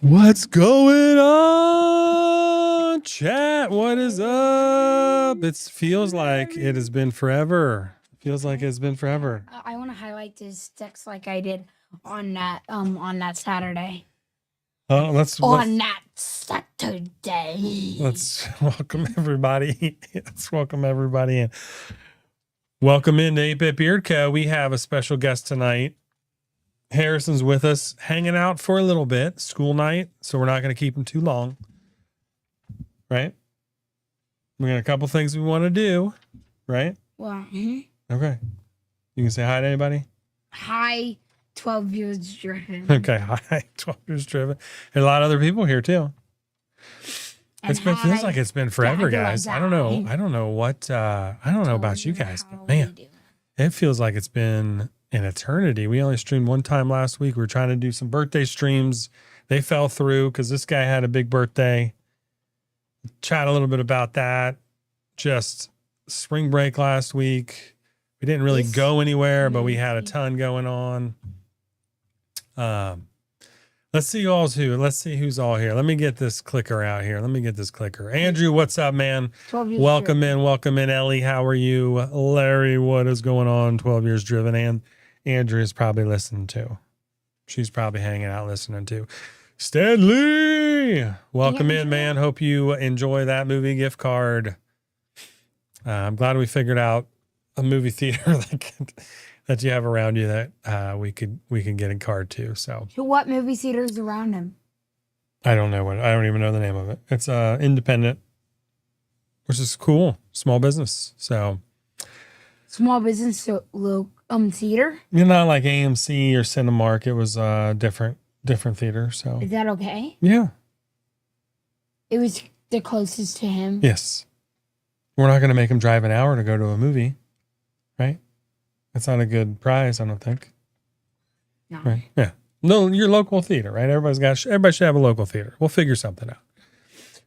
What's going on, chat? What is up? It feels like it has been forever. Feels like it's been forever. I want to highlight this text like I did on that Saturday. Let's that Saturday. Let's welcome everybody. Let's welcome everybody in. Welcome in to 8-Bit Beard Co. We have a special guest tonight. Harrison's with us, hanging out for a little bit. School night, so we're not going to keep him too long. Right? We got a couple things we want to do. Right? Well, Okay. You can say hi to anybody? Hi, 12 years driven. Okay, hi, 12 years driven. And a lot of other people here too. And Feels like it's been forever, guys. I don't know. I don't know about you guys, but man, it feels like it's been an eternity. We only streamed one time last week. We were trying to do some birthday streams. They fell through because this guy had a big birthday. Chat a little bit about that. Just spring break last week. We didn't really go anywhere, but we had a ton going on. Let's see who's all here. Let me get this clicker out here. Andrew, what's up, man? Welcome in. Ellie, how are you? Larry, what is going on? 12 years driven. And Andrew is probably listening too. She's probably hanging out listening too. Stanley, welcome in, man. Hope you enjoy that movie gift card. I'm glad we figured out a movie theater that you have around you that we can get a card to. So what movie theater is around him? I don't even know the name of it. It's independent, which is cool. Small business. So small business theater? You're not like AMC or Cinemark. It was different theater. So is that okay? Yeah. It was the closest to him. Yes. We're not going to make him drive an hour to go to a movie, right? That's not a good price, I don't think. No. Right? Yeah. No, your local theater, right? Everybody should have a local theater. We'll figure something out.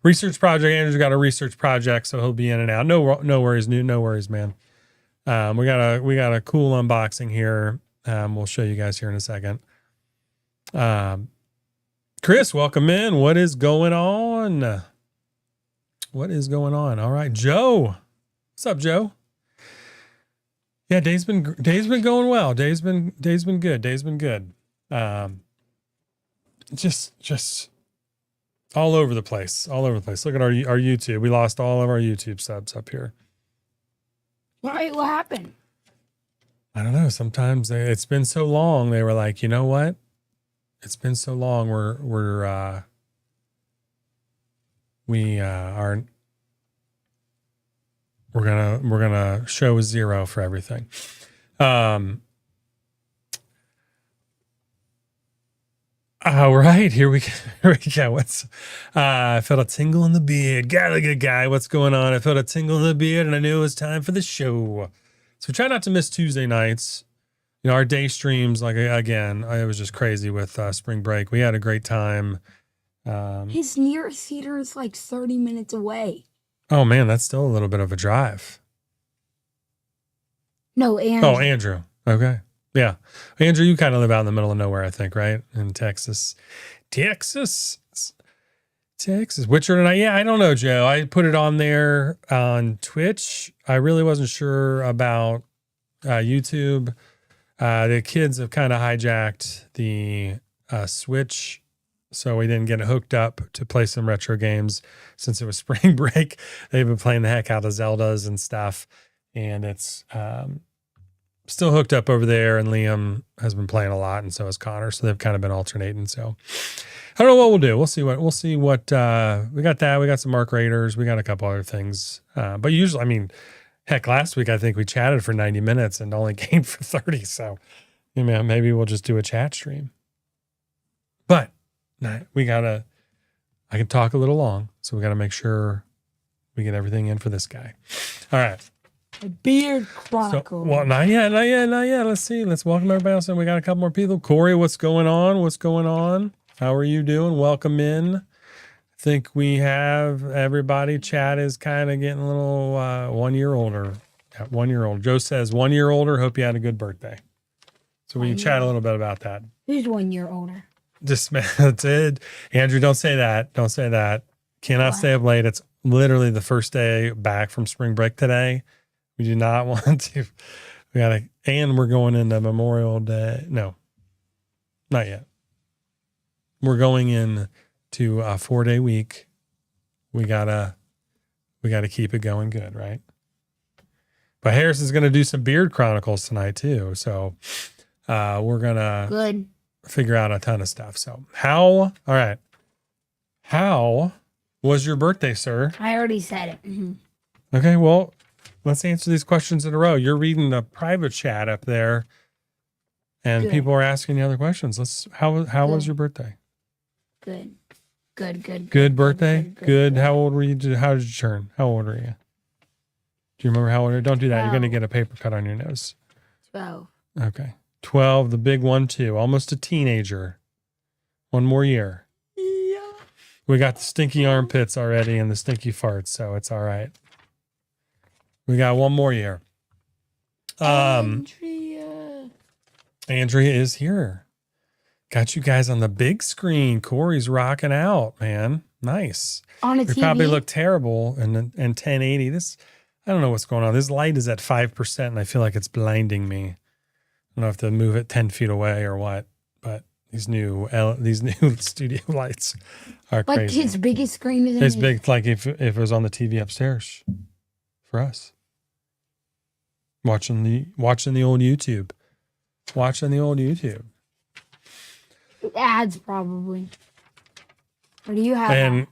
Research project. Andrew's got a research project, so he'll be in and out. No worries, no worries, man. We got a cool unboxing here. We'll show you guys here in a second. Chris, welcome in. What is going on? All right, Joe. What's up, Joe? Yeah, day's been going well. Day's been good. Just all over the place. Look at our YouTube. We lost all of our YouTube subs up here. Right, what happened? I don't know. Sometimes it's been so long. They were like, you know what? It's been so long. We're gonna show a 0 for everything. All right, here we go. I felt a tingle in the beard. Gallagher guy, what's going on? I felt a tingle in the beard, and I knew it was time for the show. So try not to miss Tuesday nights. You know, our day streams, like, again, it was just crazy with spring break. We had a great time. His nearest theater is like 30 minutes away. Oh, man, that's still a little bit of a drive. No, Andrew. Oh, Andrew. Okay. Yeah. Andrew, you kind of live out in the middle of nowhere, I think, right? In Texas. Witcher tonight. Yeah, I don't know, Joe. I put it on there on Twitch. I really wasn't sure about YouTube. The kids have kind of hijacked the Switch, so we didn't get hooked up to play some retro games since it was spring break. They've been playing the heck out of Zeldas and stuff, and it's still hooked up over there, and Liam has been playing a lot, and so has Connor, so they've kind of been alternating. So I don't know what we'll do. We'll see what we got. We got some Mark Raiders. We got a couple other things. But usually, I mean, heck, last week I think we chatted for 90 minutes and only gamed for 30. So maybe we'll just do a chat stream. But I can talk a little long, so we got to make sure we get everything in for this guy. All right. A beard chronicle. So, well, not yet. Let's see. Let's welcome everybody else. And we got a couple more people. Corey, what's going on? How are you doing? Welcome in. I think we have everybody. Chat is kind of getting a little 1 year older. Yeah, 1 year old. Joe says 1 year older. Hope you had a good birthday. So we can chat a little bit about that. Who's 1 year older? dismantled. Andrew, don't say that. Don't say that. Cannot What? stay up late. It's literally the first day back from spring break today. We do not want to. We gotta, and we're going into Memorial Day. No, not yet. We're going in to a 4-day week. We gotta keep it going good, right? But Harrison's gonna do some Beard Chronicles tonight too. So we're gonna Good. figure out a ton of stuff. So all right. How was your birthday, sir? I already said it. Okay, well, let's answer these questions in a row. You're reading the private chat up there, and Good. people are asking you other questions. How was your birthday? Good. Good birthday? Good. How old were you? How did you turn? How old were you? Do you remember how old you were? Don't do that. You're going to get a paper cut on your nose. 12. Okay. 12, the big one too. Almost a teenager. One more year. Yeah. We got the stinky armpits already and the stinky farts, so it's all right. We got one more year. Andrea is here. Got you guys on the big screen. Corey's rocking out, man. Nice. On a We TV. probably look terrible in 1080. This, I don't know what's going on. This light is at 5%, and I feel like it's blinding me. I don't know if to move it 10 feet away or what, but these new studio lights are like crazy. his biggest screen is It's big, like if it was on the TV upstairs for us. Watching the old YouTube. Watching the old YouTube. Ads probably. What do you have? And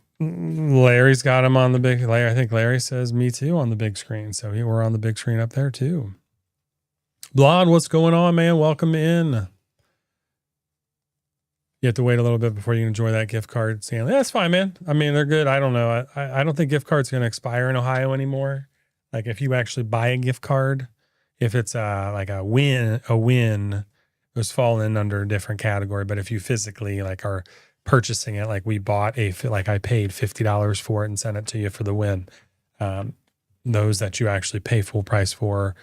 Larry's got him on the big. I think Larry says me too on the big screen. So we're on the big screen up there too. Blonde, what's going on, man? Welcome in. You have to wait a little bit before you enjoy that gift card, Stanley. That's fine, man. I mean, they're good. I don't know. I don't think gift cards are going to expire in Ohio anymore. Like if you actually buy a gift card, if it's like a win, it was falling under a different category. But if you physically like are purchasing it, like we bought like I paid $50 for it and sent it to you for the win. Those that you actually pay full price for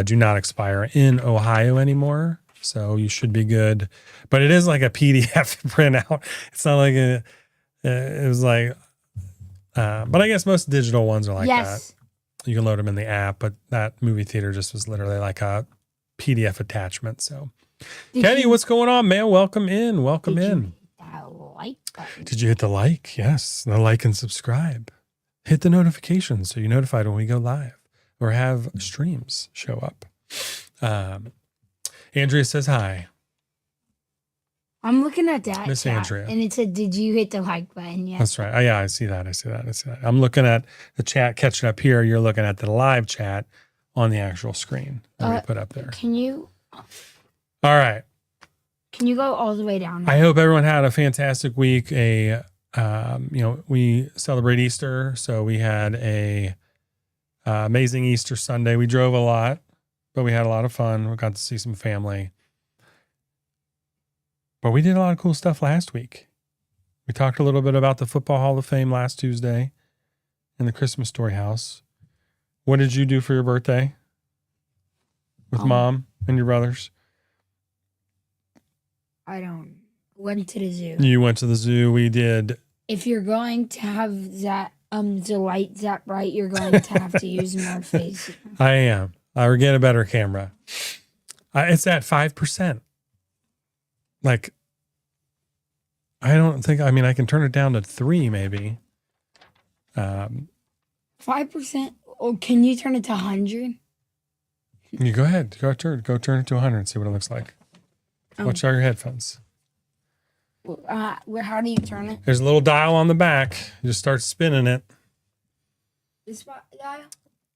do not expire in Ohio anymore. So you should be good. But it is like a PDF printout. It's not like it was like, but I guess most digital ones are like that. You can load them in the app, but that movie theater just was literally like a PDF attachment. So Kenny, what's going on, man? Welcome in. Welcome in. Did you hit the like? Yes. The like and subscribe. Hit the notifications so you're notified when we go live or have streams show up. Andrea says hi. I'm looking at that. Miss chat, Andrea. And it said, did you hit the like button yet? That's right. Oh, yeah, I see that. I see that. I'm looking at the chat catching up here. You're looking at the live chat on the actual screen that we put up there. Can you All right. Can you go all the way down? I hope everyone had a fantastic week. We celebrate Easter, so we had a amazing Easter Sunday. We drove a lot, but we had a lot of fun. We got to see some family. But we did a lot of cool stuff last week. We talked a little bit about the Football Hall of Fame last Tuesday in the Christmas Story House. What did you do for your birthday with Mom and your brothers? Went to the zoo. You went to the zoo. We did. If you're going to have that the light that bright, you're going to have to use more face. I am. I will get a better camera. It's at 5%. Like, I don't think, I mean, I can turn it down to 3 maybe. 5%? Or can you turn it to 100? You go ahead. Go turn it to 100 and see what it looks like. Watch out your headphones. How do you turn it? There's a little dial on the back. You just start spinning it. This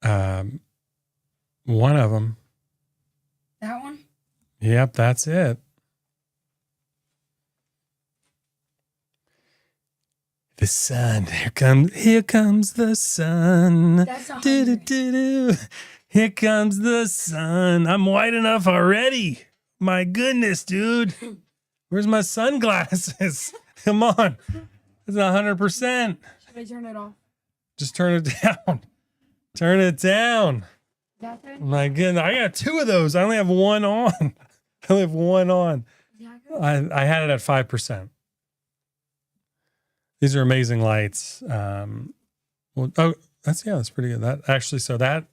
dial? One of them. That one? Yep, that's it. The sun. Here comes the sun. That's 100. Here comes the sun. I'm white enough already. My goodness, dude. Where's my sunglasses? Come on. It's 100%. Should I turn it off? Just turn it down. Turn it down. That good? My goodness. I got 2 of those. I only have one on. I only have one on. I had it at 5%. These are amazing lights. That's pretty good. That actually, so that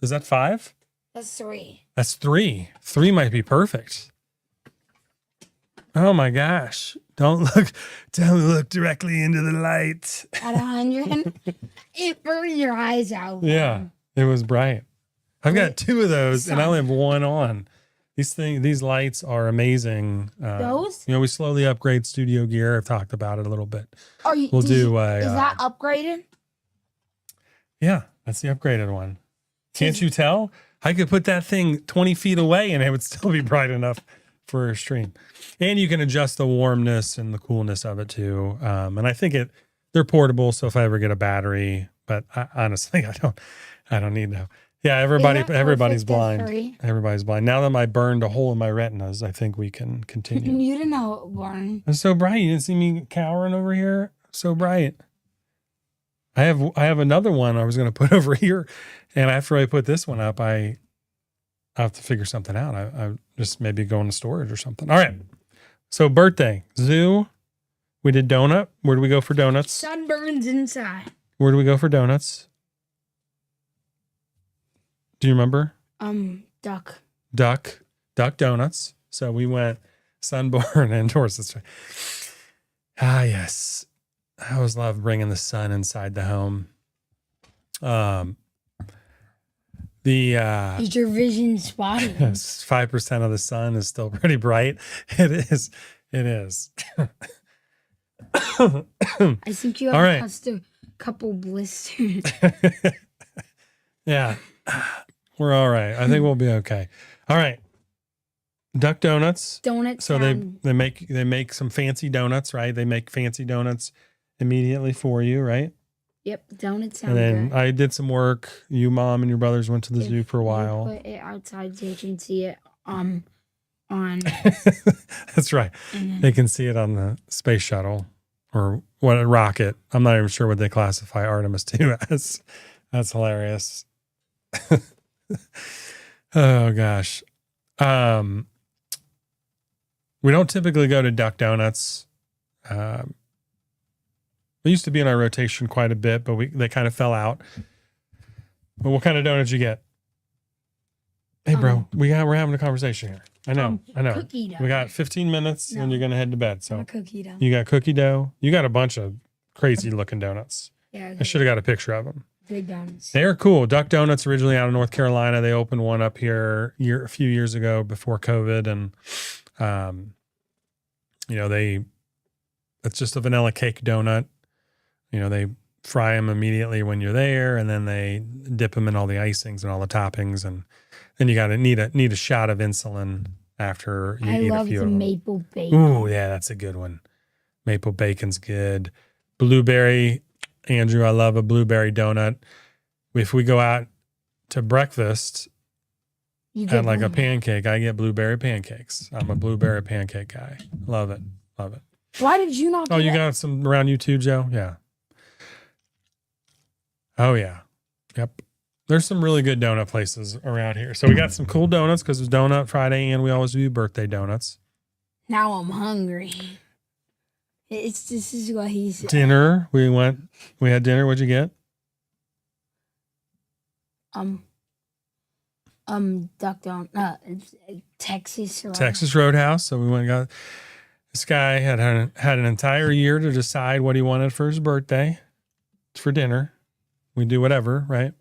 is that 5? That's 3. That's 3. 3 might be perfect. Oh my gosh. Don't look directly into the light. At 100, it burned your eyes out. Yeah, it was bright. I've got 2 of those and I only have 1 on. These lights are amazing. Those? We slowly upgrade studio gear. I've talked about it a little bit. Is that upgraded? Yeah, that's the upgraded one. Can't you tell? I could put that thing 20 feet away and it would still be bright enough for a stream. And you can adjust the warmness and the coolness of it too. And I think they're portable. So if I ever get a battery, but honestly, I don't need to. Yeah, everybody's blind. Everybody's blind. Now that I burned a hole in my retinas, I think we can continue. You didn't know it burned. It's so bright. You didn't see me cowering over here? So bright. I have another one I was going to put over here. And after I put this one up, I have to figure something out. I just maybe go into storage or something. All right. So birthday, zoo. We did donut. Where do we go for donuts? Sunburns inside. Where do we go for donuts? Do you remember? Duck Donuts. So we went sunburn indoors. That's right. Ah, yes. I always love bringing the sun inside the home. Is your vision spotty? 5% of the sun is still pretty bright. It is. I think you have just a couple blisters. Yeah. We're all right. I think we'll be okay. All right. Duck Donuts. Donuts. So they make some fancy donuts, right? They make fancy donuts immediately for you, right? Yep, donuts sound good. And then good. I did some work. You, Mom, and your brothers went to the zoo for a while. You put it outside so you can see it on. That's right. They can see it on the space shuttle or what a rocket. I'm not even sure what they classify Artemis 2 as. That's hilarious. Oh gosh. We don't typically go to Duck Donuts. We used to be in our rotation quite a bit, but they kind of fell out. But what kind of donuts you get? Hey, bro, we're having a conversation here. I know. Cookie dough. We got 15 minutes and you're gonna head to bed. So cookie dough. You got cookie dough. You got a bunch of crazy looking donuts. Yeah. I should have got a picture of them. Big donuts. They're cool. Duck Donuts originally out of North Carolina. They opened one up here a few years ago before COVID, and it's just a vanilla cake donut. They fry them immediately when you're there, and then they dip them in all the icings and all the toppings, and then you got to need a shot of insulin after you eat a few of them. I love the maple bacon. Ooh, yeah, that's a good one. Maple bacon's good. Blueberry, Andrew, I love a blueberry donut. If we go out to breakfast and like a pancake, I get blueberry pancakes. I'm a blueberry pancake guy. Love it. Why did you not? Oh, you got some around you too, Joe? Yeah. Oh, yeah. Yep. There's some really good donut places around here. So we got some cool donuts because it's Donut Friday and we always do birthday donuts. Now I'm hungry. This is what he said. Dinner. We had dinner. What'd you get? Duck donut. Texas Roadhouse. So we went and got, this guy had an entire year to decide what he wanted for his birthday for dinner. We do whatever, right?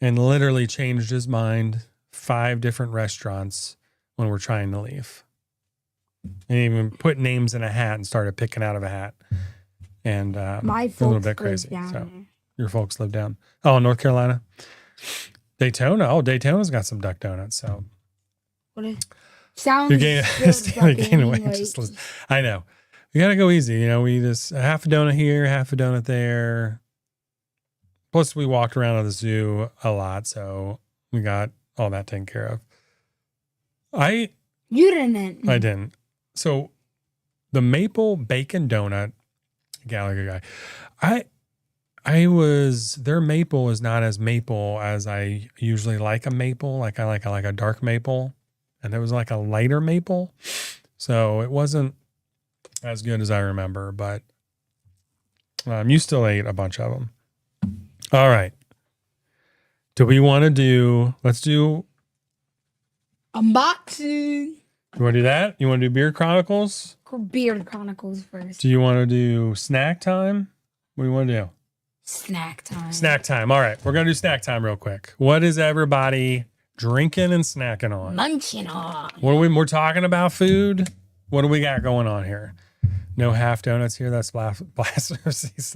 And literally changed his mind 5 different restaurants when we're trying to leave. And even put names in a hat and started picking out of a hat. And my folks a little bit crazy. So your folks live down. Oh, North Carolina. Daytona. Oh, Daytona's got some duck donuts. So sounds you're gaining weight. I know. You gotta go easy. We just half a donut here, half a donut there. Plus we walked around at the zoo a lot, so we got all that taken care of. You didn't. I didn't. So the maple bacon donut, Gallagher guy, their maple is not as maple as I usually like a maple. Like I like a dark maple, and there was like a lighter maple. So it wasn't as good as I remember, but You still ate a bunch of them. All right. Do we want to do? Let's do. Unboxing. You want to do that? You want to do Beard Chronicles? Beard Chronicles first. Do you want to do snack time? What do you want to do? Snack time. Snack time. All right. We're going to do snack time real quick. What is everybody drinking and snacking on? Munching on. We're talking about food. What do we got going on here? No half donuts here. That's blasphemous.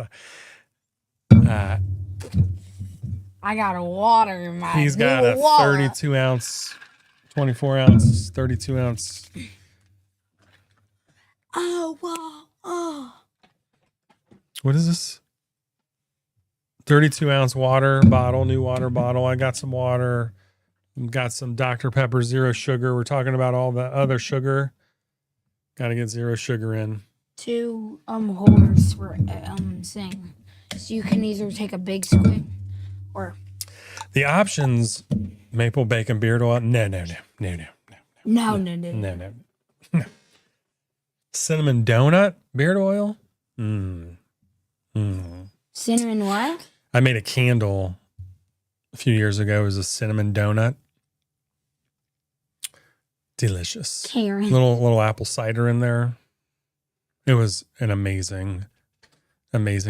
I got a water in my He's got a 32 ounce, 24 ounce, 32 ounce. Oh, wow. Oh. What is this? 32 ounce water bottle, new water bottle. I got some water. Got some Dr. Pepper zero sugar. We're talking about all the other sugar. Got to get zero sugar in. 2 holders for sing. So you can either take a big squid or the options: maple bacon beard oil. No. Cinnamon donut beard oil. Cinnamon what? I made a candle a few years ago. It was a cinnamon donut. Delicious. Karen. Little apple cider in there. It was an amazing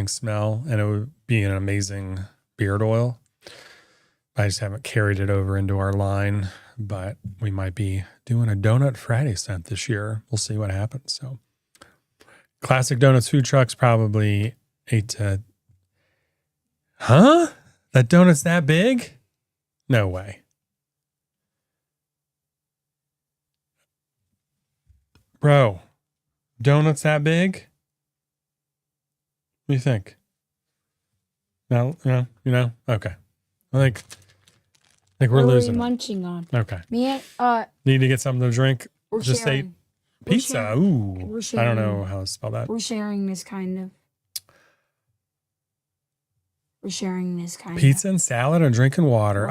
smell, and it would be an amazing beard oil. I just haven't carried it over into our line, but we might be doing a Donut Friday scent this year. We'll see what happens. So, Classic Donuts food trucks probably 8 to. Huh? That donut's that big? No way. Bro, donuts that big? What do you think? No, okay. I think we're losing. What are we munching on? Okay. Me Need to get something to drink. we're Just sharing. ate pizza. Ooh. We're I don't sharing. know how to spell that. We're sharing this kind of. We're sharing this kind Pizza and salad and drinking water.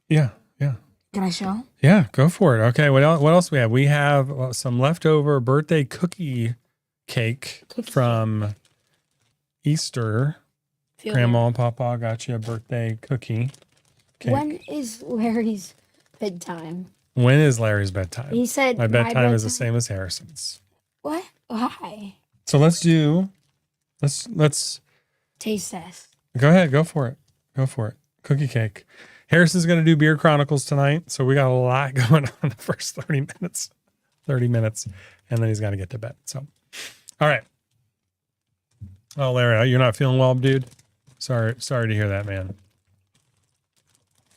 Yeah. Can I show? Yeah, go for it. Okay, what else we have? We have some leftover birthday cookie cake from Easter. Grandma and Papa got you a birthday cookie cake. When is Larry's bedtime? When is Larry's bedtime? He said my bedtime is the same as Harrison's. What? Why? So let's Taste test. go ahead, go for it. Cookie cake. Harrison's going to do Beer Chronicles tonight, so we got a lot going on the first 30 minutes, and then he's got to get to bed. So, all right. Oh, Larry, you're not feeling well, dude? Sorry to hear that, man.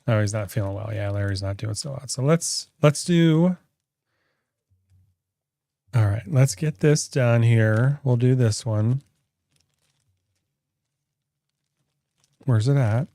No, he's not feeling well. Yeah, Larry's not doing so well. So let's do. All right, let's get this done here. We'll do this one. Where's it at?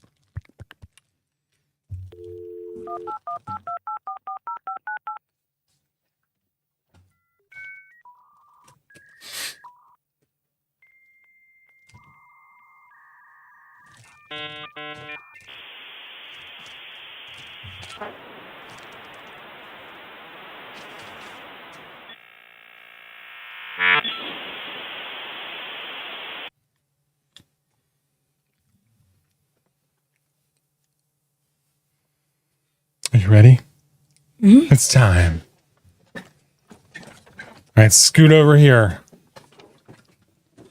Are you ready? Mm-hmm. It's time. All right, scoot over here.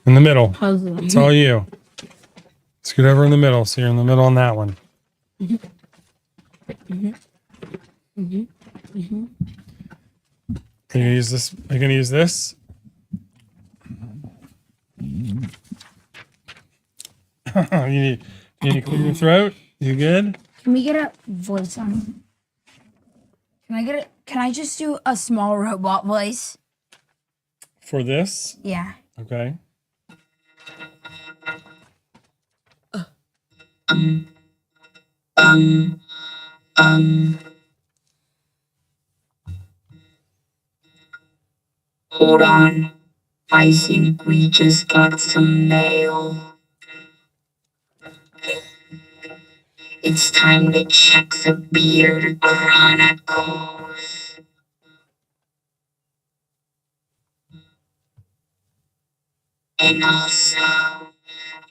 In the middle. It's all you. Scoot over in the middle, so you're in the middle on that one. Are you gonna use this? Are you gonna use this? you need to clear your throat? You good? Can we get a voice on? Can I just do a small robot voice? For this? Yeah. Okay. Hold on. I think we just got some mail. It's time to check the Beard Chronicles. And also,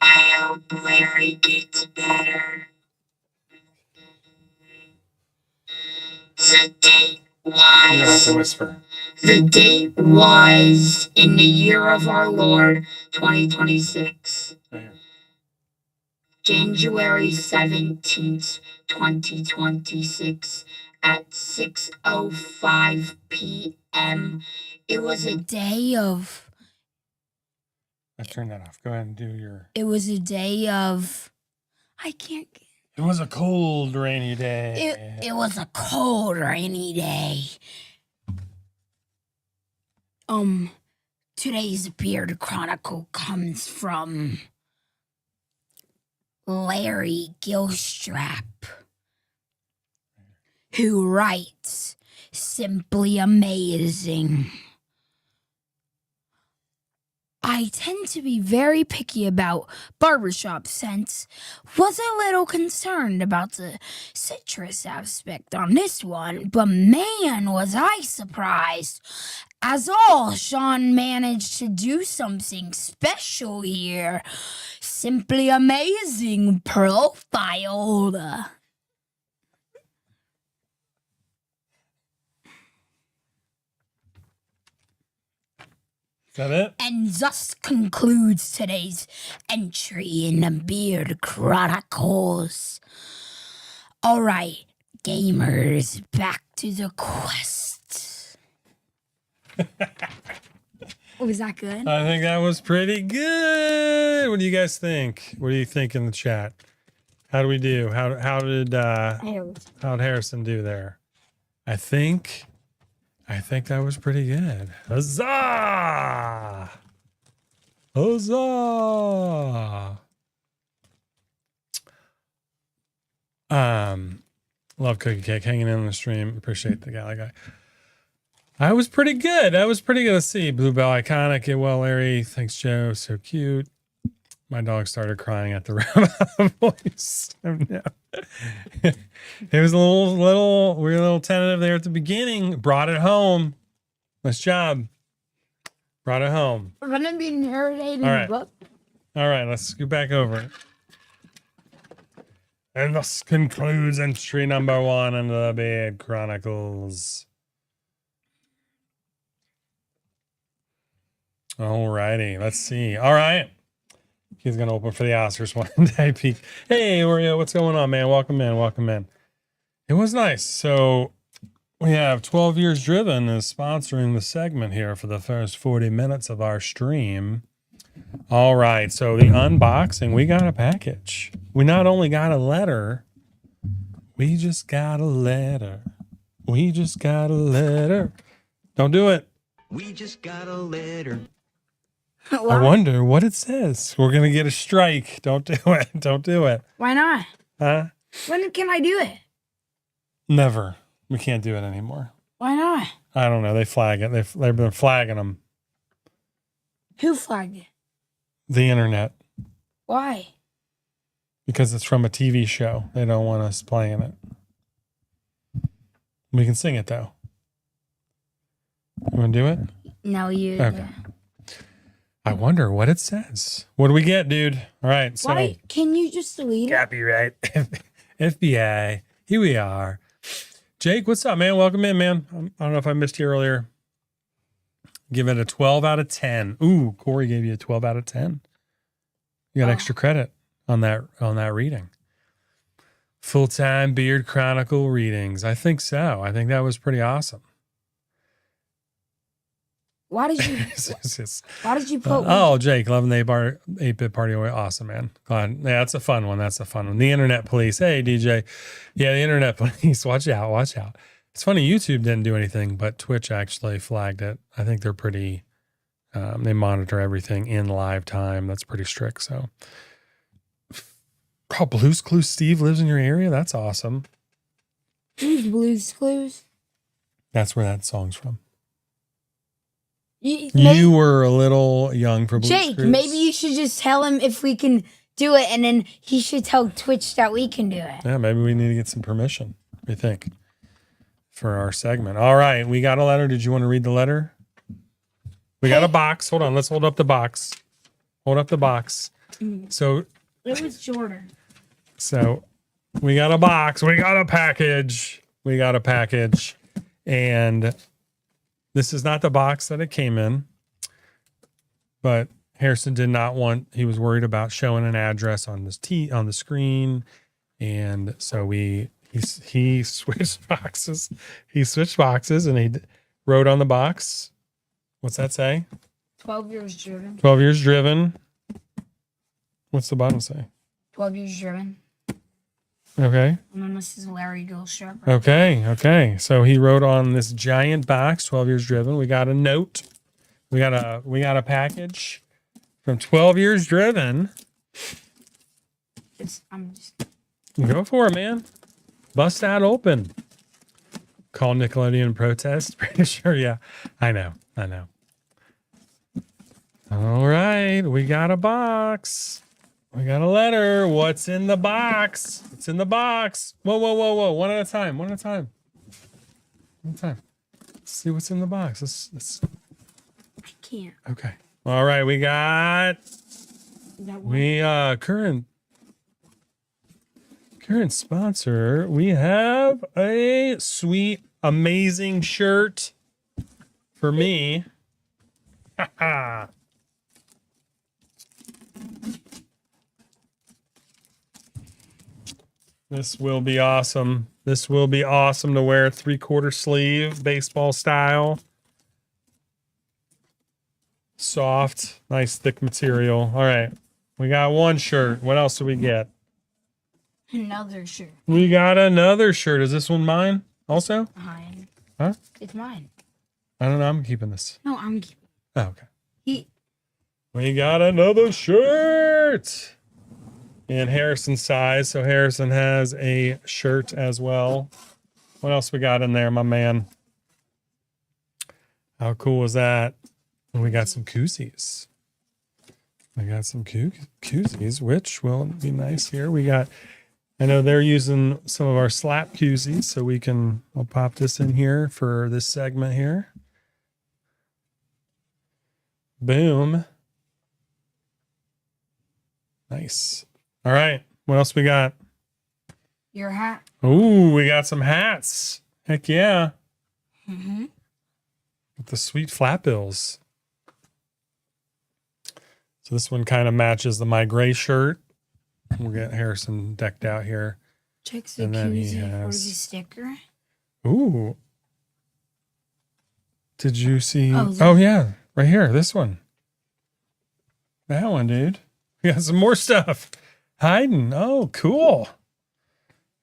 I hope Larry gets better. The date You don't have to was. whisper. The date was in the year of our Lord, 2026. Right here. January 17th, 2026 at 6:05 p.m. It was a Day of. I turned that off. Go ahead and do your. It was a day of. I can't. It was a cold, rainy day. It was a cold, rainy day. Today's Beard Chronicle comes from Larry Gilstrap, who writes, "Simply amazing. I tend to be very picky about barbershop scents. Was a little concerned about the citrus aspect on this one, but man, was I surprised. As all, Shaun managed to do something special here. Simply amazing profile." Is that it? And thus concludes today's entry in the Beard Chronicles. All right, gamers, back to the quest. Was that good? I think that was pretty good. What do you guys think? What do you think in the chat? How do we do? How did Harrison do there? I think that was pretty good. Huzzah! Huzzah! Love Cookie Cake hanging in on the stream. Appreciate the guy. I was pretty good. Let's see. Bluebell iconic. Get well, Larry. Thanks, Joe. So cute. My dog started crying at the voice. Oh, no. It was we were a little tentative there at the beginning. Brought it home. Nice job. Brought it home. We're going to be narrating All right. the book. All right, let's scoot back over. And this concludes entry number 1 in the Beard Chronicles. All righty, let's see. All right. He's going to open for the Oscars one day. Hey, Oreo, what's going on, man? Welcome in. It was nice. So we have 12 Years Driven is sponsoring the segment here for the first 40 minutes of our stream. All right, so the unboxing, we got a package. We not only got a letter, we just got a letter. Don't do it. We just got a letter. I wonder what it says. We're going to get a strike. Don't do it. Why not? Huh? When can I do it? Never. We can't do it anymore. Why not? I don't know. They flag it. They've been flagging them. Who flagged it? The internet. Why? Because it's from a TV show. They don't want us playing it. We can sing it, though. You want to do it? No, you. Okay. I wonder what it says. What do we get, dude? All right. So, Why? Can you just delete it? copyright. FBI. Here we are. Jake, what's up, man? Welcome in, man. I don't know if I missed you earlier. Give it a 12 out of 10. Ooh, Corey gave you a 12 out of 10. You got extra credit on that reading. Full-time Beard Chronicle readings. I think so. I think that was pretty awesome. Why did you? Why did you put? Jake, loving the 8-bit party. Awesome, man. Glad. Yeah, that's a fun one. The internet police. Hey, DJ. Yeah, the internet police. Watch out. It's funny. YouTube didn't do anything, but Twitch actually flagged it. I think they're pretty. They monitor everything in live time. That's pretty strict. So, Blue's Clues Steve lives in your area. That's awesome. Who's Blue's Clues? That's where that song's from. You were a little young for Blue's Jake, Clues. maybe you should just tell him if we can do it, and then he should tell Twitch that we can do it. Yeah, maybe we need to get some permission. What do you think? For our segment. All right, we got a letter. Did you want to read the letter? We got a box. Hold on, let's hold up the box. Hold up the box. So It was shorter. So we got a box, we got a package, and this is not the box that it came in, but Harrison did not want, he was worried about showing an address on on the screen. And so he switched boxes. He switched boxes and he wrote on the box. What's that say? 12 years driven. 12 years driven. What's the bottom say? 12 years driven. Okay. And then this is Larry Gilstrap. Okay. So he wrote on this giant box, 12 years driven. We got a note. We got a package from 12 years driven. Go for it, man. Bust that open. Call Nickelodeon and protest. Pretty sure, yeah. I know. All right. We got a box. We got a letter. What's in the box? It's in the box. Whoa. One at a time. Let's see what's in the box. Let's I can't. Okay. All right. We got current sponsor. We have a sweet, amazing shirt for me. This will be awesome. This will be awesome to wear 3/4 sleeve, baseball style. Soft, nice thick material. All right. We got one shirt. What else do we get? Another shirt. We got another shirt. Is this one mine also? Mine. Huh? It's mine. I don't know. I'm keeping this. No, I'm keeping. Oh, okay. We got another shirt in Harrison's size. So Harrison has a shirt as well. What else we got in there, my man? How cool is that? And we got some koozies. Koozies, which will be nice here. I know they're using some of our slap koozies, so I'll pop this in here for this segment here. Boom. Nice. All right. What else we got? Your hat. Ooh, we got some hats. Heck yeah. Mm-hmm. With the sweet flat bills. So this one kind of matches my gray shirt. We'll get Harrison decked out here. Check the And then he koozie for has- the sticker. Ooh. Did you see? Oh, Oh, yeah. Right here. This one. That one, dude. We got some more stuff. Hiding. Oh, cool.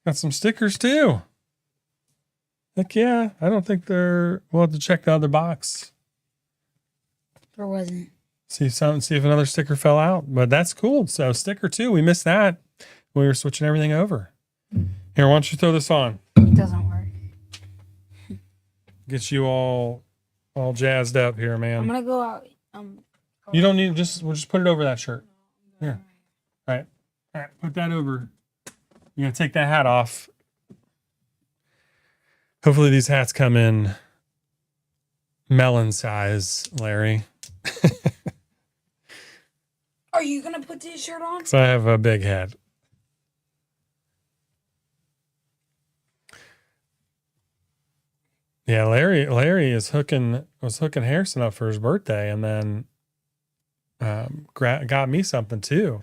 Got some stickers too. Heck yeah. I don't think we'll have to check the other box. Or wasn't. See if another sticker fell out. But that's cool. So sticker 2, we missed that. We were switching everything over. Here, why don't you throw this on? It doesn't work. Get you all jazzed up here, I'm man. gonna go out. You don't need we'll just put it over that shirt. Here. All right. Put that over. You're gonna take that hat off. Hopefully these hats come in melon size, Larry. Are you gonna put this shirt on? Because I have a big head. Yeah, Larry was hooking Harrison up for his birthday, and then got me something too.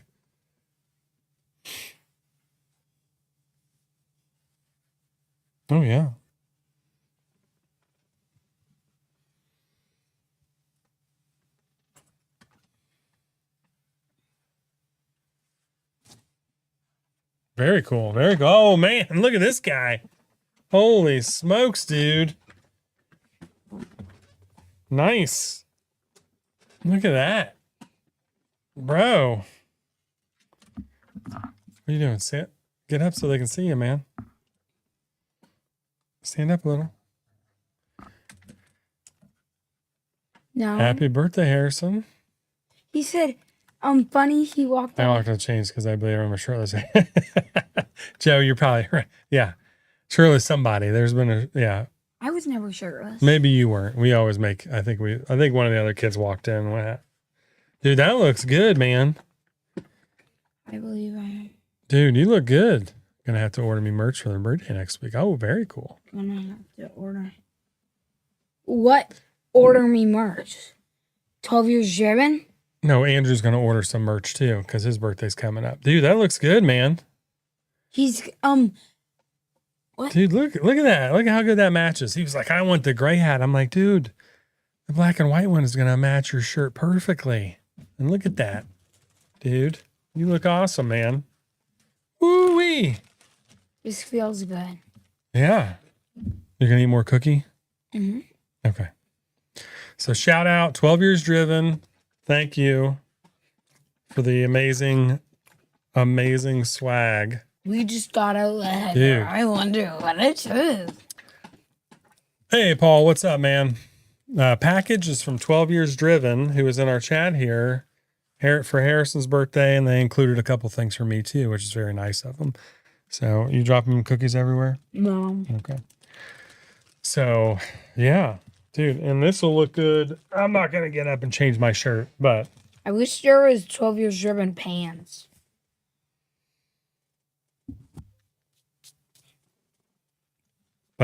Oh yeah. Very cool. Very cool. Oh man, look at this guy. Holy smokes, dude. Nice. Look at that. Bro. What are you doing? Get up so they can see you, man. Stand up a little. No. Happy birthday, Harrison. He said, funny, he walked I'm out. not going to change because I believe I'm a shirtless. Joe, you're probably right. Yeah. Shirtless somebody. There's been yeah. I was never shirtless. Maybe you weren't. We always make, I think one of the other kids walked in and went, dude, that looks good, man. I believe I am. Dude, you look good. Gonna have to order me merch for their birthday next week. Oh, very cool. Gonna have to order. What? Order me merch. 12 years driven? No, Andrew's gonna order some merch too because his birthday's coming up. Dude, that looks good, man. He's what? Dude, look at that. Look at how good that matches. He was like, I want the gray hat. I'm like, dude, the black and white one is gonna match your shirt perfectly. And look at that, dude. You look awesome, man. Woo wee. This feels good. Yeah. You're gonna eat more cookie? Mm-hmm. Okay. So shout out 12 years driven. Thank you for the amazing swag. We just got a letter. Dude. I wonder what it is. Hey, Paul, what's up, man? Package is from 12 years driven, who was in our chat here for Harrison's birthday, and they included a couple things for me too, which is very nice of them. So you dropping cookies everywhere? No. Okay. So yeah, dude, and this will look good. I'm not gonna get up and change my shirt, but I wish there was 12 years driven pants.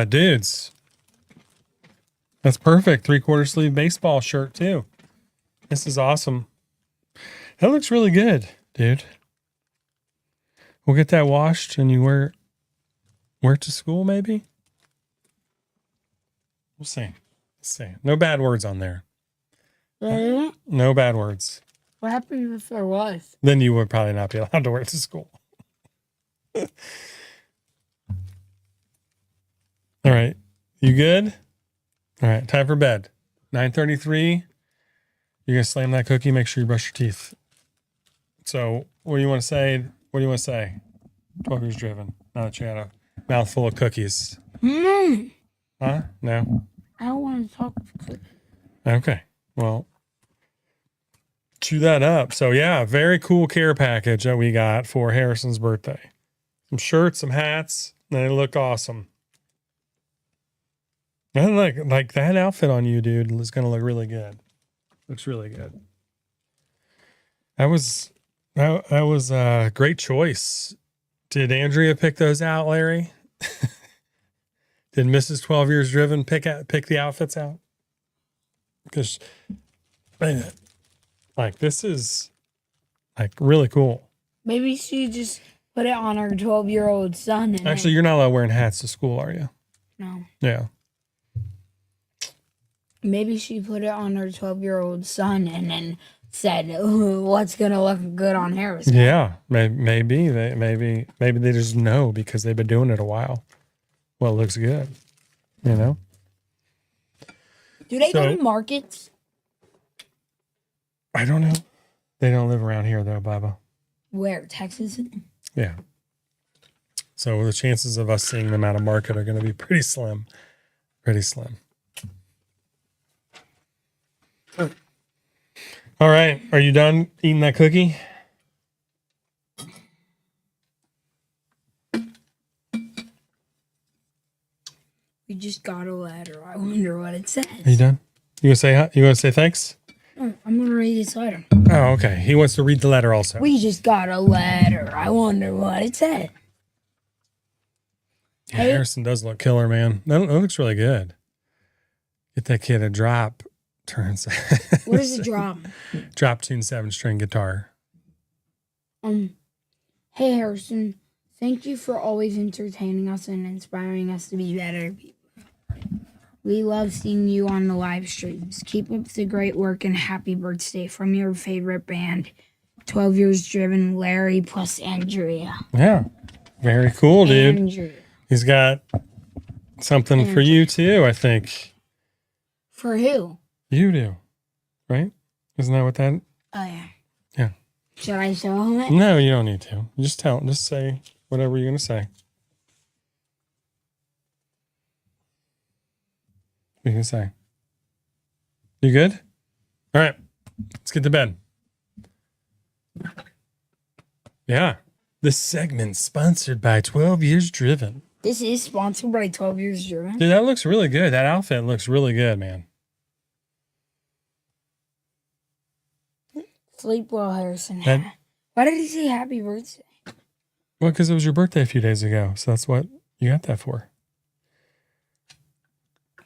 dudes, that's perfect. 3/4 sleeve baseball shirt too. This is awesome. That looks really good, dude. We'll get that washed and you wear it to school, maybe. We'll see. Let's see. No bad words on there. What No bad words. happens if there was? Then you would probably not be allowed to wear it to school. All right. You good? All right. Time for bed. 9:33. You're going to slam that cookie. Make sure you brush your teeth. So what do you want to say? What do you want to say? 12 years driven. Now that you had a mouthful of cookies. Mm. Huh? No? I don't want to talk. Okay. Well, chew that up. So yeah, very cool care package that we got for Harrison's birthday. Some shirts, some hats. They look awesome. And like that outfit on you, dude, is going to look really good. Looks really good. That was a great choice. Did Andrea pick those out, Larry? Did Mrs. 12 Years Driven pick the outfits out? Because, man, like this is like really cool. Maybe she just put it on her 12-year-old son. And Actually, you're not allowed wearing hats to school, are you? no. Yeah. Maybe she put it on her 12-year-old son and then said, "Ooh, what's going to look good on Harrison?" Yeah. Maybe they just know because they've been doing it a while. Well, it looks good. You know? Do they go So- to markets? I don't know. They don't live around here though, Baba. Where? Texas? Yeah. So the chances of us seeing them at a market are going to be pretty slim. Pretty slim. All right. Are you done eating that cookie? We just got a letter. I wonder what it says. Are you done? You gonna say thanks? Oh, I'm going to read this letter. Oh, okay. He wants to read the letter also. We just got a letter. I wonder what it said. Yeah, Harrison does look killer, man. That looks really good. Get that kid a drop. Turns. What is a drop? Drop tune 7-string guitar. Hey Harrison, thank you for always entertaining us and inspiring us to be better people. We love seeing you on the live streams. Keep up the great work and happy birthday from your favorite band, 12 Years Driven, Larry plus Andrea. Yeah. Very cool, dude. Andrea. He's got something for you too, I think. For who? You do. Right? Isn't that what that? Oh yeah. Yeah. Should I show him it? No, you don't need to. Just say whatever you're going to say. What are you going to say? You good? All right. Let's get to bed. Yeah. This segment's sponsored by 12 Years Driven. This is sponsored by 12 Years Driven. Dude, that looks really good. That outfit looks really good, man. Sleep well, Harrison. That- Why did he say happy birthday? Well, because it was your birthday a few days ago. So that's what you got that for.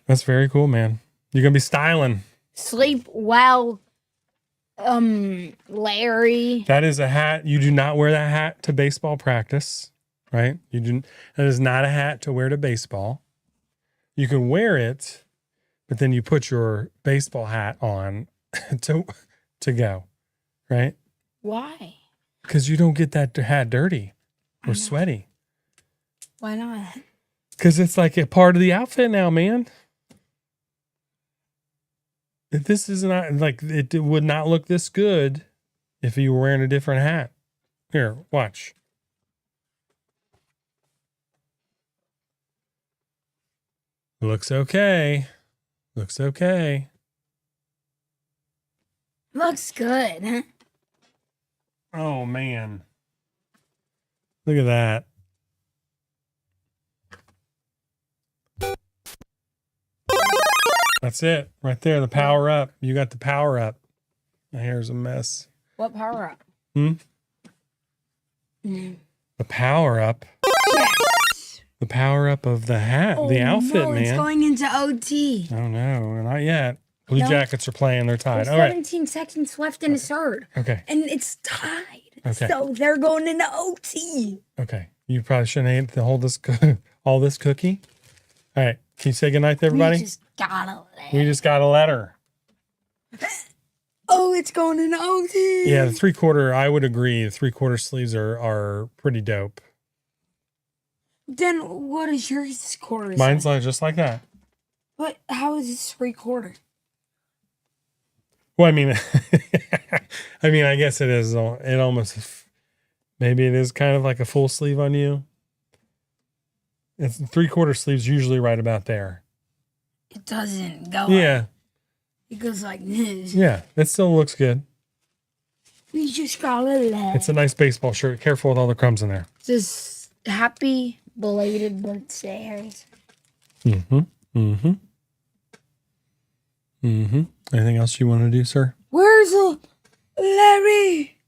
That's very cool, man. You're going to be styling. Sleep well, Larry. That is a hat. You do not wear that hat to baseball practice, right? That is not a hat to wear to baseball. You can wear it, but then you put your baseball hat on to go, right? Why? Because you don't get that hat dirty or sweaty. Why not? Because it's like a part of the outfit now, man. If this is not like it would not look this good if you were wearing a different hat. Here, watch. Looks okay. Looks okay. Looks good, huh? Oh man. Look at that. That's it. Right there. The power up. You got the power up. My hair's a mess. What power up? The power up. Yes. The power up of the hat, the outfit, no, man. It's going into OT. Oh no, not yet. Blue No. Jackets are playing. They're tied. There's All right. 17 seconds left in the third. Okay. And it's tied. Okay. So they're going into OT. Okay. You probably shouldn't have to hold this all this cookie. All right. Can you say goodnight to everybody? We just got a letter. We just got a letter. Oh, it's going into OT. Yeah, the 3/4. I would agree. The 3/4 sleeves are pretty dope. Then what is your quarter? Mine's like just like that. But how is this 3/4? Well, I mean, I guess it is. It almost, maybe it is kind of like a full sleeve on you. It's 3/4 sleeves usually right about there. It doesn't go. Yeah. It goes like this. Yeah. It still looks good. We just got a letter. It's a nice baseball shirt. Careful with all the crumbs in there. Just happy belated birthday, Harris. Anything else you want to do, sir? Where's Larry?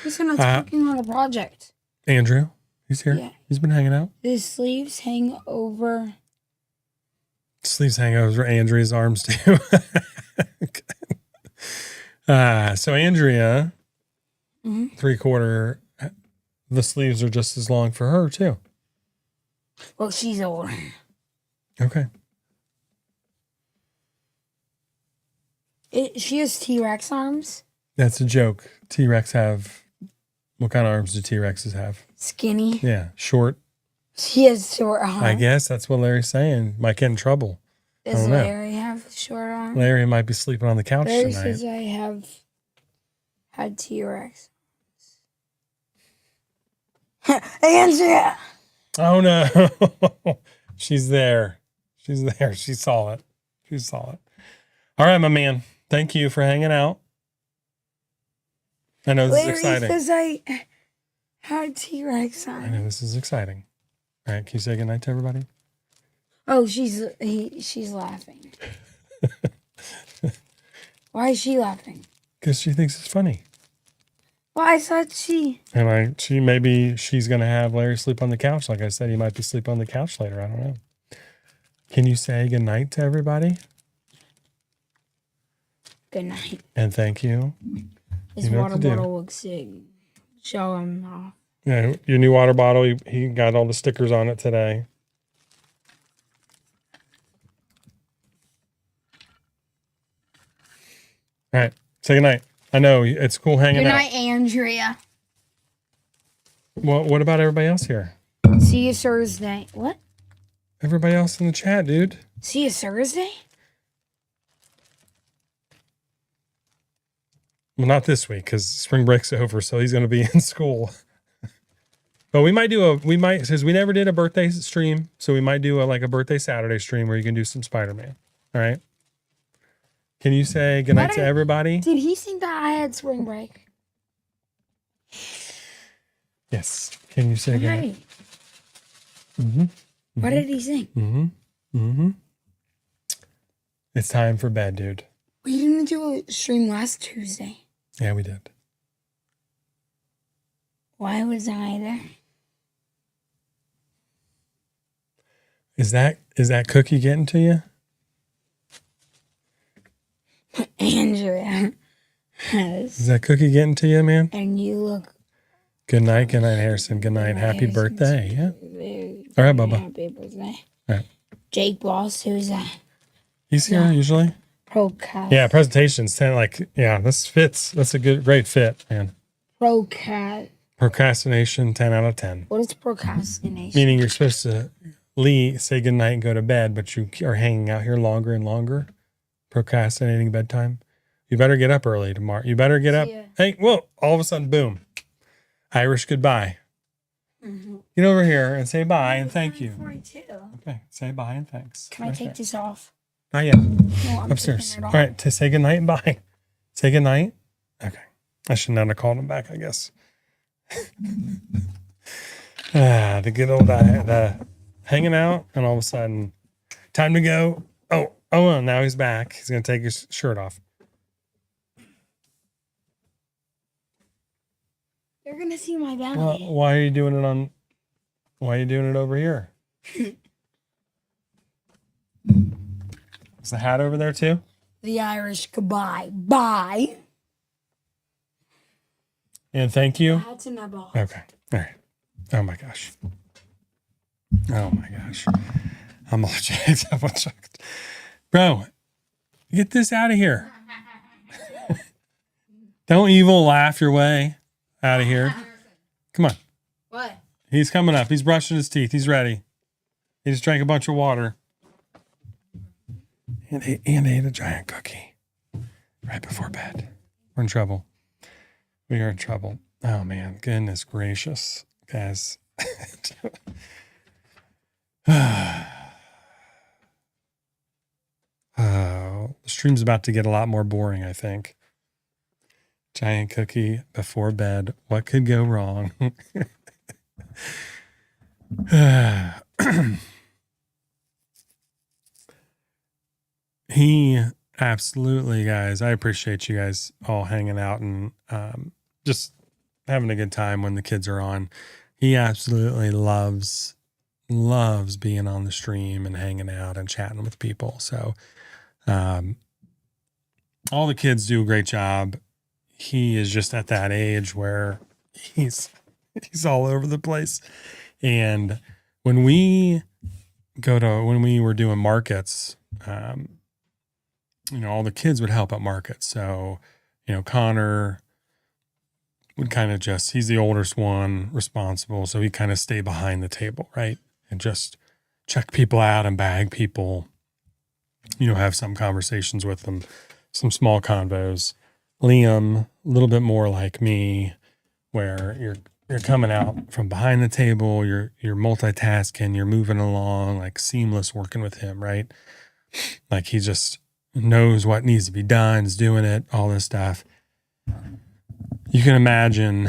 He's not working on a project. Andrew, he's here. Yeah. He's been hanging out. His sleeves hang over. Sleeves hang over Andrea's arms too. So Andrea, 3/4, the sleeves are just as long for her too. Well, she's older. Okay. She has T-Rex arms. That's a joke. T-Rex have, what kind of arms do T-Rexes have? Skinny. Yeah, short. She has short arms. I guess that's what Larry's saying. Might get in trouble. Does don't know. Larry have short arms? Larry might be sleeping on the couch Larry tonight. says I have had T-Rex. Andrea! Oh no. She's there. She's there. She saw it. She saw it. All right, my man. Thank you for hanging out. I know this Larry is exciting. says I had T-Rex I on. know this is exciting. All right, can you say goodnight to everybody? Oh, she's laughing. Why is she laughing? Because she thinks it's funny. Well, I thought she's gonna have Larry sleep on the couch. Like I said, he might be sleeping on the couch later. I don't know. Can you say goodnight to everybody? good night. And thank you. His You know water what to do. bottle looks sick. Show him off. Yeah, your new water bottle. He got all the stickers on it today. All right, say goodnight. I know it's cool hanging Good out. night, Andrea. Well, what about everybody else here? See you Thursday. What? Everybody else in the chat, dude. See you Thursday? Well, not this week because spring break's over, so he's going to be in school. But because we never did a birthday stream, so we might do a birthday Saturday stream where you can do some Spider-Man. All right. Can you say goodnight to everybody? Did he think that I had spring break? Yes. Can you say goodnight? Hey. What did he think? It's time for bed, dude. We didn't do a stream last Tuesday. Yeah, we did. Why was I there? Is that cookie getting to you? Andrea Is has. that cookie getting to you, man? And you look. Good night, Harrison. Good night. Happy birthday. Yeah. All right, Bubba. Happy birthday. All right. Jake Boss, who's a He's here usually. procast. Yeah, presentations 10 this fits. That's a great fit, man. Procrastination 10 out of 10. What is procrastination? Meaning you're supposed to say goodnight and go to bed, but you are hanging out here longer and longer, procrastinating bedtime. You better get up early tomorrow. You better get up. Yeah. Hey, whoa, all of a sudden, boom. Irish goodbye. Mm-hmm. Get over here and say bye and thank you. 42. Okay, say bye and thanks. Can I take this off? Not yet. No, I'm Upstairs. taking All it off. right, to say goodnight and bye. Say goodnight. Okay. I should not have called him back, I guess. The good old the hanging out, and all of a sudden, time to go. Oh, well, now he's back. He's going to take his shirt off. You're gonna see my belly. Well, why are you doing it over here? Is the hat over there too? The Irish goodbye. Bye. And thank you. That's in my ball. Okay. All right. Oh my gosh. Oh my gosh. I'm all jacked up. Bro, get this out of here. Don't evil laugh your way out of here. Come on. What? He's coming up. He's brushing his teeth. He's ready. He just drank a bunch of water. And ate a giant cookie right before bed. We're in trouble. We are in trouble. Oh, man. Goodness gracious. Guys. Oh, the stream's about to get a lot more boring, I think. Giant cookie before bed. What could go wrong? He absolutely, guys. I appreciate you guys all hanging out and just having a good time when the kids are on. He absolutely loves being on the stream and hanging out and chatting with people. So all the kids do a great job. He is just at that age where he's all over the place. And when we were doing markets, all the kids would help at markets. So, Connor would kind of he's the oldest one responsible. So he kind of stay behind the table, right? And just check people out and bag people, have some conversations with them, some small convos. Liam, a little bit more like me, where you're coming out from behind the table, you're multitasking, you're moving along, like seamless working with him, right? Like he just knows what needs to be done, is doing it, all this stuff. You can imagine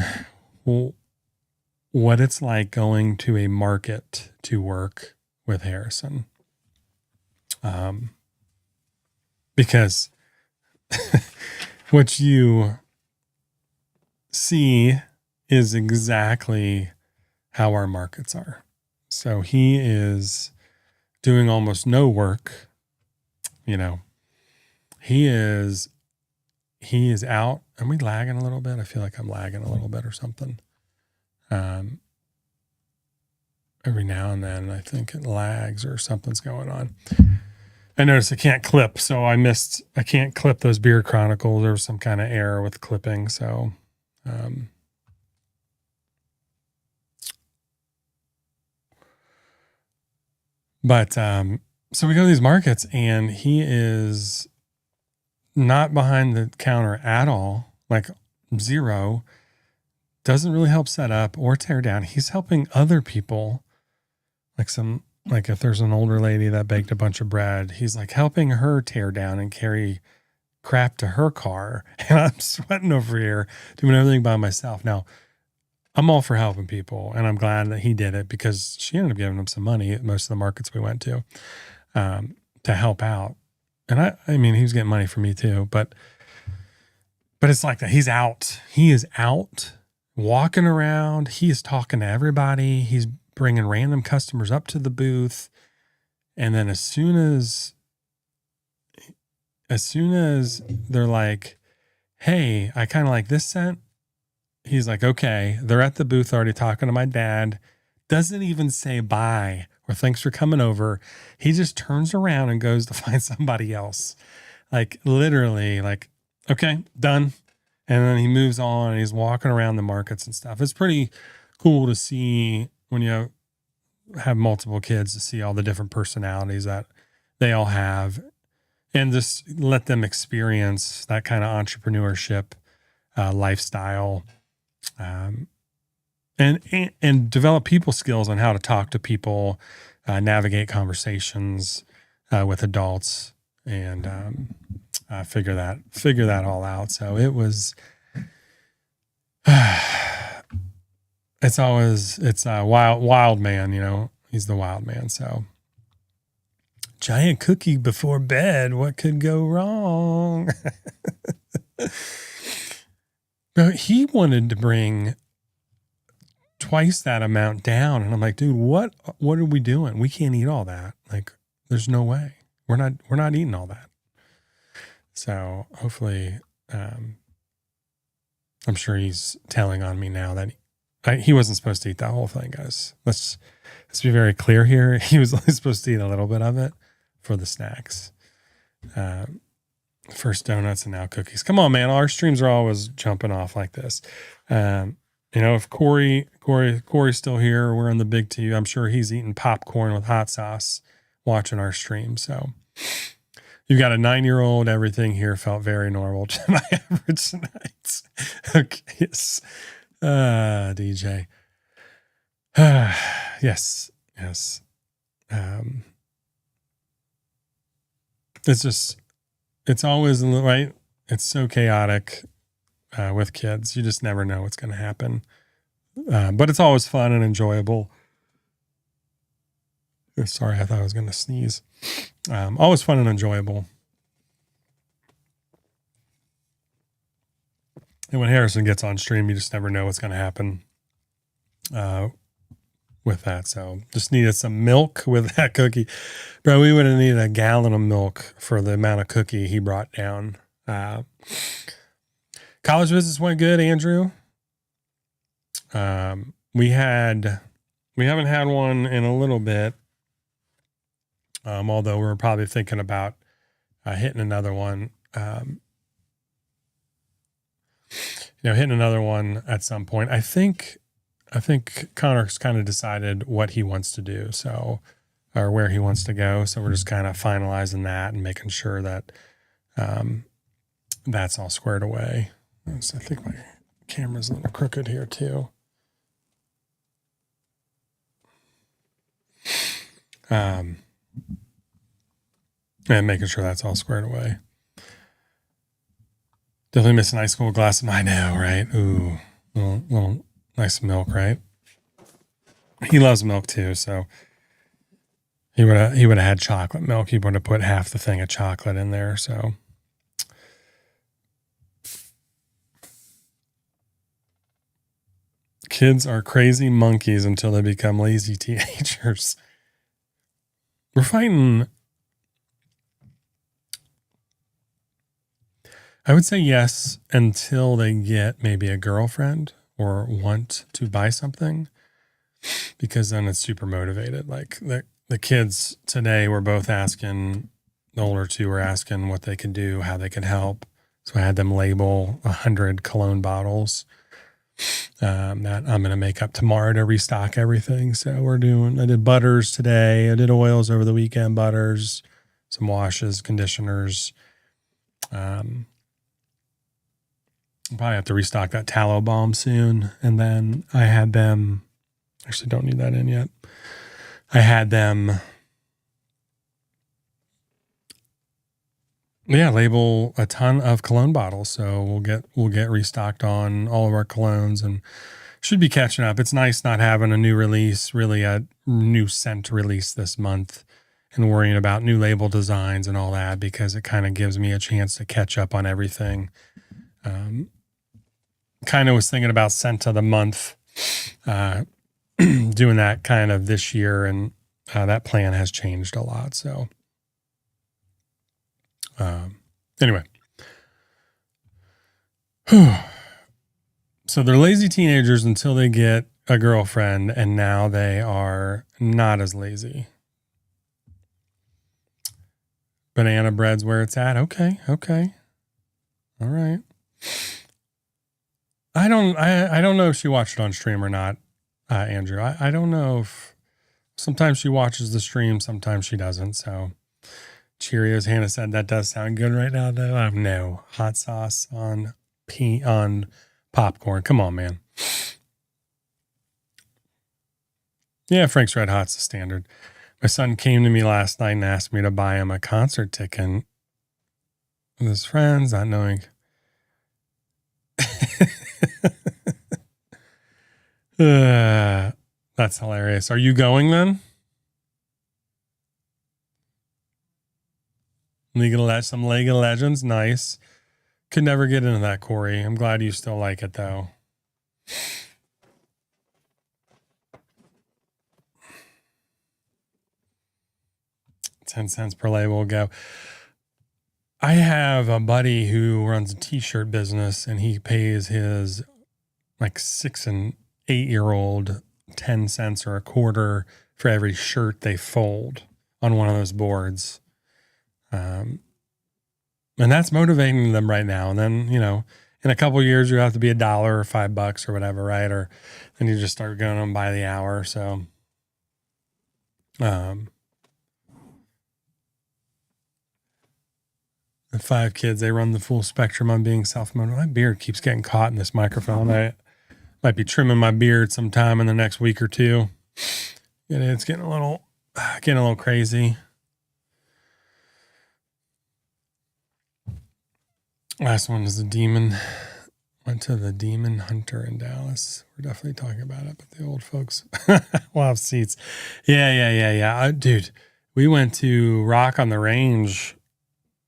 what it's like going to a market to work with Harrison. Because what you see is exactly how our markets are. So he is doing almost no work. He is out. Are we lagging a little bit? I feel like I'm lagging a little bit or something. Every now and then I think it lags or something's going on. I noticed I can't clip, so I can't clip those Beard Chronicles. There was some kind of error with clipping. So, so we go to these markets and he is not behind the counter at all, like zero, doesn't really help set up or tear down. He's helping other people, like if there's an older lady that baked a bunch of bread, he's like helping her tear down and carry crap to her car. And I'm sweating over here doing everything by myself. Now, I'm all for helping people, and I'm glad that he did it because she ended up giving him some money at most of the markets we went to help out. And I mean, he was getting money from me too, but it's like that. He's out. He is out walking around. He's talking to everybody. He's bringing random customers up to the booth. And then as soon as they're like, hey, I kind of like this scent, he's like, okay. They're at the booth already talking to my dad. Doesn't even say bye or thanks for coming over. He just turns around and goes to find somebody else. Like literally, like, okay, done. And then he moves on and he's walking around the markets and stuff. It's pretty cool to see when you have multiple kids, to see all the different personalities that they all have, and just let them experience that kind of entrepreneurship lifestyle, and develop people skills on how to talk to people, navigate conversations with adults, and figure that all out. So it was, it's a wild man, you know, he's the wild man. So giant cookie before bed. What could go wrong? But he wanted to bring twice that amount down. And I'm like, dude, what are we doing? We can't eat all that. Like, there's no way. We're not eating all that. So hopefully, I'm sure he's telling on me now that he wasn't supposed to eat that whole thing, guys. Let's be very clear here. He was only supposed to eat a little bit of it for the snacks. First donuts and now cookies. Come on, man. Our streams are always jumping off like this. You know, if Corey's still here, we're in the big T. I'm sure he's eating popcorn with hot sauce watching our stream. So you've got a 9-year-old. Everything here felt very normal to my average nights. Okay. Yes. DJ. Yes. It's always right. It's so chaotic with kids. You just never know what's going to happen. But it's always fun and enjoyable. Sorry, I thought I was going to sneeze. Always fun and enjoyable. And when Harrison gets on stream, you just never know what's going to happen with that. So just needed some milk with that cookie. Bro, we would have needed a gallon of milk for the amount of cookie he brought down. College visits went good, Andrew. We haven't had one in a little bit. Although we're probably thinking about hitting another one. Hitting another one at some point. I think Connor's kind of decided what he wants to do, or where he wants to go. So we're just kind of finalizing that and making sure that that's all squared away. So I think my camera's a little crooked here too. And making sure that's all squared away. Definitely missing high school glass of, I know, right? Ooh, little nice milk, right? He loves milk too, so he would have had chocolate milk. He would have put half the thing of chocolate in there. So kids are crazy monkeys until they become lazy teenagers. We're fighting. I would say yes until they get maybe a girlfriend or want to buy something, because then it's super motivated. Like the kids today were both asking, the older two were asking what they could do, how they could help. So I had them label 100 cologne bottles that I'm going to make up tomorrow to restock everything. So I did butters today. I did oils over the weekend, butters, some washes, conditioners. I'll probably have to restock that tallow balm soon. And then I had them, actually don't need that in yet. I had them, label a ton of cologne bottles. So we'll get restocked on all of our colognes and should be catching up. It's nice not having a new release, really a new scent release this month, and worrying about new label designs and all that, because it kind of gives me a chance to catch up on everything. kind of was thinking about scent of the month, doing that kind of this year, and that plan has changed a lot. So, anyway, so they're lazy teenagers until they get a girlfriend, and now they are not as lazy. Banana bread's where it's at. Okay. All right. I don't know if she watched it on stream or not, Andrew. I don't know if sometimes she watches the stream, sometimes she doesn't. So Cheerios, Hannah said that does sound good right now, though. No hot sauce on popcorn. Come on, man. Yeah, Frank's Red Hot's the standard. My son came to me last night and asked me to buy him a concert ticket with his friends, not knowing. That's hilarious. Are you going then? Some League of Legends. Nice. Could never get into that, Corey. I'm glad you still like it, though. 10 cents per label will go. I have a buddy who runs a t-shirt business, and he pays his like 6 and 8-year-old 10 cents or a quarter for every shirt they fold on one of those boards. And that's motivating them right now. And then, in a couple of years, you have to be $1 or $5 or whatever, right? Or then you just start going on by the hour. So, the 5 kids, they run the full spectrum on being self-motivated. My beard keeps getting caught in this microphone. I might be trimming my beard sometime in the next week or two. It's getting a little crazy. Last one is the demon. Went to the Demon Hunter in Dallas. We're definitely talking about it, but the old folks will have seats. Yeah. Dude, we went to Rock on the Range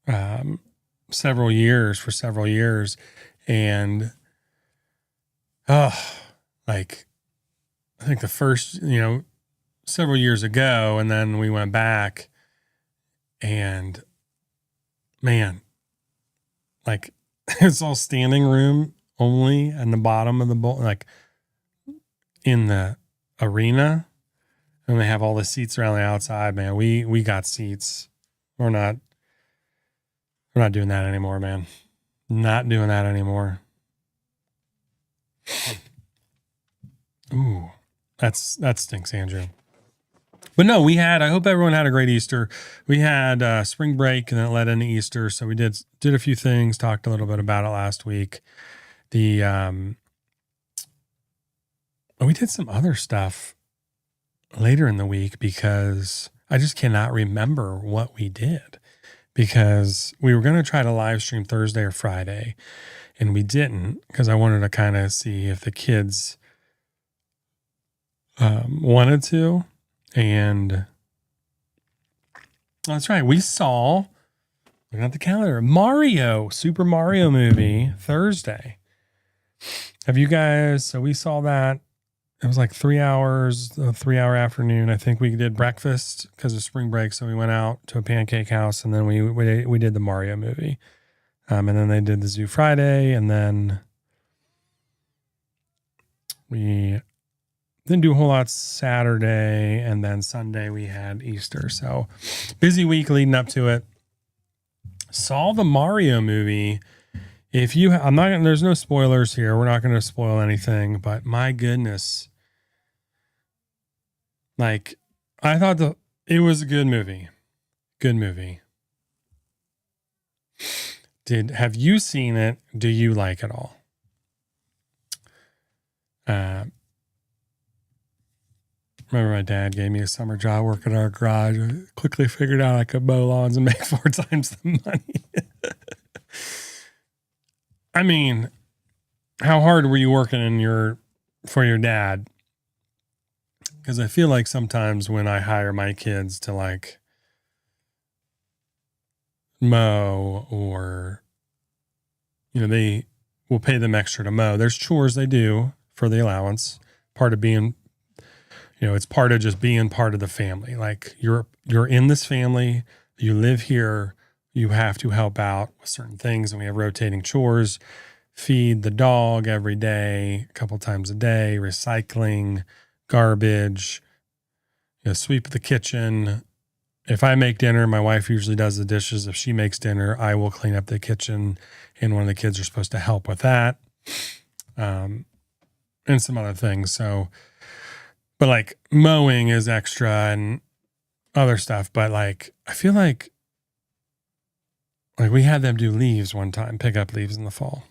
for several years. And, I think the first, several years ago, and then we went back, and man, it's all standing room only in the bottom of the bowl, like in the arena, and they have all the seats around the outside. Man, we got seats. We're not doing that anymore, man. Not doing that anymore. Ooh, that stinks, Andrew. But no, I hope everyone had a great Easter. We had spring break and then it led into Easter. So we did a few things, talked a little bit about it last week. We did some other stuff later in the week because I just cannot remember what we did, because we were going to try to live stream Thursday or Friday, and we didn't, because I wanted to kind of see if the kids wanted to. And that's right. We saw, looking at the calendar, Super Mario movie Thursday. Have you guys? So we saw that. It was like 3 hours, a 3-hour afternoon. I think we did breakfast because of spring break. So we went out to a pancake house, and then we did the Mario movie. And then they did the Zoo Friday, and then we didn't do a whole lot Saturday, and then Sunday we had Easter. So busy week leading up to it. Saw the Mario movie. There's no spoilers here. We're not going to spoil anything, but my goodness. I thought it was a good movie. Good movie. Have you seen it? Do you like it all? Remember my dad gave me a summer job working in our garage. I quickly figured out I could mow lawns and make 4 times the money. I mean, how hard were you working for your dad? Because I feel like sometimes when I hire my kids to mow, or, they we'll pay them extra to mow. There's chores they do for the allowance. Part of being, it's part of just being part of the family. Like you're in this family, you live here, you have to help out with certain things. And we have rotating chores, feed the dog every day, a couple times a day, recycling, garbage, sweep the kitchen. If I make dinner, my wife usually does the dishes. If she makes dinner, I will clean up the kitchen, and one of the kids are supposed to help with that. And some other things. So, but like mowing is extra and other stuff. But like, I feel like we had them do leaves one time, pick up leaves in the fall.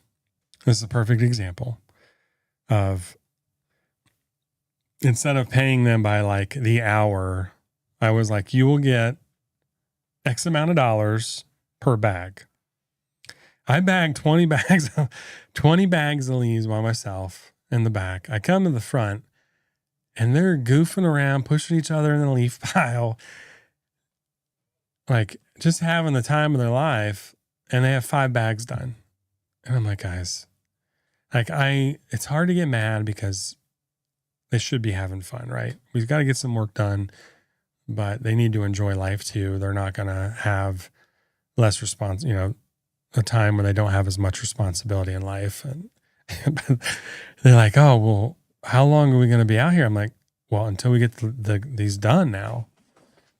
This is a perfect example of, instead of paying them by like the hour, I was like, you will get X amount of dollars per bag. I bagged 20 bags of leaves by myself in the back. I come to the front and they're goofing around, pushing each other in the leaf pile, like just having the time of their life. And they have 5 bags done. And I'm like, guys, like it's hard to get mad because they should be having fun, right? We've got to get some work done, but they need to enjoy life too. They're not going to have less a time where they don't have as much responsibility in life. And they're like, oh, well, how long are we going to be out here? I'm like, well, until we get these done now.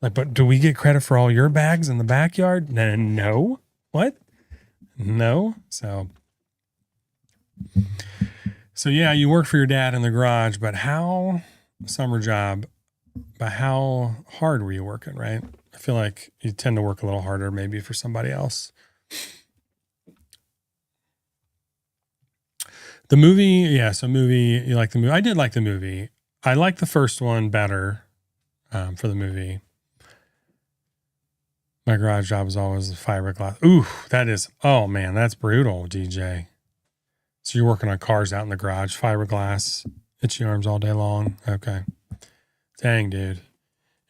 Like, but do we get credit for all your bags in the backyard? No. What? No. So yeah, you work for your dad in the garage, but summer job, but how hard were you working, right? I feel like you tend to work a little harder maybe for somebody else. The movie, yeah. So you like the movie? I did like the movie. I like the first one better for the movie. My garage job was always the fiberglass. Ooh, oh man, that's brutal, DJ. So you're working on cars out in the garage, fiberglass, itchy arms all day long. Okay. Dang, dude.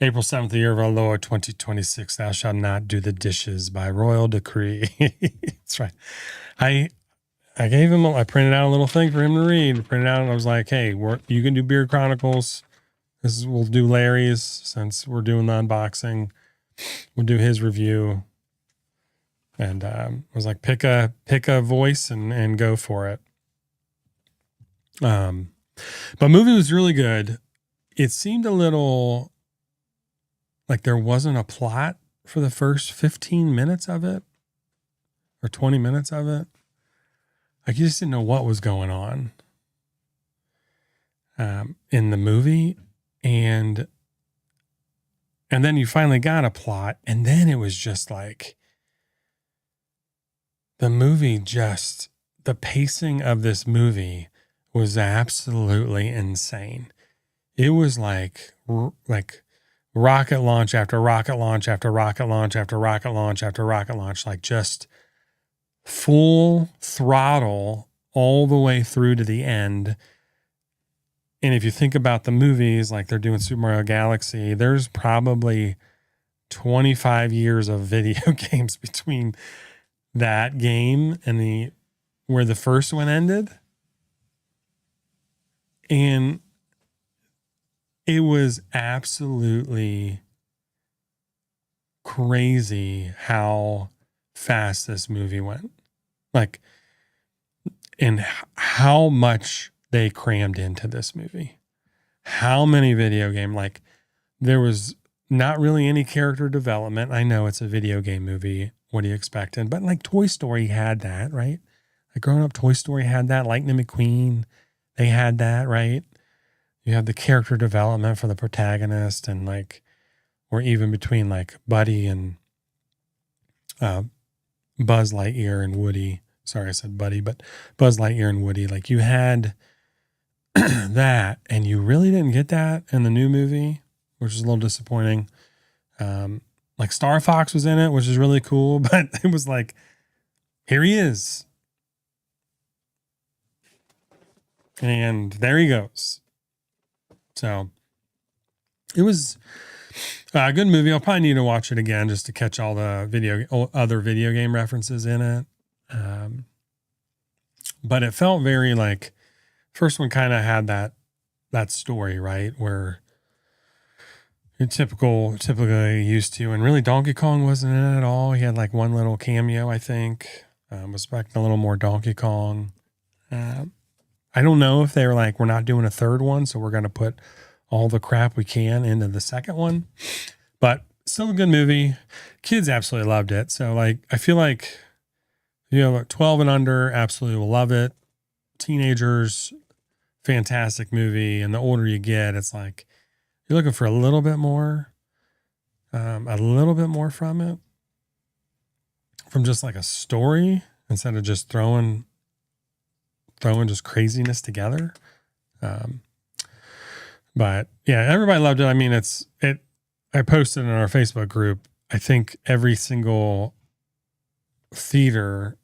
April 7th, the year of our Lord, 2026, thou shalt not do the dishes by royal decree. That's right. I gave him, I printed out a little thing for him to read. Printed out, and I was like, hey, you can do Beard Chronicles. We'll do Larry's since we're doing the unboxing. We'll do his review. And I was like, pick a voice and go for it. But movie was really good. It seemed a little like there wasn't a plot for the first 15 minutes of it or 20 minutes of it. Like you just didn't know what was going on in the movie. And then you finally got a plot. And then it was just like the pacing of this movie was absolutely insane. It was like rocket launch after rocket launch after rocket launch after rocket launch after rocket launch, like just full throttle all the way through to the end. And if you think about the movies, like they're doing Super Mario Galaxy, there's probably 25 years of video games between that game and where the first one ended. And it was absolutely crazy how fast this movie went. Like, and how much they crammed into this movie. How many video game, like there was not really any character development. I know it's a video game movie. What do you expect? But like Toy Story had that, right? Like growing up, Toy Story had that. Lightning McQueen, they had that, right? You have the character development for the protagonist, and like, or even between like Buddy and Buzz Lightyear and Woody. Sorry, I said Buddy, but Buzz Lightyear and Woody. Like you had that, and you really didn't get that in the new movie, which is a little disappointing. Like Star Fox was in it, which is really cool, but it was like, here he is. And there he goes. So it was a good movie. I'll probably need to watch it again just to catch all the other video game references in it. but it felt very like first one kind of had that story, right, where you're typically used to, and really Donkey Kong wasn't in it at all. He had like one little cameo, I think. Was expecting a little more Donkey Kong. I don't know if they were like, we're not doing a third one, so we're going to put all the crap we can into the second one. But still a good movie. Kids absolutely loved it. So like, I feel like, 12 and under absolutely will love it. Teenagers, fantastic movie. And the older you get, it's like, you're looking for a little bit more from it, from just like a story instead of just throwing just craziness together. But yeah, everybody loved it. I mean, I posted in our Facebook group, I think every single screen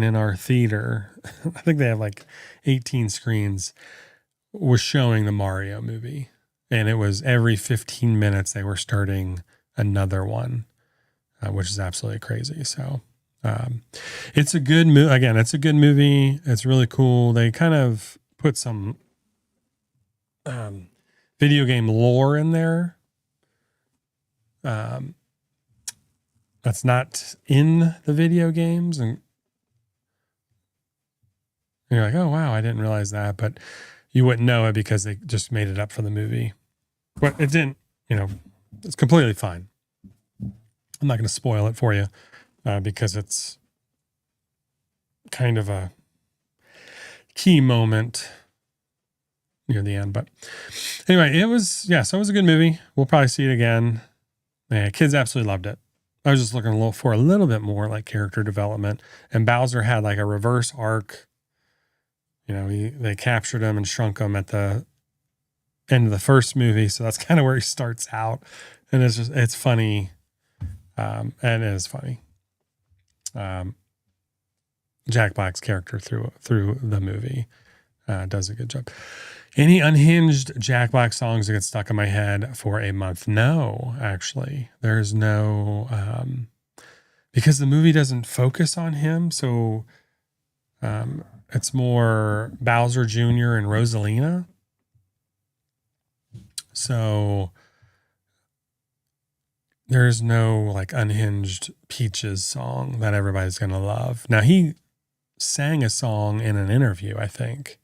in our theater, I think they have like 18 screens, was showing the Mario movie. And it was every 15 minutes they were starting another one, which is absolutely crazy. So it's a good movie. Again, it's a good movie. It's really cool. They kind of put some video game lore in there. That's not in the video games. And you're like, oh, wow, I didn't realize that. But you wouldn't know it because they just made it up for the movie. But it didn't, it's completely fine. I'm not going to spoil it for you because it's kind of a key moment near the end. But anyway, it was a good movie. We'll probably see it again. Yeah, kids absolutely loved it. I was just looking for a little bit more like character development. And Bowser had like a reverse arc. They captured him and shrunk him at the end of the first movie. So that's kind of where he starts out. And it's funny. And it is funny. Jack Black's character through the movie does a good job. Any unhinged Jack Black songs that get stuck in my head for a month? No, actually. There's no, because the movie doesn't focus on him. So it's more Bowser Jr. and Rosalina. So there's no like unhinged Peaches song that everybody's going to love. Now he sang a song in an interview, I think,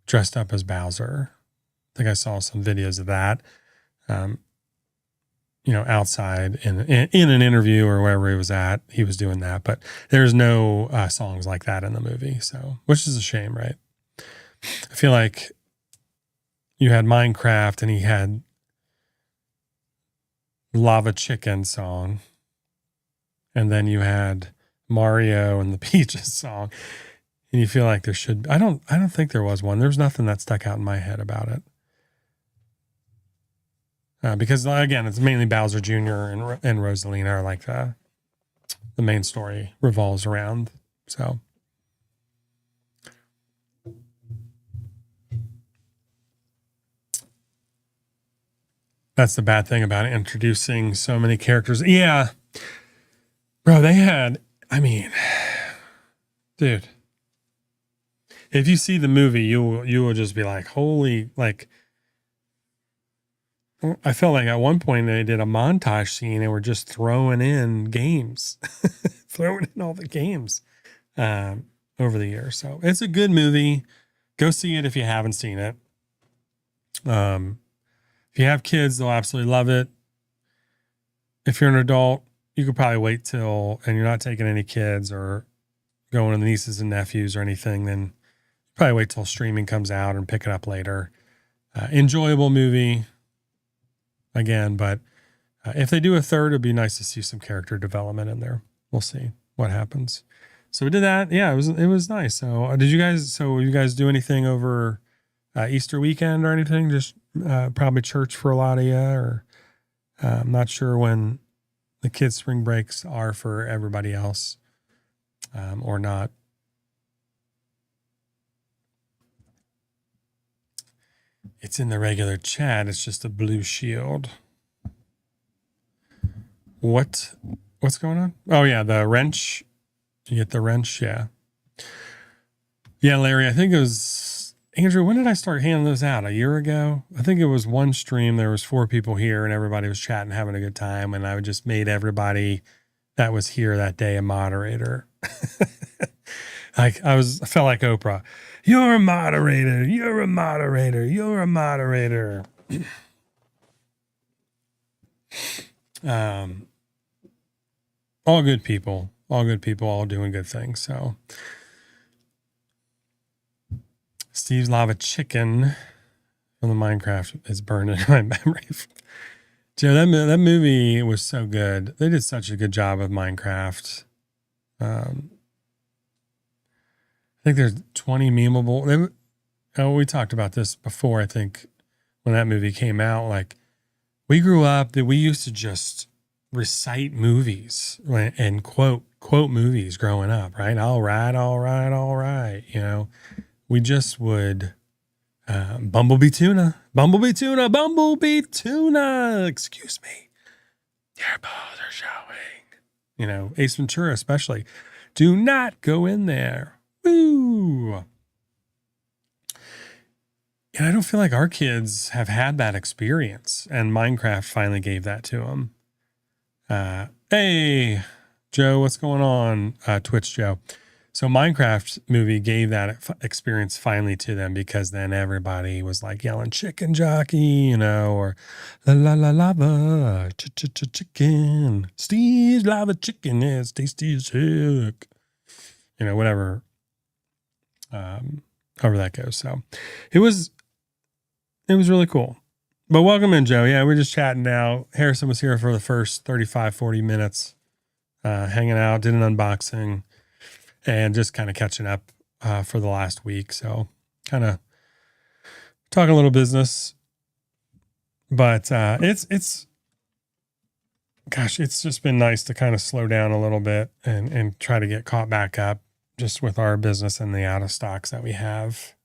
dressed up as Bowser. I think I saw some videos of that, outside in an interview or wherever he was at, he was doing that, but there's no songs like that in the movie. So, which is a shame, right? I feel like you had Minecraft and he had Lava Chicken song. And then you had Mario and the Peaches song. And you feel like there should, I don't think there was one. There's nothing that stuck out in my head about it. Because again, it's mainly Bowser Jr. and Rosalina are like the main story revolves around. So that's the bad thing about introducing so many characters. Yeah, bro, dude, if you see the movie, you will just be like, holy, like, I felt like at one point they did a montage scene and were just throwing in games, throwing in all the games over the years. So it's a good movie. Go see it if you haven't seen it. If you have kids, they'll absolutely love it. If you're an adult, you could probably wait and you're not taking any kids or going to nieces and nephews or anything, then probably wait till streaming comes out and pick it up later. Enjoyable movie. Again, but if they do a third, it'd be nice to see some character development in there. We'll see what happens. So we did that. Yeah, it was nice. So you guys do anything over Easter weekend or anything? Just probably church for a lot of you, or I'm not sure when the kids' spring breaks are for everybody else or not. It's in the regular chat. It's just a blue shield. What's going on? Oh yeah, the wrench. You get the wrench. Yeah. Yeah, Larry, I think it was Andrew. When did I start handing those out? A year ago? I think it was one stream. There was 4 people here and everybody was chatting, having a good time. And I just made everybody that was here that day a moderator. I felt like Oprah. You're a moderator. You're a moderator. You're a moderator. All good people, all doing good things. So Steve's Lava Chicken from the Minecraft is burned in my memory. Joe, that movie was so good. They did such a good job with Minecraft. I think there's 20 memeable. We talked about this before. I think when that movie came out, like we grew up that we used to just recite movies and quote movies growing up, right? All right. You know, we just would Bumblebee tuna. Excuse me. Your balls are showing. You know, Ace Ventura especially. Do not go in there. Woo. And I don't feel like our kids have had that experience, and Minecraft finally gave that to them. Hey, Joe, what's going on? Twitch Joe. So Minecraft movie gave that experience finally to them, because then everybody was like yelling chicken jockey, you know, or la la la lava chicken. Steve's lava chicken is tasty as heck. You know, whatever. However that goes. So it was really cool. But welcome in, Joe. Yeah, we're just chatting now. Harrison was here for the first 35, 40 minutes, hanging out, did an unboxing, and just kind of catching up for the last week. So kind of talking a little business. But it's just been nice to kind of slow down a little bit and try to get caught back up just with our business and the out of stocks that we have.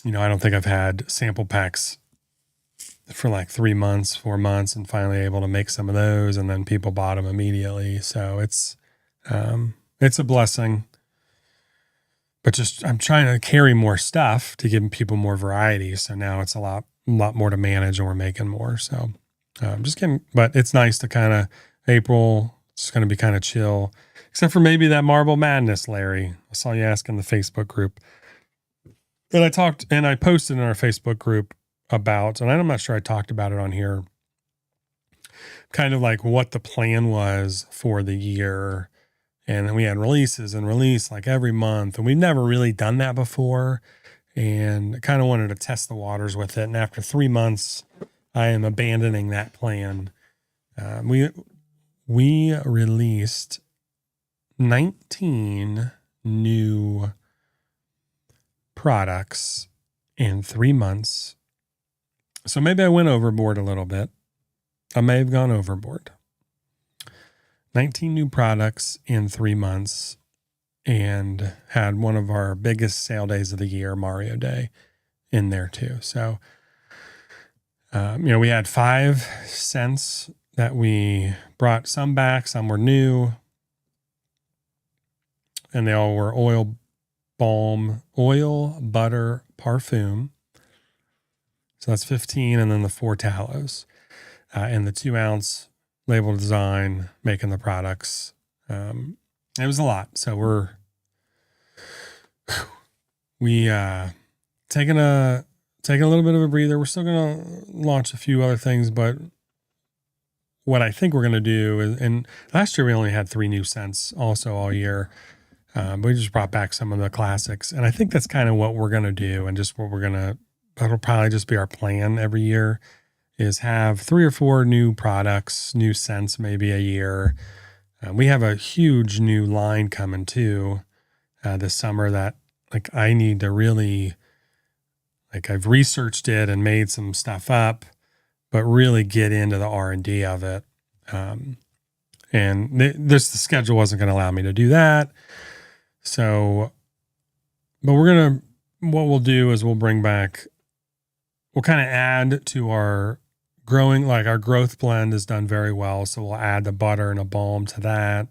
You know, I don't think I've had sample packs for like 3 months, 4 months, and finally able to make some of those, and then people bought them immediately. So it's a blessing. But just I'm trying to carry more stuff to give people more variety. So now it's a lot more to manage, and we're making more. So I'm just kidding. But it's nice to kind of April. It's going to be kind of chill, except for maybe that Marble Madness, Larry. I saw you ask in the Facebook group. And I posted in our Facebook group about, and I'm not sure I talked about it on here, kind of like what the plan was for the year. And then we had release like every month. And we've never really done that before. And I kind of wanted to test the waters with it. And after 3 months, I am abandoning that plan. We released 19 new products in 3 months. So maybe I went overboard a little bit. I may have gone overboard. 19 new products in 3 months, and had one of our biggest sale days of the year, Mario Day, in there too. So, you know, we had 5 scents that we brought some back, some were new, and they all were oil, balm, oil, butter, parfum. So that's 15, and then the 4 tallows, and the 2 ounce label design, making the products. It was a lot. So we taking a little bit of a breather. We're still going to launch a few other things, but what I think we're going to do is, and last year we only had 3 new scents also all year. But we just brought back some of the classics, and I think that's kind of what we're going to do. And just that'll probably just be our plan every year, is have 3 or 4 new products, new scents, maybe a year. We have a huge new line coming too, this summer that like I need to really, like I've researched it and made some stuff up, but really get into the R&D of it. And the schedule wasn't going to allow me to do that. So, but what we'll do is we'll kind of add to our growing, like our growth blend is done very well. So we'll add the butter and a balm to that.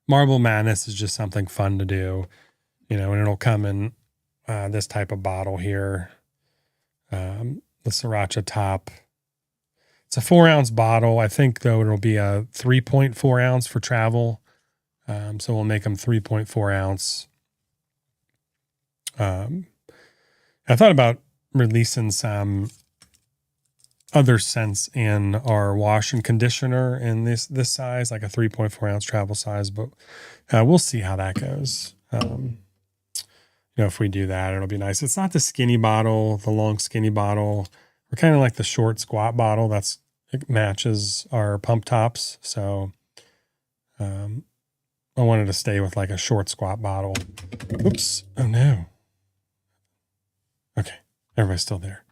Marble Madness is just something fun to do, and it'll come in this type of bottle here. The Sriracha top. It's a 4-ounce bottle. I think, though, it'll be a 3.4 ounce for travel. So we'll make them 3.4 ounce. I thought about releasing some other scents in our wash and conditioner in this size, like a 3.4 ounce travel size, but we'll see how that goes. If we do that, it'll be nice. It's not the skinny bottle, the long skinny bottle. We're kind of like the short squat bottle. It matches our pump tops. So I wanted to stay with like a short squat bottle. Oops. Oh no. Okay. Everybody's still there.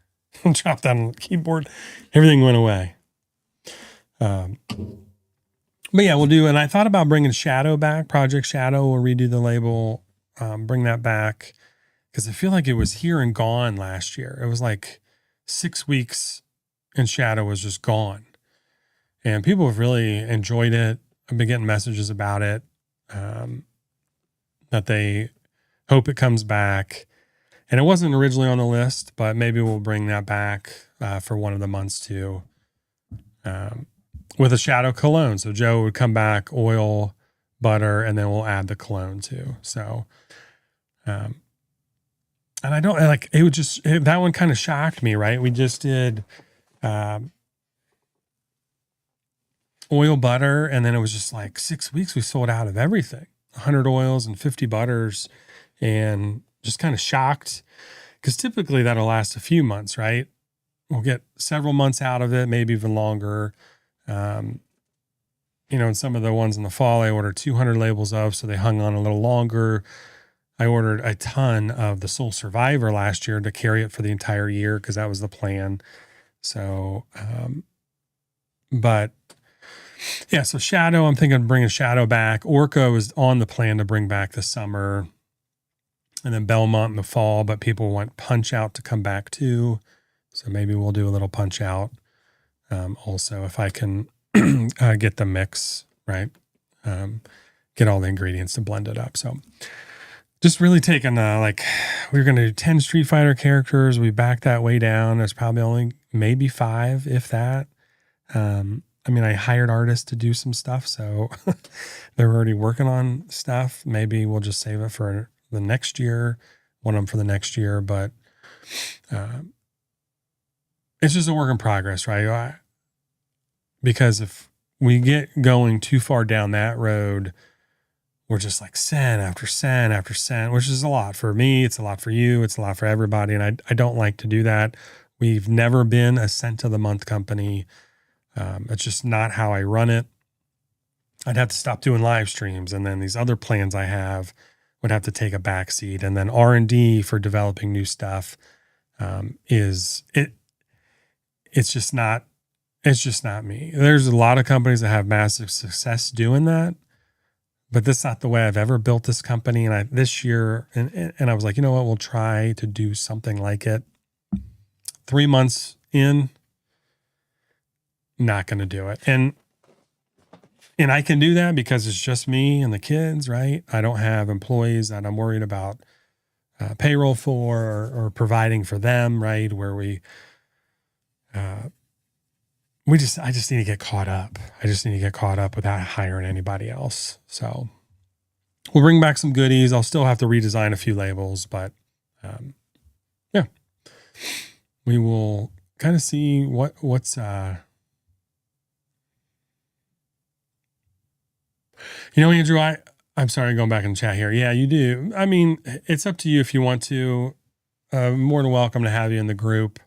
Dropped that on the keyboard. Everything went away. But yeah, we'll do. And I thought about bringing Shadow back, Project Shadow. We'll redo the label, bring that back. Because I feel like it was here and gone last year. It was like 6 weeks and Shadow was just gone. And people have really enjoyed it. I've been getting messages about it, that they hope it comes back. And it wasn't originally on the list, but maybe we'll bring that back for one of the months too, with a Shadow cologne. So Joe would come back, oil, butter, and then we'll add the cologne too. So, and I don't like it. Would just that one kind of shocked me, right? We just did oil, butter, and then it was just like 6 weeks. We sold out of everything, 100 oils and 50 butters, and just kind of shocked because typically that'll last a few months, right? We'll get several months out of it, maybe even longer. And some of the ones in the fall, I ordered 200 labels of, so they hung on a little longer. I ordered a ton of the Soul Survivor last year to carry it for the entire year because that was the plan. So, but yeah, so Shadow, I'm thinking of bringing Shadow back. Orca was on the plan to bring back this summer. And then Belmont in the fall, but people want Punch Out to come back too. So maybe we'll do a little Punch Out also if I can get the mix, right? Get all the ingredients to blend it up. So just really taking we were going to do 10 Street Fighter characters. We backed that way down. There's probably only maybe 5, if that. I hired artists to do some stuff, so they're already working on stuff. Maybe we'll just save it for the next year, one of them for the next year, but it's just a work in progress, right? Because if we get going too far down that road, we're just like scent after scent after scent, which is a lot for me. It's a lot for you. It's a lot for everybody. And I don't like to do that. We've never been a scent of the month company. It's just not how I run it. I'd have to stop doing live streams. And then these other plans I have would have to take a backseat, and then R&D for developing new stuff it's just not me. There's a lot of companies that have massive success doing that, but that's not the way I've ever built this company. And this year, and I was like, you know what, we'll try to do something like it. 3 months in, not going to do it. And I can do that because it's just me and the kids, right? I don't have employees that I'm worried about payroll for or providing for them, right? Where I just need to get caught up. I just need to get caught up without hiring anybody else. So we'll bring back some goodies. I'll still have to redesign a few labels, but yeah, we will kind of see what's Andrew, I'm sorry, going back in the chat here. Yeah, you do. I mean, it's up to you if you want to. More than welcome to have you in the group.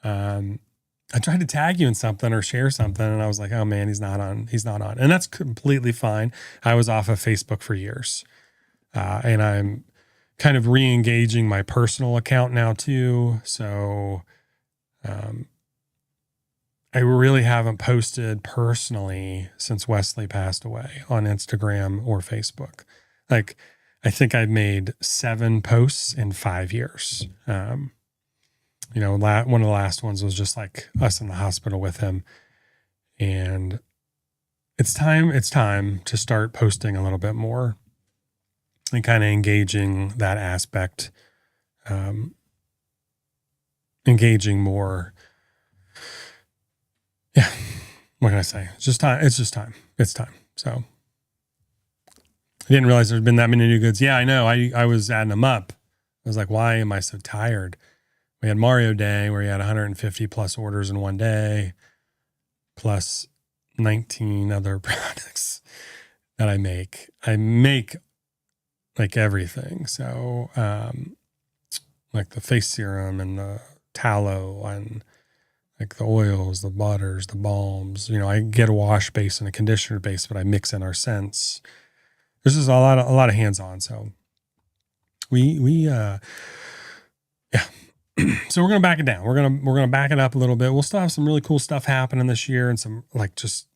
I tried to tag you in something or share something, and I was like, oh man, he's not on. And that's completely fine. I was off of Facebook for years. And I'm kind of re-engaging my personal account now too. So I really haven't posted personally since Wesley passed away on Instagram or Facebook. Like, I think I've made 7 posts in 5 years. One of the last ones was just like us in the hospital with him. And it's time to start posting a little bit more and kind of engaging that aspect, engaging more. Yeah. What can I say? It's just time. It's time. So I didn't realize there's been that many new goods. Yeah, I know. I was adding them up. I was like, why am I so tired? We had Mario Day where you had 150 plus orders in one day, plus 19 other products that I make. I make like everything. So, like the face serum and the tallow and like the oils, the butters, the balms. I get a wash base and a conditioner base, but I mix in our scents. This is a lot of hands-on. So yeah. So we're gonna back it down. We're gonna back it up a little bit. We'll still have some really cool stuff happening this year, and some like just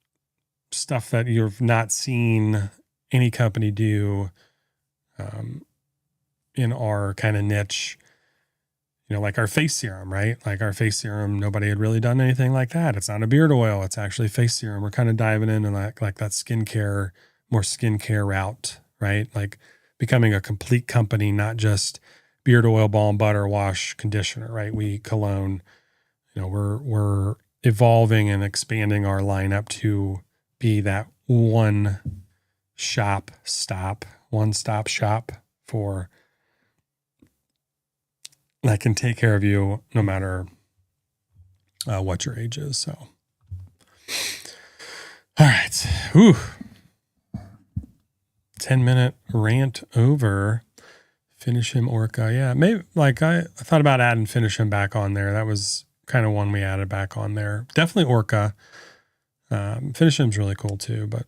stuff that you've not seen any company do in our kind of niche. Like our face serum, right? Like our face serum, nobody had really done anything like that. It's not a beard oil. It's actually face serum. We're kind of diving into like that more skincare route, right? Like becoming a complete company, not just beard oil, balm, butter, wash, conditioner, right? We cologne, we're evolving and expanding our lineup to be that one-stop shop for that can take care of you no matter what your age is. So, all right. 10-minute rant over. Finish him Orca. Yeah, maybe like I thought about adding Finish Him back on there. That was kind of one we added back on there. Definitely Orca. Finish Him's really cool too, but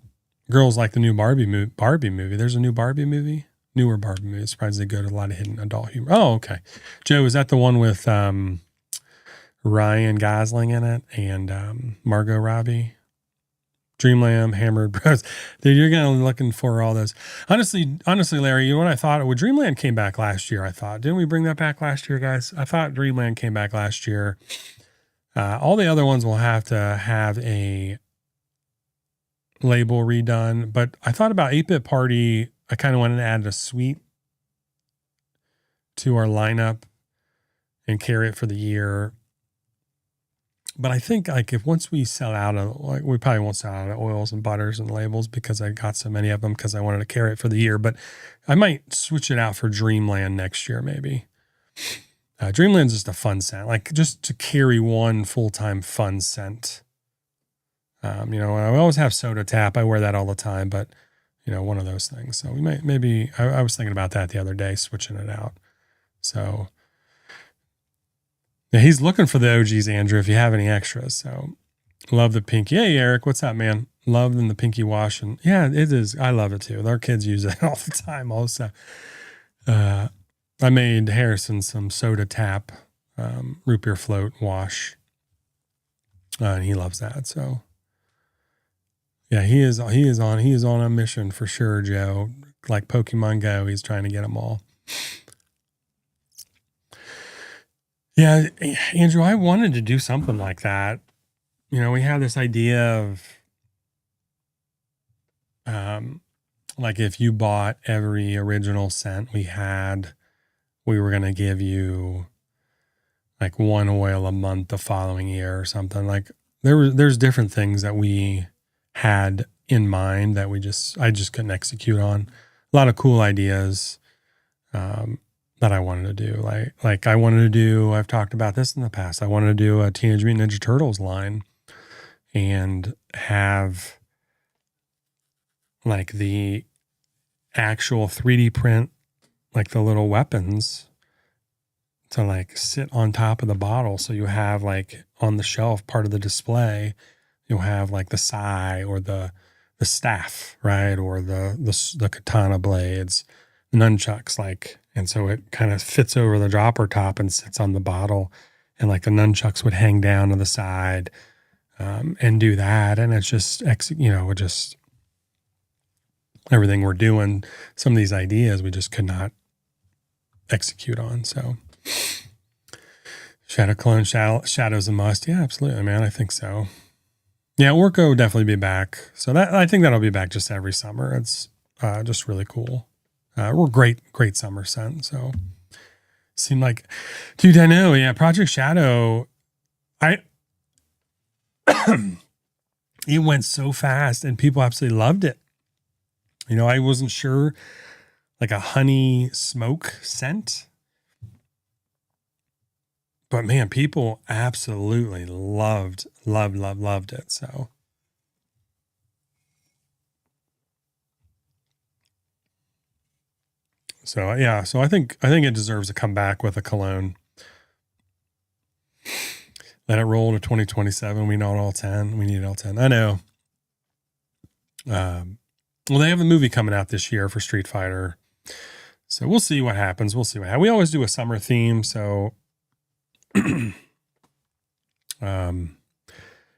girls like the new Barbie movie. There's a new Barbie movie. Newer Barbie movie. Surprised they go to a lot of hidden adult humor. Oh, okay. Joe, is that the one with Ryan Gosling in it and Margot Robbie? Dreamland, Hammered Bros. Dude, you're gonna looking for all those. Honestly, Larry, you know what I thought? Well, Dreamland came back last year. I thought, didn't we bring that back last year, guys? I thought Dreamland came back last year. All the other ones will have to have a label redone, but I thought about 8-Bit Party. I kind of wanted to add a suite to our lineup and carry it for the year. But I think like if once we sell out of, like we probably won't sell out of oils and butters and labels because I got so many of them because I wanted to carry it for the year. But I might switch it out for Dreamland next year, maybe. Dreamland's just a fun scent, like just to carry one full-time fun scent. I always have Soda Tap. I wear that all the time, but one of those things. So we maybe I was thinking about that the other day, switching it out. So yeah, he's looking for the OGs, Andrew, if you have any extras. So love the pinky. Hey, Eric, what's up, man? Love them, the pinky wash. And yeah, it is. I love it too. Our kids use it all the time also. I made Harrison some Soda Tap, root beer float wash. And he loves that. So yeah, he is on a mission for sure, Joe. Like Pokemon Go, he's trying to get them all. Yeah, Andrew, I wanted to do something like that. We have this idea of, like if you bought every original scent we were going to give you like one oil a month the following year or something. Like there's different things that we had in mind that I just couldn't execute on. A lot of cool ideas that I wanted to do. Like I wanted to do, I've talked about this in the past. I wanted to do a Teenage Mutant Ninja Turtles line and have like the actual 3D print, like the little weapons to like sit on top of the bottle. So you have like on the shelf, part of the display, you'll have like the sai or the staff, right? Or the katana blades, nunchucks, like, and so it kind of fits over the dropper top and sits on the bottle, and like the nunchucks would hang down to the side, and do that. And it's just, just everything we're doing. Some of these ideas we just could not execute on. So Shadow Clone, Shadow's a must. Yeah, absolutely, man. I think so. Yeah, Orco will definitely be back. So that I think that'll be back just every summer. It's just really cool. We're great summer scent. So seemed like, dude, I know. Yeah, Project Shadow. I it went so fast and people absolutely loved it. I wasn't sure, like a honey smoke scent, but man, people absolutely loved it. So yeah, so I think it deserves to come back with a cologne. Let it roll to 2027. We know all 10. We need all 10. I know. Well, they have a movie coming out this year for Street Fighter. So we'll see what happens. We always do a summer theme. So that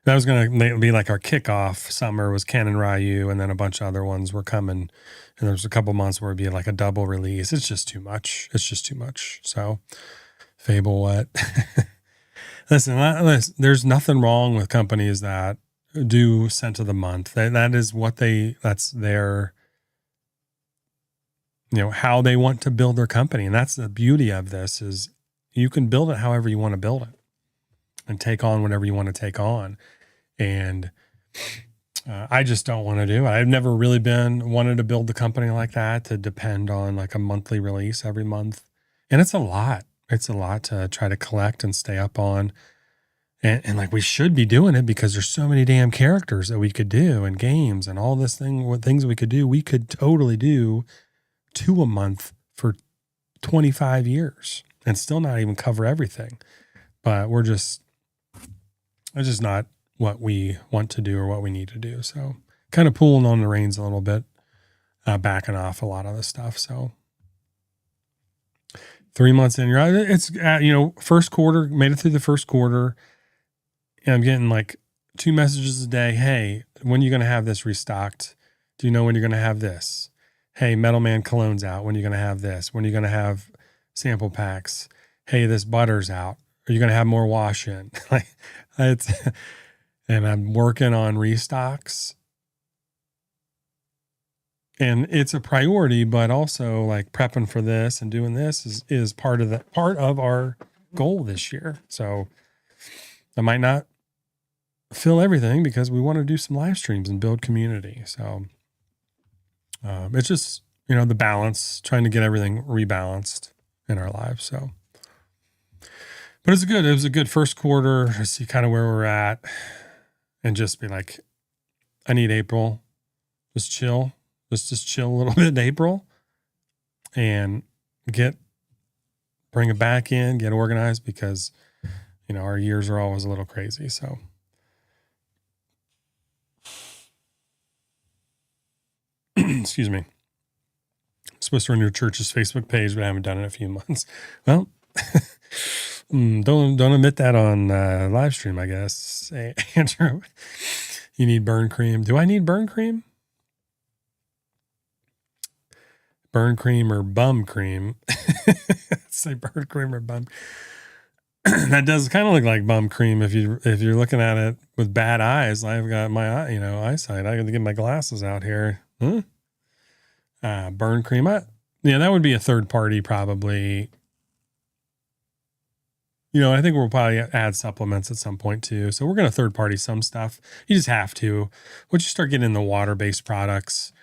was going to be like our kickoff summer was Ken and Ryu. And then a bunch of other ones were coming. And there's a couple months where it'd be like a double release. It's just too much. So Fable, what? Listen, there's nothing wrong with companies that do scent of the month. That's their, how they want to build their company. And that's the beauty of this is you can build it however you want to build it and take on whatever you want to take on. And I just don't want to do it. I've never really wanted to build the company like that, to depend on like a monthly release every month. And it's a lot. It's a lot to try to collect and stay up on. And like we should be doing it because there's so many damn characters that we could do and games and all this things we could do. We could totally do 2 a month for 25 years and still not even cover everything. But it's just not what we want to do or what we need to do. So kind of pulling on the reins a little bit, backing off a lot of the stuff. So 3 months in, it's first quarter, made it through the first quarter. And I'm getting like 2 messages a day. Hey, when are you going to have this restocked? Do you know when you're going to have this? Hey, Metal Man Cologne's out. When are you going to have this? When are you going to have sample packs? Hey, this butter's out. Are you going to have more wash in? And I'm working on restocks. And it's a priority, but also like prepping for this and doing this is part of our goal this year. So I might not fill everything because we want to do some live streams and build community. So it's just, the balance, trying to get everything rebalanced in our lives. So, but it was a good first quarter to see kind of where we're at and just be like, I need April, just chill. Let's just chill a little bit in April and bring it back in, get organized because, our years are always a little crazy. So, excuse me. I'm supposed to run your church's Facebook page, but I haven't done it in a few months. Well, don't admit that on live stream, I guess. Hey, Andrew, you need burn cream. Do I need burn cream? Burn cream or bum cream? Say burn cream or bum. That does kind of look like bum cream if you're looking at it with bad eyes. I've got my eyesight. I got to get my glasses out here. Burn cream. That would be a third party probably. I think we'll probably add supplements at some point too. So we're going to third party some stuff. You just have to. Once you start getting in the water-based products,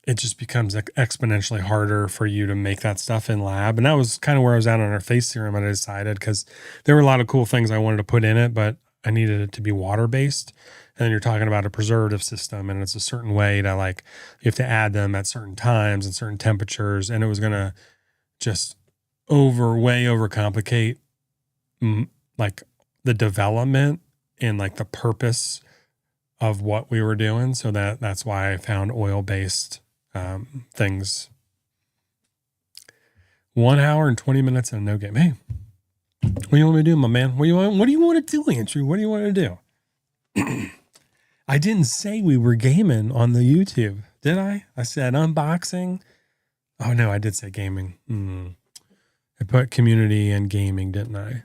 it just becomes exponentially harder for you to make that stuff in lab. And that was kind of where I was at on our face serum. And I decided because there were a lot of cool things I wanted to put in it, but I needed it to be water-based. And then you're talking about a preservative system and it's a certain way to you have to add them at certain times and certain temperatures. And it was going to just way overcomplicate like the development and like the purpose of what we were doing. So that's why I found oil-based things. 1 hour and 20 minutes and no game. Hey, what do you want me to do, my man? What do you want to do, Andrew? What do you want to do? I didn't say we were gaming on the YouTube, did I? I said unboxing. Oh no, I did say gaming. I put community and gaming, didn't I?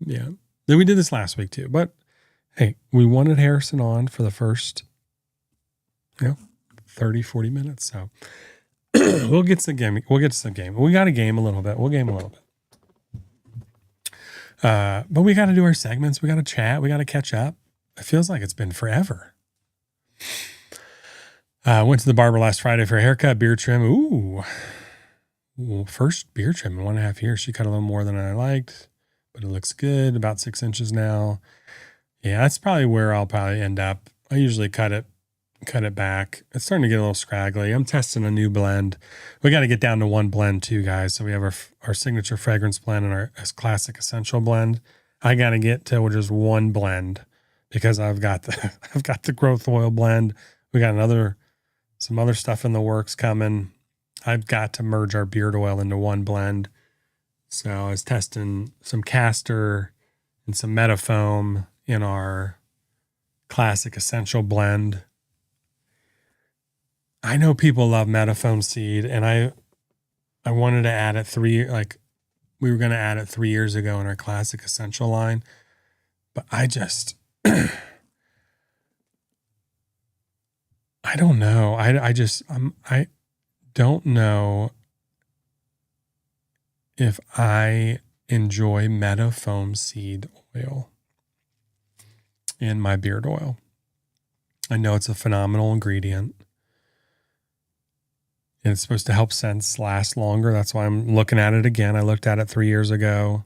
Yeah. Then we did this last week too, but Hey, we wanted Harrison on for the first, 30, 40 minutes. So we'll get to the game. We got to game a little bit. We'll game a little bit. But we got to do our segments. We got to chat. We got to catch up. It feels like it's been forever. Went to the barber last Friday for a haircut, beard trim. Ooh, first beard trim in 1.5 years. She cut a little more than I liked, but it looks good. About 6 inches now. Yeah, that's probably where I'll probably end up. I usually cut it back. It's starting to get a little scraggly. I'm testing a new blend. We got to get down to one blend too, guys. So we have our signature fragrance blend and our classic essential blend. I got to get to just one blend because I've got the growth oil blend. We got some other stuff in the works coming. I've got to merge our beard oil into one blend. So I was testing some castor and some metafoam in our classic essential blend. I know people love metafoam seed, and I wanted to add it we were going to add it 3 years ago in our classic essential line, but I just, I don't know. I don't know if I enjoy metafoam seed oil in my beard oil. I know it's a phenomenal ingredient. And it's supposed to help scents last longer. That's why I'm looking at it again. I looked at it 3 years ago.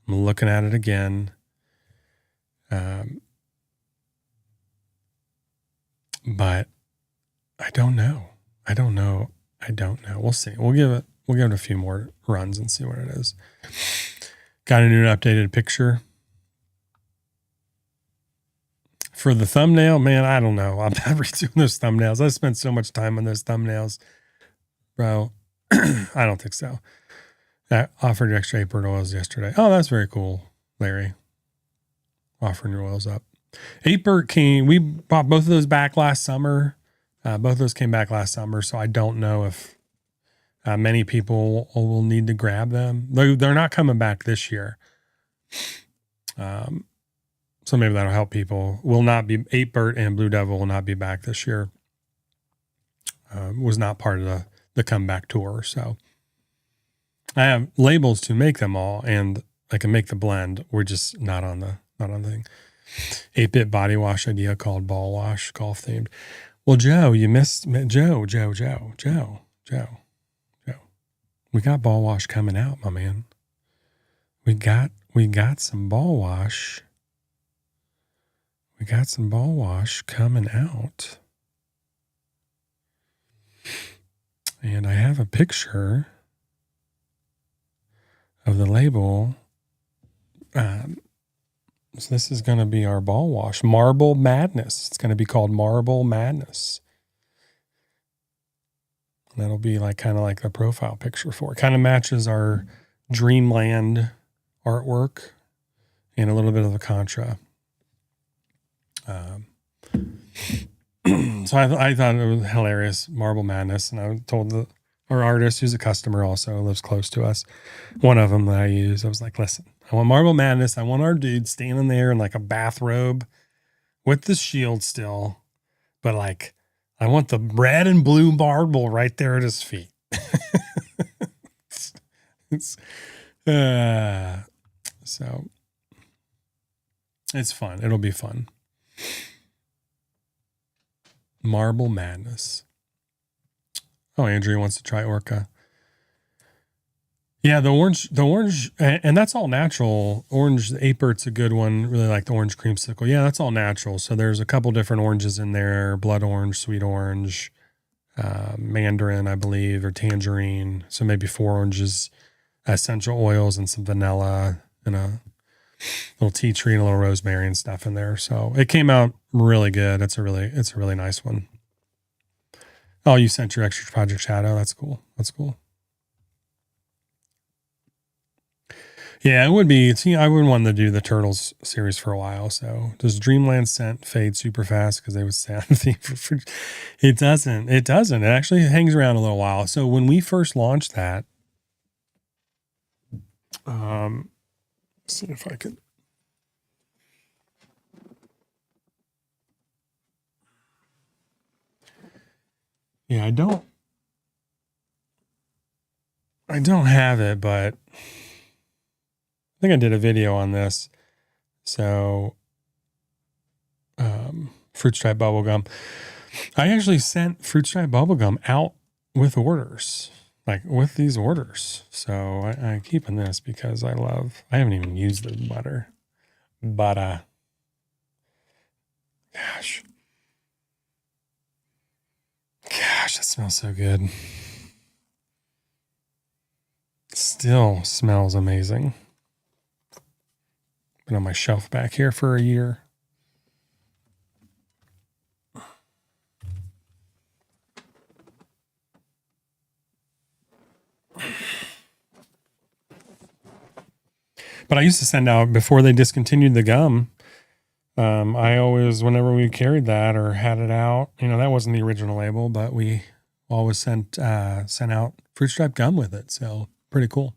I'm looking at it again. But I don't know. We'll see. We'll give it a few more runs and see what it is. Got a new updated picture for the thumbnail. Man, I don't know. I'm not redoing those thumbnails. I spent so much time on those thumbnails, bro. I don't think so. I offered extra 8 bird oils yesterday. Oh, that's very cool, Larry. Offering your oils up. 8 bird came. We bought both of those back last summer. Both of those came back last summer, so I don't know if many people will need to grab them. They're not coming back this year. So maybe that'll help people. Will not be 8 bird and Blue Devil will not be back this year. Was not part of the comeback tour. So I have labels to make them all, and I can make the blend. We're just not on the thing. 8-bit body wash idea called Ball Wash, golf themed. Well, Joe, you missed Joe. We got Ball Wash coming out, my man. We got some Ball Wash. We got some Ball Wash coming out. And I have a picture of the label. So this is going to be our Ball Wash. Marble Madness. It's going to be called Marble Madness. And that'll be kind of like the profile picture for it. Kind of matches our Dreamland artwork and a little bit of the Contra. So I thought it was hilarious, Marble Madness. And I told our artist, who's a customer also, lives close to us, one of them that I use, I was like, listen, I want Marble Madness. I want our dude standing there in a bathrobe with the shield still, but I want the red and blue marble right there at his feet. So it's fun. It'll be fun. Marble Madness. Oh, Andrea wants to try Orca. Yeah, the orange, and that's all natural. Orange, the 8-bird's a good one. Really like the orange creamsicle. Yeah, that's all natural. So there's a couple different oranges in there: blood orange, sweet orange, mandarin, I believe, or tangerine. So maybe 4 oranges, essential oils, and some vanilla, and a little tea tree and a little rosemary and stuff in there. So it came out really good. It's a really nice one. Oh, you sent your extra Project Shadow. That's cool. Yeah, it would be. See, I would want to do the Turtles series for a while. So does Dreamland scent fade super fast because they would sound theme for? It doesn't. It actually hangs around a little while. So when we first launched that, see if I could. Yeah, I don't have it, but I think I did a video on this. So, fruit stripe bubblegum. I actually sent fruit stripe bubblegum out with orders, like with these orders. So I'm keeping this because I haven't even used the butter, but, gosh, that smells so good. Still smells amazing. Been on my shelf back here for a year. But I used to send out before they discontinued the gum. I always, whenever we carried that or had it out, that wasn't the original label, but we always sent out fruit stripe gum with it. So pretty cool.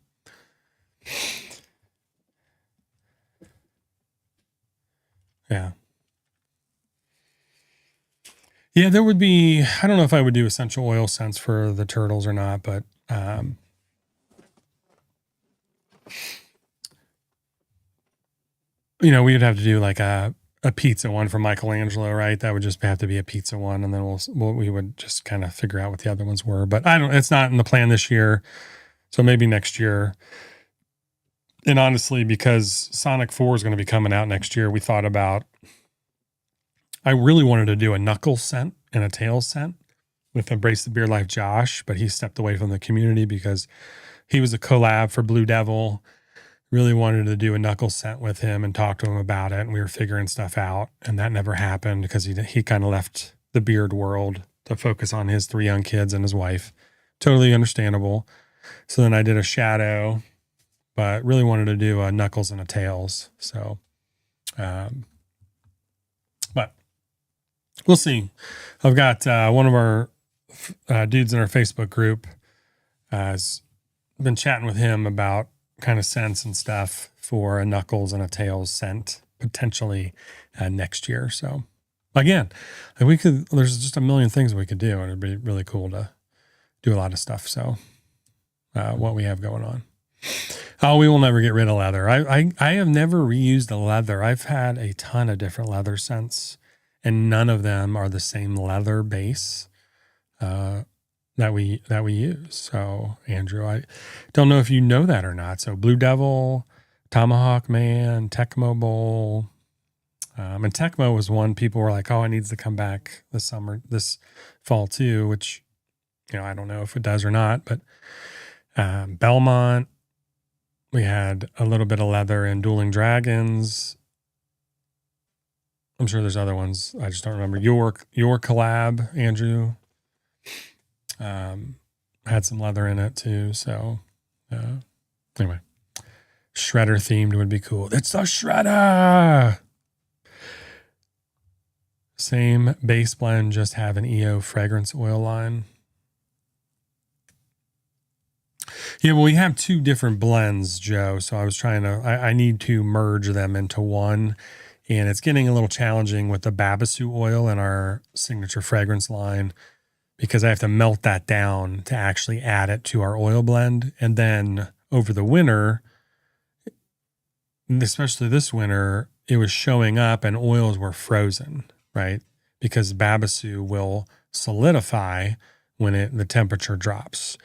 Yeah. Yeah, there would be, I don't know if I would do essential oil scents for the turtles or not, but we'd have to do like a pizza one for Michelangelo, right? That would just have to be a pizza one. And then we would just kind of figure out what the other ones were, but it's not in the plan this year. So maybe next year. And honestly, because Sonic 4 is going to be coming out next year, we thought about, I really wanted to do a knuckles scent and a tails scent with Embrace the Beer Life Josh, but he stepped away from the community because he was a collab for Blue Devil. Really wanted to do a knuckles scent with him and talk to him about it. And we were figuring stuff out, and that never happened because he kind of left the beard world to focus on his 3 young kids and his wife. Totally understandable. So then I did a shadow, but really wanted to do a knuckles and a tails. So, but we'll see. I've got one of our dudes in our Facebook group has been chatting with him about kind of scents and stuff for a knuckles and a tails scent potentially next year. So again, there's just a million things we could do, and it'd be really cool to do a lot of stuff. So what we have going on. Oh, we will never get rid of leather. I have never reused a leather. I've had a ton of different leather scents, and none of them are the same leather base that we use. So Andrew, I don't know if you know that or not. So Blue Devil, Tomahawk Man, Tecmo Bowl, and Tecmo was one people were like, oh, it needs to come back this fall too, which, I don't know if it does or not, but Belmont, we had a little bit of leather in Dueling Dragons. I'm sure there's other ones. I just don't remember. Your collab, Andrew, had some leather in it too. So anyway, shredder themed would be cool. It's the shredder. Same base blend, just have an EO fragrance oil line. Yeah, well, we have 2 different blends, Joe. So I was I need to merge them into one. And it's getting a little challenging with the Babasu oil in our signature fragrance line because I have to melt that down to actually add it to our oil blend. And then over the winter, especially this winter, it was showing up and oils were frozen, right? Because Babasu will solidify when the temperature drops.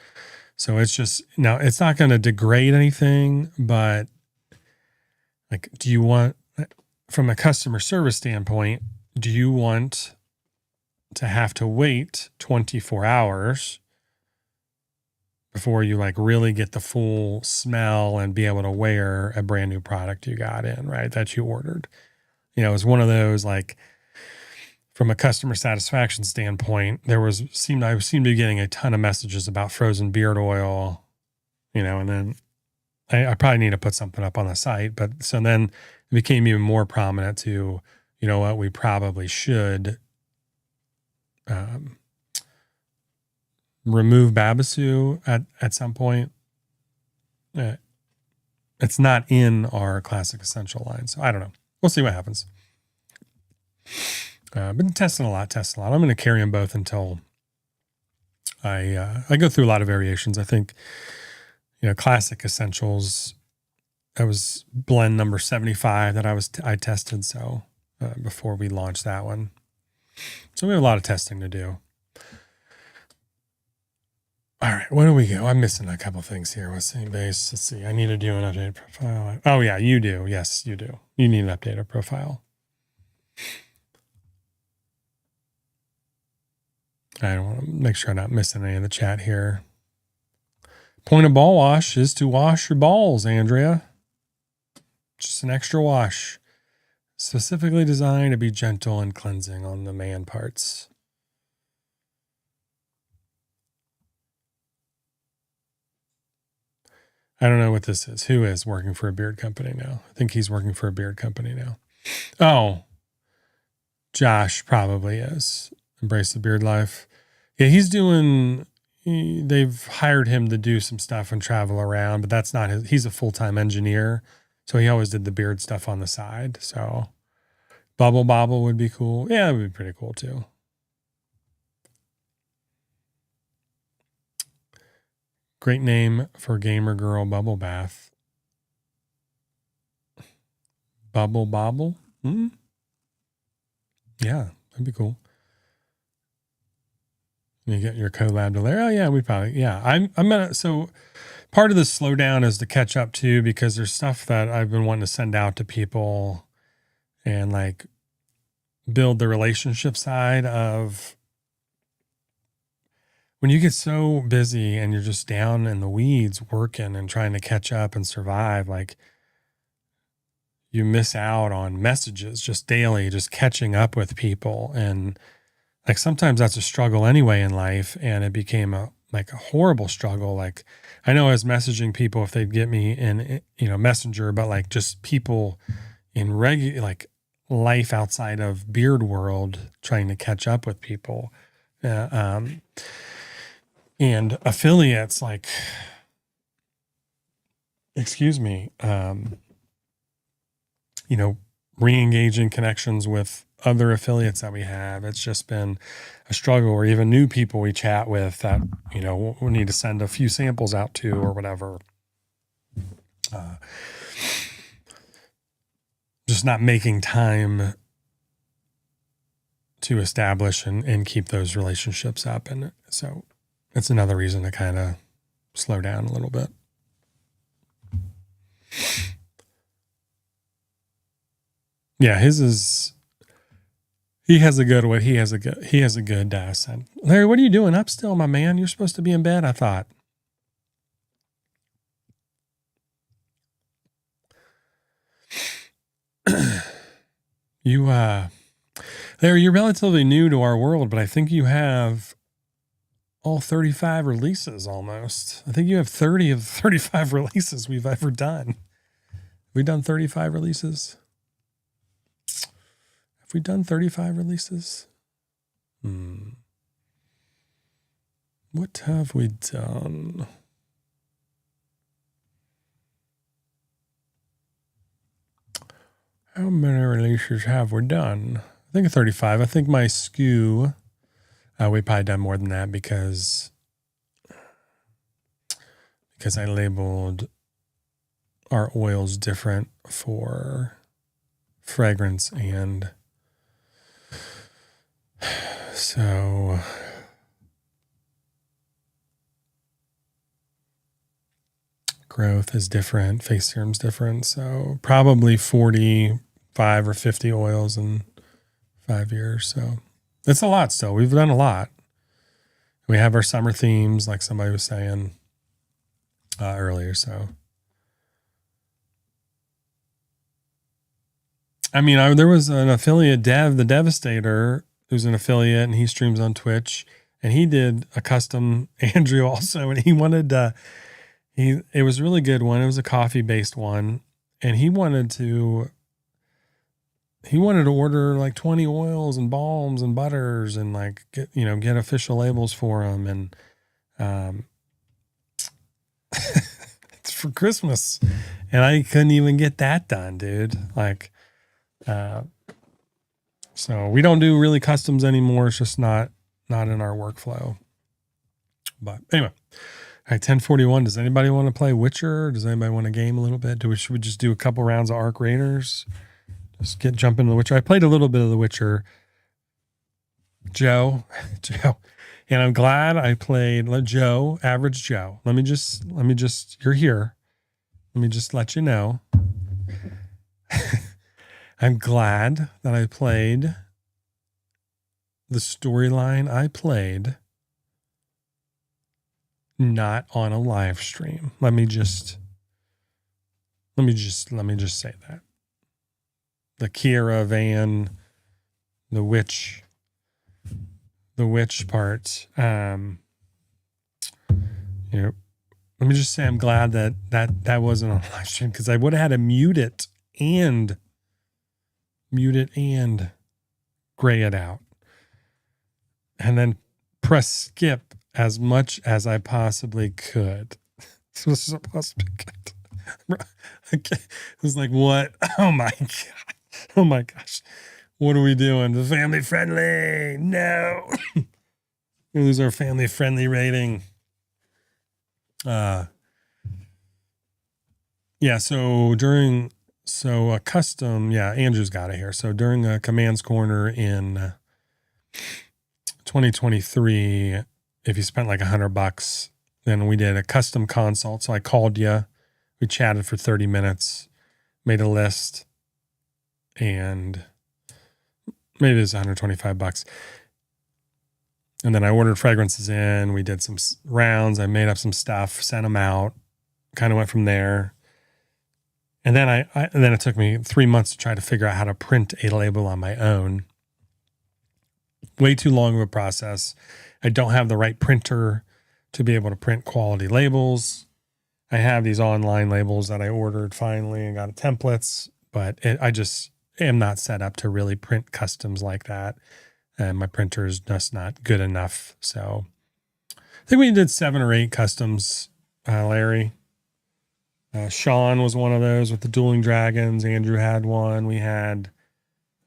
So it's just, now it's not going to degrade anything, but like, do you want, from a customer service standpoint, do you want to have to wait 24 hours before you like really get the full smell and be able to wear a brand new product you got in, right? That you ordered. It's one of those, like, from a customer satisfaction standpoint, I seemed to be getting a ton of messages about frozen beard oil, and then I probably need to put something up on the site, but so then it became even more prominent to, what we probably should remove Babasu at some point. It's not in our classic essential line. So I don't know. We'll see what happens. Been testing a lot. I'm going to carry them both until I go through a lot of variations. I think, classic essentials, that was blend number 75 that I tested. So before we launched that one. So we have a lot of testing to do. All right, where do we go? I'm missing a couple things here. Let's see, base. Let's see. I need to do an updated profile. Oh yeah, you do. Yes, you do. You need an updated profile. I want to make sure I'm not missing any of the chat here. Point of ball wash is to wash your balls, Andrea. Just an extra wash. Specifically designed to be gentle and cleansing on the man parts. I don't know what this is. Who is working for a beard company now? I think he's working for a beard company now. Oh, Josh probably is. Embrace the Beard Life. Yeah, they've hired him to do some stuff and travel around, but that's not he's a full-time engineer. So he always did the beard stuff on the side. So Bubble Bobble would be cool. Yeah, it would be pretty cool too. Great name for gamer girl bubble bath. Bubble Bobble? Yeah, that'd be cool. You get your collab to there. Oh yeah, I'm gonna, so part of the slowdown is to catch up too, because there's stuff that I've been wanting to send out to people and like build the relationship side of when you get so busy and you're just down in the weeds working and trying to catch up and survive, like you miss out on messages just daily, just catching up with people. And like sometimes that's a struggle anyway in life. And it became a horrible struggle. Like I know I was messaging people if they'd get me in, Messenger, but like just people in like life outside of beard world, trying to catch up with people. And affiliates, like, re-engaging connections with other affiliates that we have. It's just been a struggle, or even new people we chat with that, we need to send a few samples out to or whatever. Just not making time to establish and keep those relationships up. And so it's another reason to kind of slow down a little bit. Yeah, he has a good scent. Larry, what are you doing up still, my man? You're supposed to be in bed, I thought. Larry, you're relatively new to our world, but I think you have all 35 releases almost. I think you have 30 of the 35 releases we've ever done. Have we done 35 releases? Have we done 35 releases? What have we done? How many releases have we done? I think 35. I think my SKU, we probably done more than that because I labeled our oils different for fragrance, and so growth is different, face serum's different. So probably 45 or 50 oils in 5 years. So it's a lot still. We've done a lot. We have our summer themes, like somebody was saying earlier. So, I mean, there was an affiliate, the Devastator, who's an affiliate, and he streams on Twitch, and he did a custom Andrew also, and he wanted it was a really good one. It was a coffee based one, and he wanted to order like 20 oils and balms and butters and like get official labels for them, and it's for Christmas, and I couldn't even get that done, dude. Like, so we don't do really customs anymore. It's just not in our workflow. But anyway, all right, 10:41. Does anybody want to play Witcher? Does anybody want to game a little bit? Should we just do a couple rounds of Arc Raiders? Just jump into the Witcher. I played a little bit of the Witcher, Joe, and I'm glad I played Joe, average Joe. Let me just, you're here. Let me just let you know. I'm glad that I played the storyline I played not on a live stream. Let me just say that. The Kira Van, the witch part. Let me just say I'm glad that wasn't on live stream, because I would have had to mute it and gray it out, and then press skip as much as I possibly could. This was supposed to be good. Okay. It was like, what? Oh my God. Oh my gosh. What are we doing? The family friendly. No. We lose our family friendly rating. So custom, Andrew's got it here. So during a Commands Corner in 2023, if you spent like $100, then we did a custom consult. So I called you, we chatted for 30 minutes, made a list, and maybe it was $125. And then I ordered fragrances in. We did some rounds. I made up some stuff, sent them out, kind of went from there. And then then it took me 3 months to try to figure out how to print a label on my own. Way too long of a process. I don't have the right printer to be able to print quality labels. I have these online labels that I ordered finally and got templates, but I just am not set up to really print customs like that. And my printer is just not good enough. So I think we did 7 or 8 customs, Larry. Shaun was one of those with the Dueling Dragons. Andrew had one. We had,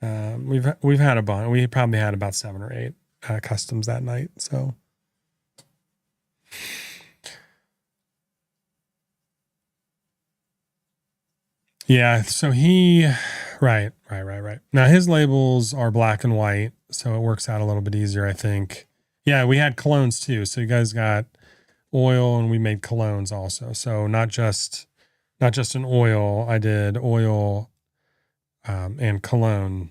we've had a bunch. We probably had about 7 or 8 customs that night. So yeah. So right. Now his labels are black and white, so it works out a little bit easier, I think. Yeah, we had colognes too. So you guys got oil, and we made colognes also. So not just an oil. I did oil and cologne,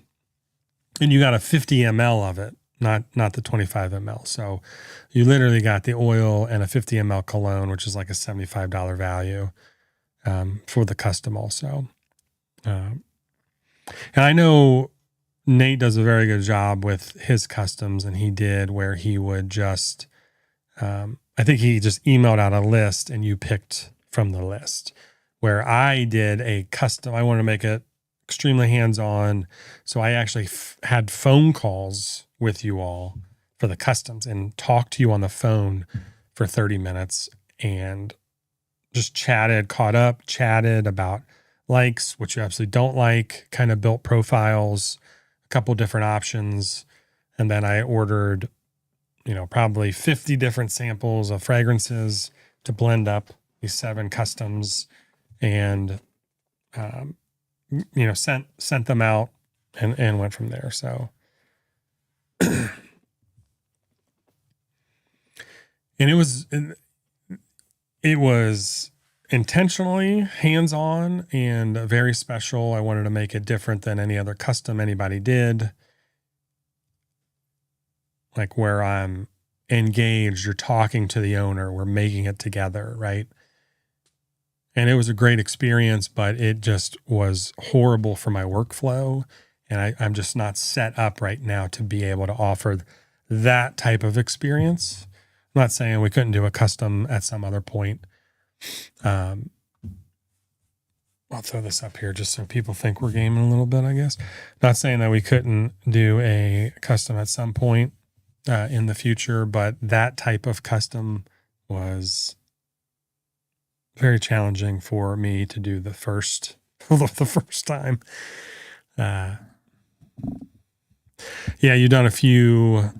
and you got a 50 ml of it, not the 25 ml. So you literally got the oil and a 50 ml cologne, which is like a $75 value for the custom also. And I know Nate does a very good job with his customs, and he did where he would just, I think he just emailed out a list and you picked from the list. Where I did a custom, I wanted to make it extremely hands-on. So I actually had phone calls with you all for the customs and talked to you on the phone for 30 minutes and just chatted about likes, what you absolutely don't like, kind of built profiles, a couple different options. And then I ordered, probably 50 different samples of fragrances to blend up these 7 customs, and, sent them out and went from there. So, and it was intentionally hands-on and very special. I wanted to make it different than any other custom anybody did. Like where I'm engaged, you're talking to the owner, we're making it together, right? And it was a great experience, but it just was horrible for my workflow. And I'm just not set up right now to be able to offer that type of experience. I'm not saying we couldn't do a custom at some other point. I'll throw this up here just so people think we're gaming a little bit, I guess. Not saying that we couldn't do a custom at some point in the future, but that type of custom was very challenging for me to do the first time. You've done a few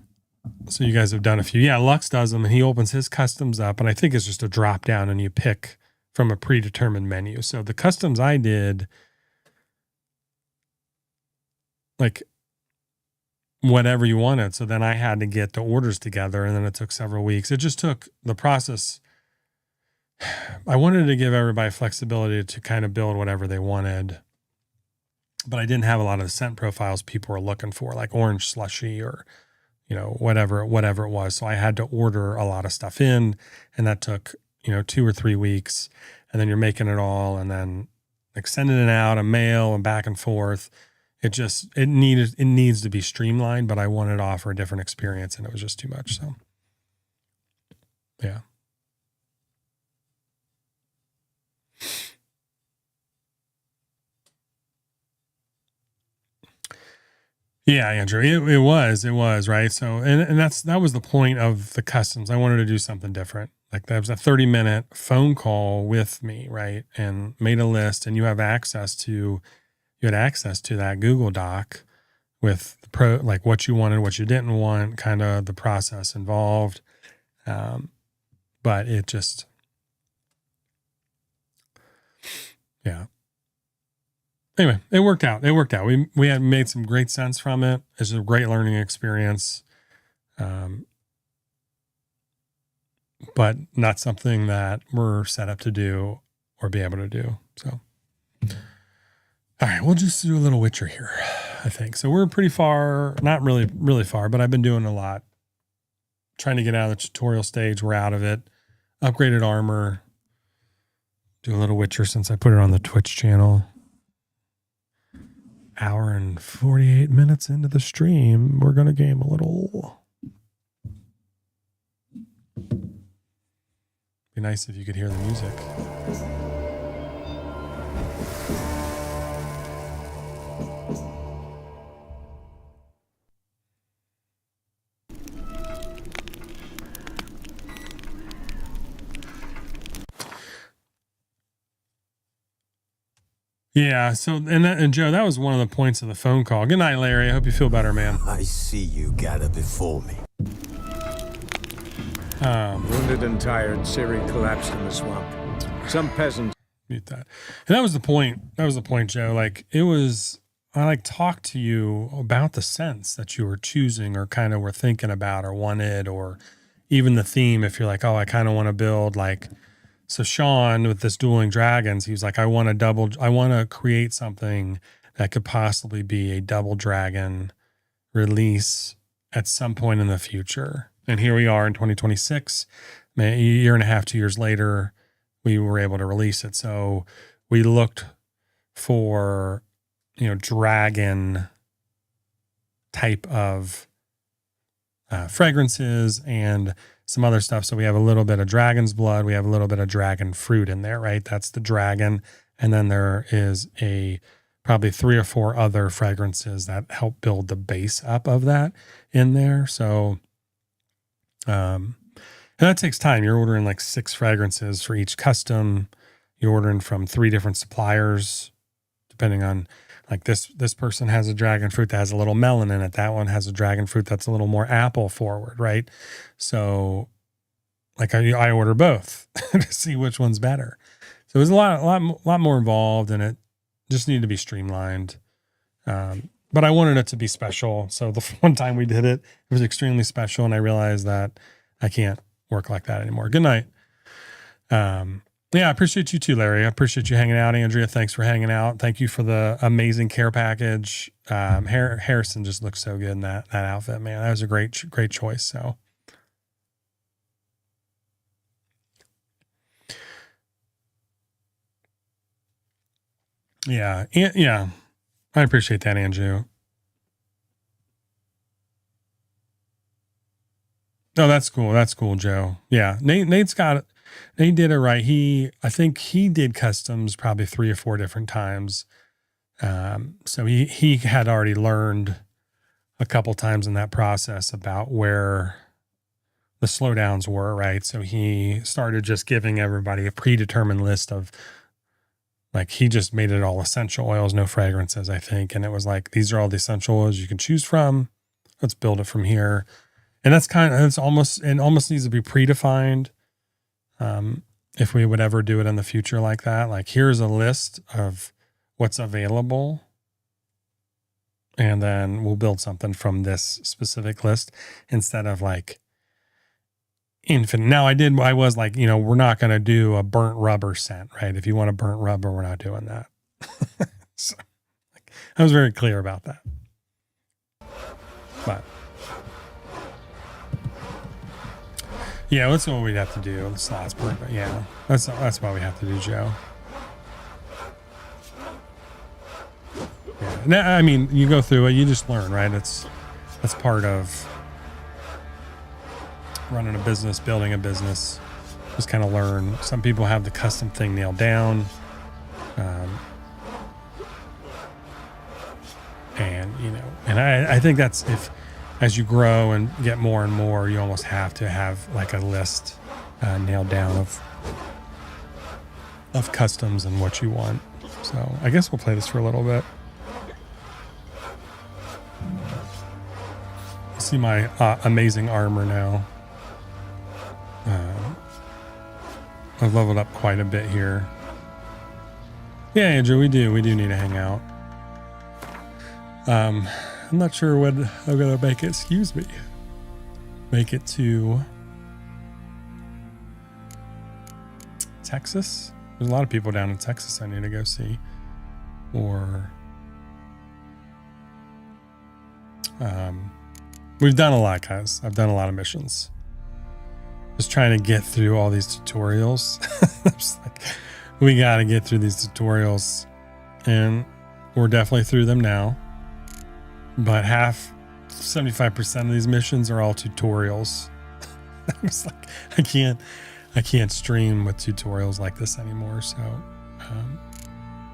So you guys have done a few. Yeah, Lux does them, and he opens his customs up, and I think it's just a drop down, and you pick from a predetermined menu. So the customs I did, like whatever you wanted. So then I had to get the orders together, and then it took several weeks. It just took the process. I wanted to give everybody flexibility to kind of build whatever they wanted, but I didn't have a lot of the scent profiles people were looking for, like orange slushy or, whatever it was. So I had to order a lot of stuff in, and that took, 2 or 3 weeks, and then you're making it all, and then like sending it out, a mail and back and forth. It needs to be streamlined, but I wanted to offer a different experience, and it was just too much. So yeah. Yeah, Andrew, it was right. So, and that was the point of the customs. I wanted to do something different. Like that was a 30-minute phone call with me, right? And made a list, and you had access to that Google Doc with like what you wanted, what you didn't want, kind of the process involved. But it just, yeah. Anyway, it worked out. We had made some great sense from it. It's a great learning experience. But not something that we're set up to do or be able to do. So, all right, we'll just do a little Witcher here, I think. So we're pretty far, not really, really far, but I've been doing a lot. Trying to get out of the tutorial stage. We're out of it. Upgraded armor. Do a little Witcher since I put it on the Twitch channel. Hour and 48 minutes into the stream, we're going to game a little. Be nice if you could hear the music. Yeah. So, and Joe, that was one of the points of the phone call. Good night, Larry. I hope you feel better, man. I see you gather before me. Wounded and tired, Siri collapsed in the swamp. Some peasants. Mute that. And that was the point. That was the point, Joe. Like I talked to you about the sense that you were choosing or kind of were thinking about or wanted, or even the theme. If you're like, oh, I kind of want to build like. So Shaun with this Dueling Dragons, he was like, I want to create something that could possibly be a double dragon release at some point in the future. And here we are in 2026, a year and a half, 2 years later, we were able to release it. So we looked for, dragon type of fragrances and some other stuff. So we have a little bit of dragon's blood. We have a little bit of dragon fruit in there, right? That's the dragon. And then there is probably 3 or 4 other fragrances that help build the base up of that in there. So, and that takes time. You're ordering like 6 fragrances for each custom. You're ordering from 3 different suppliers, depending on like this person has a dragon fruit that has a little melon in it. That one has a dragon fruit that's a little more apple forward, right? So like I order both to see which one's better. So it was a lot more involved, and it just needed to be streamlined. But I wanted it to be special. So the one time we did it, it was extremely special, and I realized that I can't work like that anymore. Good night. Yeah, I appreciate you too, Larry. I appreciate you hanging out. Andrea, thanks for hanging out. Thank you for the amazing care package. Harrison just looks so good in that outfit, man. That was a great choice. So, yeah, I appreciate that, Andrew. Oh, that's cool. That's cool, Joe. Yeah, Nate did it right. I think he did customs probably 3 or 4 different times. So he had already learned a couple times in that process about where the slowdowns were, right? So he started just giving everybody a predetermined list of, like, he just made it all essential oils, no fragrances, I think. And it was like, these are all the essential oils you can choose from. Let's build it from here. And that's it almost needs to be predefined. If we would ever do it in the future like that, like here's a list of what's available, and then we'll build something from this specific list instead of like infinite. Now I was like, we're not going to do a burnt rubber scent, right? If you want a burnt rubber, we're not doing that. So like, I was very clear about that. But yeah, that's what we'd have to do. This last part, but yeah, that's what we have to do, Joe. Yeah, now, I mean, you go through it, you just learn, right? That's part of running a business, building a business. Just kind of learn. Some people have the custom thing nailed down, and I think that's as you grow and get more and more, you almost have to have like a list nailed down of customs and what you want. So I guess we'll play this for a little bit. See my amazing armor now. I've leveled up quite a bit here. Yeah, Andrew, we do need to hang out. I'm not sure when I'm gonna make it. Excuse me. Make it to Texas. There's a lot of people down in Texas I need to go see. Or we've done a lot, guys. I've done a lot of missions. Just trying to get through all these tutorials. Just like, we got to get through these tutorials, and we're definitely through them now. But 75% of these missions are all tutorials. I was like, I can't stream with tutorials like this anymore. So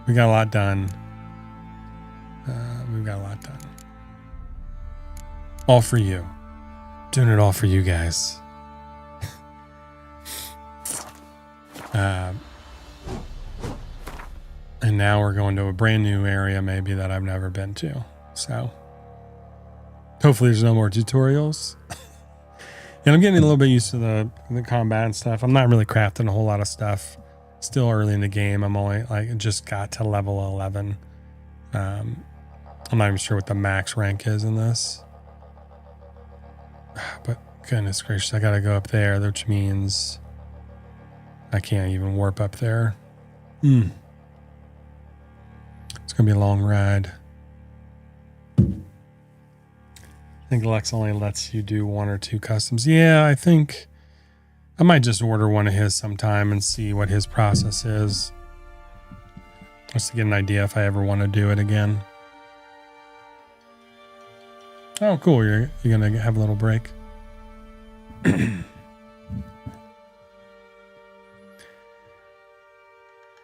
we got a lot done. We've got a lot done. All for you. Doing it all for you guys. And now we're going to a brand new area maybe that I've never been to. So hopefully there's no more tutorials. And I'm getting a little bit used to the combat and stuff. I'm not really crafting a whole lot of stuff. Still early in the game. I'm only just got to level 11. I'm not even sure what the max rank is in this. But goodness gracious, I gotta go up there, which means I can't even warp up there. It's gonna be a long ride. I think Lex only lets you do 1 or 2 customs. Yeah, I think I might just order one of his sometime and see what his process is. Just to get an idea if I ever want to do it again. Oh, cool. You're going to have a little break.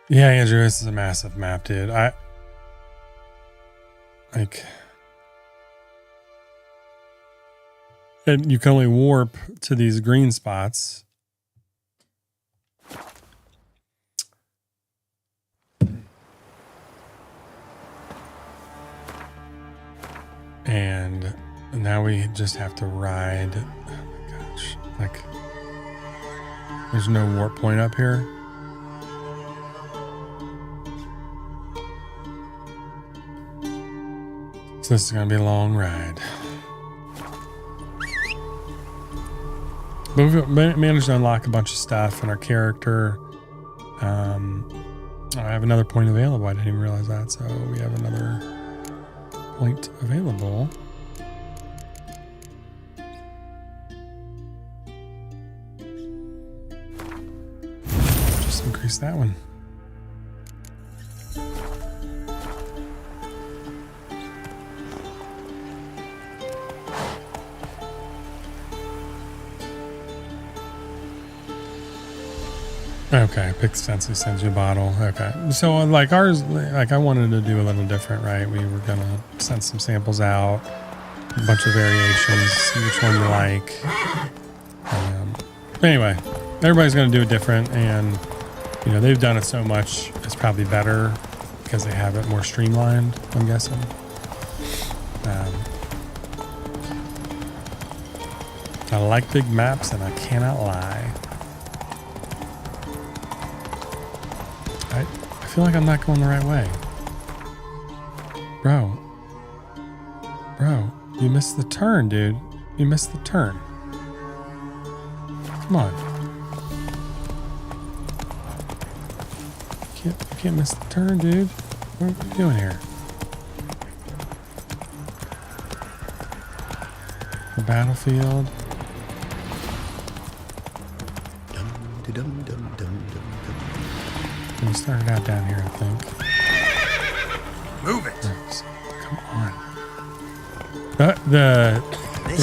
Yeah, Andrew, this is a massive map, dude. And you can only warp to these green spots. And now we just have to ride. Oh my gosh. Like, there's no warp point up here. So this is going to be a long ride. But we've managed to unlock a bunch of stuff in our character. I have another point available. I didn't even realize that. So we have another point available. Just increase that one. Okay, pick sense, sends you a bottle. Okay, so like ours, like I wanted to do a little different, right? We were gonna send some samples out, a bunch of variations, see which one you like. Anyway, everybody's gonna do it different, and they've done it so much, it's probably better because they have it more streamlined, I'm guessing. I like big maps, and I cannot lie. I feel like I'm not going the right way. Bro, you missed the turn, dude. You missed the turn. Come on. You can't miss the turn, dude. What are you doing here? The battlefield. We started out down here, I think. Move it. Come on.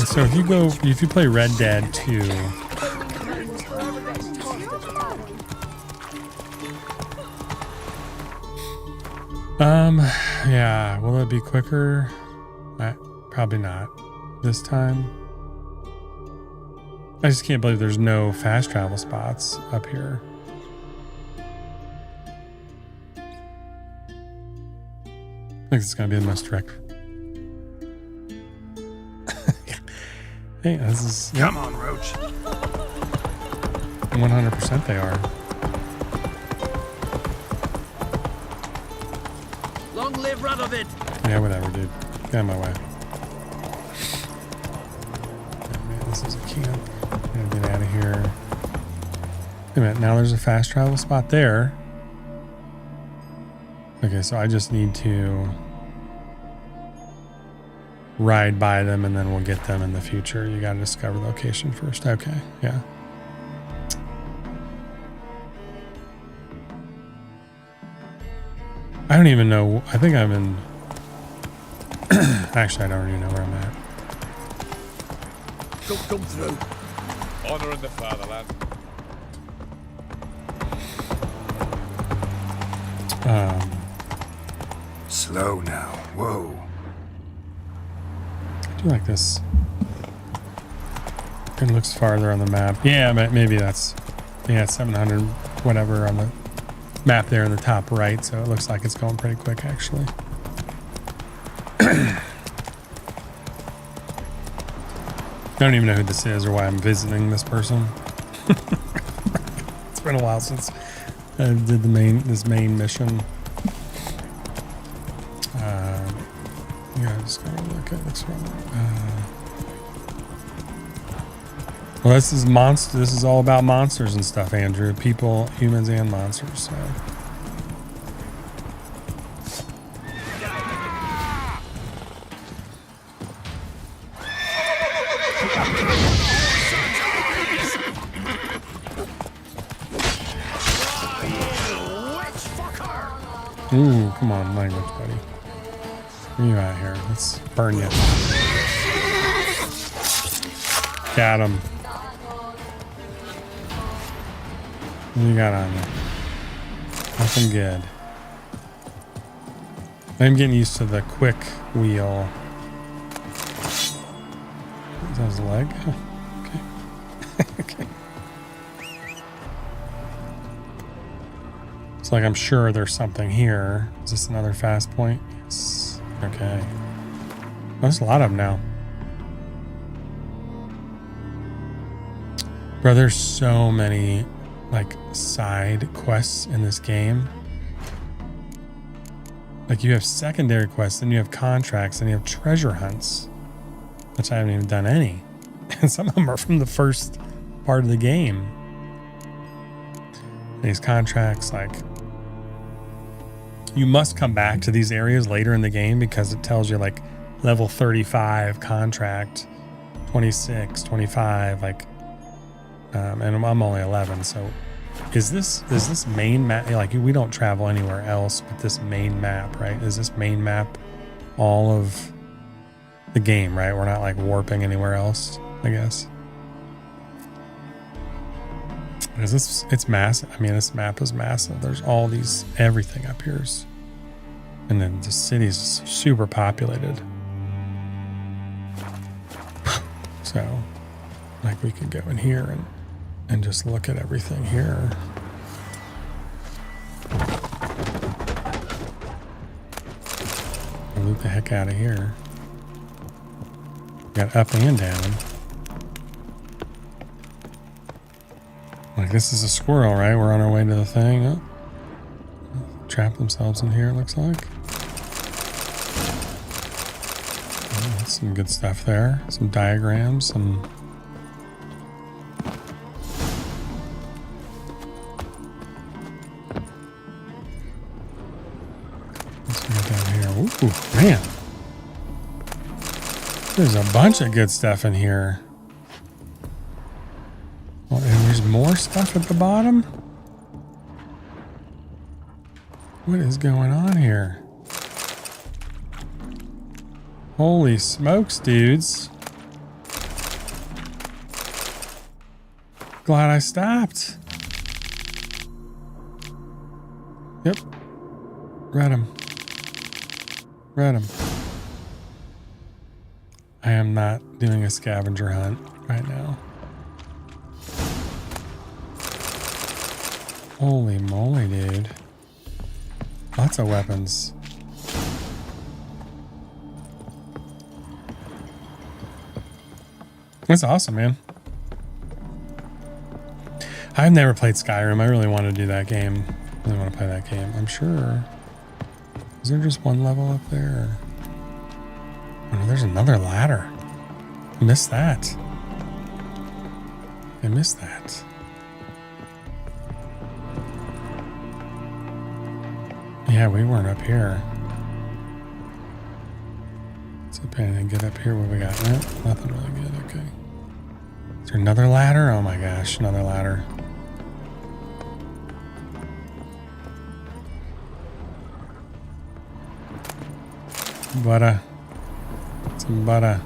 So if you play Red Dead 2, yeah, will it be quicker? Probably not this time. I just can't believe there's no fast travel spots up here. I think it's gonna be the most direct. Hey, this is Come on, Roach. 100% they are. Long live Radovid! Yeah, whatever, dude. Get out of my way. Oh, man, this is a camp. I'm gonna get out of here. Wait a minute, now there's a fast travel spot there. Okay, so I just need to ride by them and then we'll get them in the future. You gotta discover the location first. Okay, yeah. I don't even know. I think I'm in. Actually, I don't even know where I'm at. Come through. Honor in the fatherland. Slow now. Whoa. I do like this. It looks farther on the map. Yeah, maybe that's 700 whatever on the map there in the top right. So it looks like it's going pretty quick, actually. I don't even know who this is or why I'm visiting this person. It's been a while since I did this main mission. Yeah, just gotta look at this one. Well, this is monster. This is all about monsters and stuff, Andrew. People, humans, and monsters. So. Ooh, come on, language, buddy. Where you out here? Let's burn you. Got him. What you got on you? Nothing good. I'm getting used to the quick wheel. Is that his leg? Oh, okay. Okay. It's like I'm sure there's something here. Is this another fast point? Yes. Okay. There's a lot of them now. Bro, there's so many like side quests in this game. Like you have secondary quests, and you have contracts, and you have treasure hunts, which I haven't even done any. And some of them are from the first part of the game. These contracts, like you must come back to these areas later in the game because it tells you like level 35 contract, 26, 25, like, and I'm only 11. So is this main map, like we don't travel anywhere else but this main map, right? Is this main map all of the game, right? We're not like warping anywhere else, I guess. Is this, it's massive. I mean, this map is massive. There's all these, everything up here is, and then the city's super populated. So like we could go in here and just look at everything here. Loot the heck out of here. Got up and down. this is a squirrel, right? We're on our way to the thing. Oh. Trap themselves in here, it looks like. Oh, that's some good stuff there. Some diagrams, some... Let's get down here. Ooh, man. There's a bunch of good stuff in here. Oh, and there's more stuff at the bottom? What is going on here? Holy smokes, dudes. Glad I stopped. Yep. Read him. Read him. I am not doing a scavenger hunt right now. Holy moly, dude. Lots of weapons. That's awesome, man. I've never played Skyrim. I really want to do that game. I really want to play that game. I'm sure. Is there just one level up there? Oh no, there's another ladder. I missed that. I missed that. Yeah, we weren't up here. Let's see if anything get up here. What we got? No, nothing really good. Okay. Is there another ladder? Oh my gosh, another ladder. Butter. Some butter.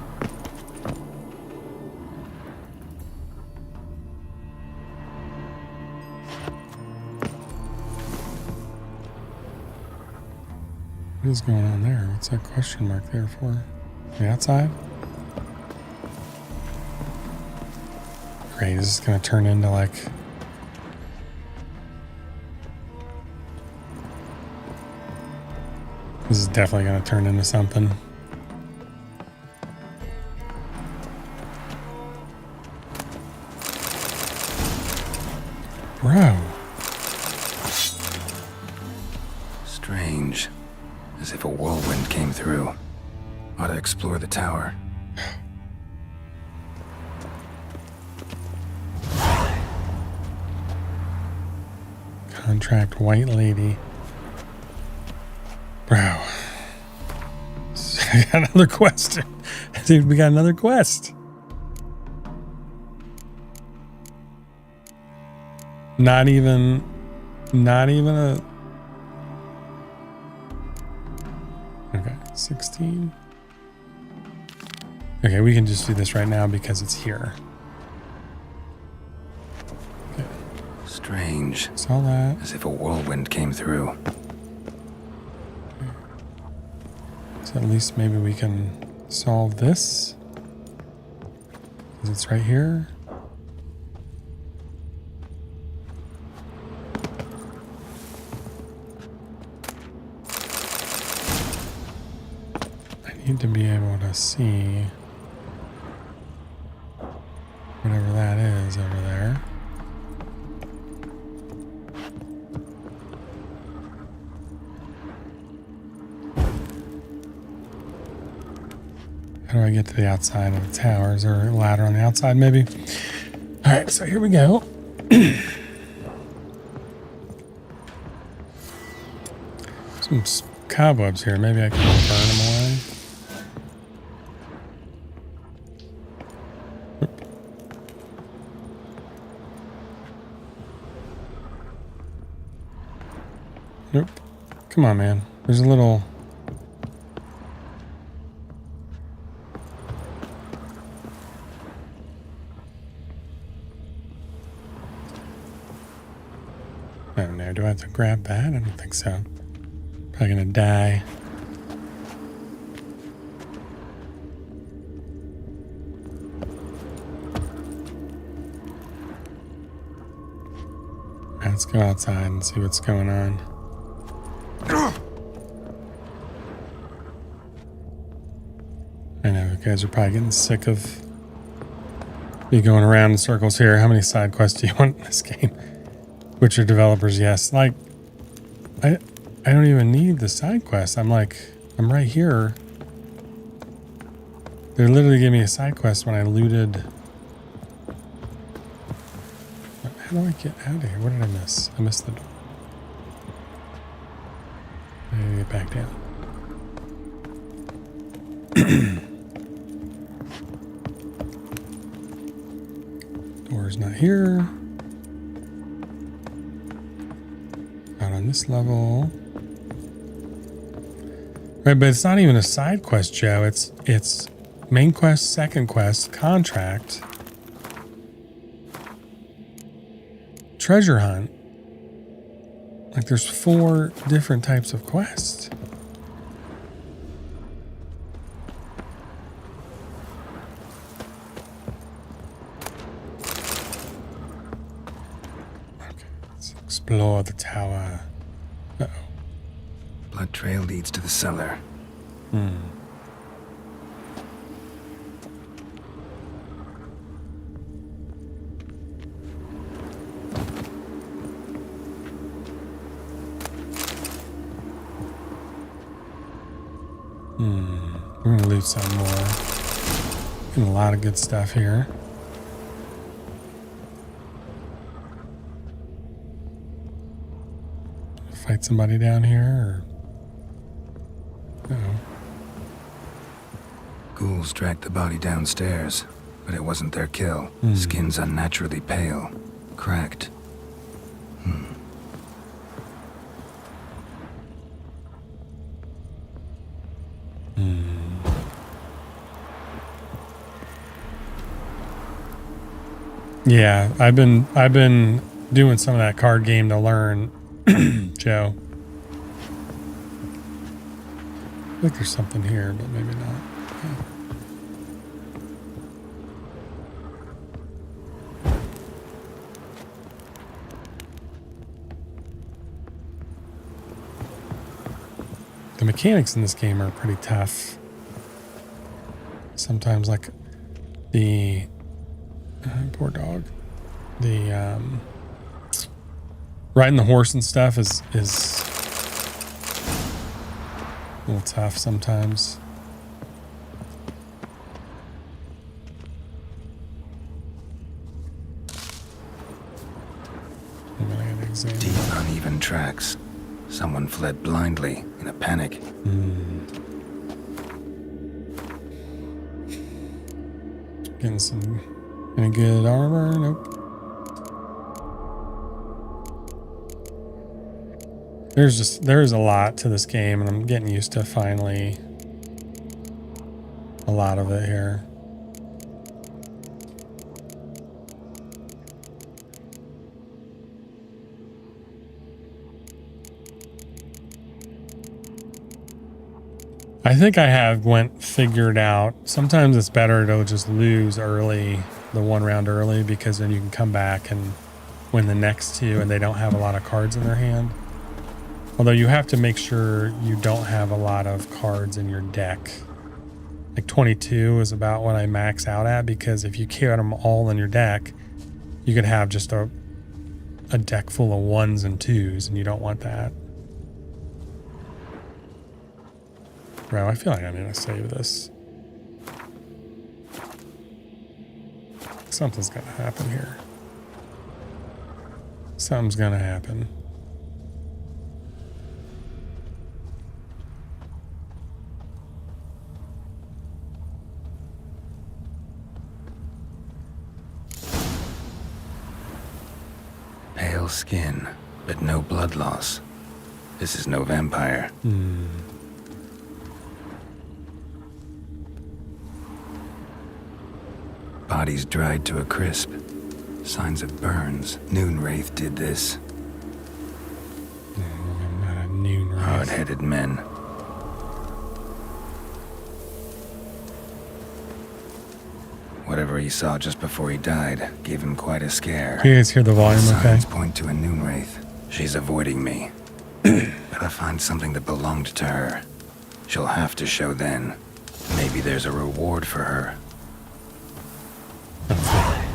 What is going on there? What's that question mark there for? The outside? Great, is this gonna turn into like... This is definitely gonna turn into something. Bro. Strange. As if a whirlwind came through. Ought to explore the tower. Contract white lady. Bro. I got another quest. Dude, we got another quest. Not even a... Okay, 16. Okay, we can just do this right now because it's here. Okay. Strange. Saw that. As if a whirlwind came through. Okay. So at least maybe we can solve this. Because it's right here. Need to be able to see whatever that is over there. How do I get to the outside of the tower? Is there a ladder on the outside maybe? All right, so here we go. Some cobwebs here. Maybe I can burn them away. Nope. Come on, man. There's a little... I don't know. Do I have to grab that? I don't think so. Probably gonna die. Let's go outside and see what's going on. I know, you guys are probably getting sick of be going around in circles here. How many side quests do you want in this game? Witcher developers, yes. Like, I don't even need the side quests. I'm right here. They literally gave me a side quest when I looted. How do I get out of here? What did I miss? I missed the door. I need to get back down. Door's not here. Not on this level. Right, but it's not even a side quest, Joe. It's main quest, second quest, contract, treasure hunt. Like there's 4 different types of quests. Okay, let's explore the tower. Uh-oh. Blood trail leads to the cellar. We're gonna loot some more. Getting a lot of good stuff here. Fight somebody down here, or no? Ghouls dragged the body downstairs, but it wasn't their kill. Skin's unnaturally pale, cracked. Yeah, I've been doing some of that card game to learn, Joe. I think there's something here, but maybe not. The mechanics in this game are pretty tough. Sometimes, like the poor dog. The riding the horse and stuff is a little tough sometimes. I'm gonna get examined. Deep, uneven tracks. Someone fled blindly in a panic. Getting some any good armor? Nope. There's a lot to this game, and I'm getting used to finally a lot of it here. I think I have figured out. Sometimes it's better to just lose early, the one round early, because then you can come back and win the next 2, and they don't have a lot of cards in their hand. Although you have to make sure you don't have a lot of cards in your deck. Like 22 is about what I max out at, because if you carry them all in your deck, you could have just a deck full of 1s and 2s, and you don't want that. Bro, I feel like I'm gonna save this. Something's gonna happen here. Something's gonna happen. Pale skin, but no blood loss. This is no vampire. Bodies dried to a crisp. Signs of burns. Noon Wraith did this. I'm not a noon wraith. Hard-headed men. Whatever he saw just before he died gave him quite a scare. You guys hear the volume okay? Signs point to a Noon Wraith. She's avoiding me. Gotta find something that belonged to her. She'll have to show then. Maybe there's a reward for her. That's it.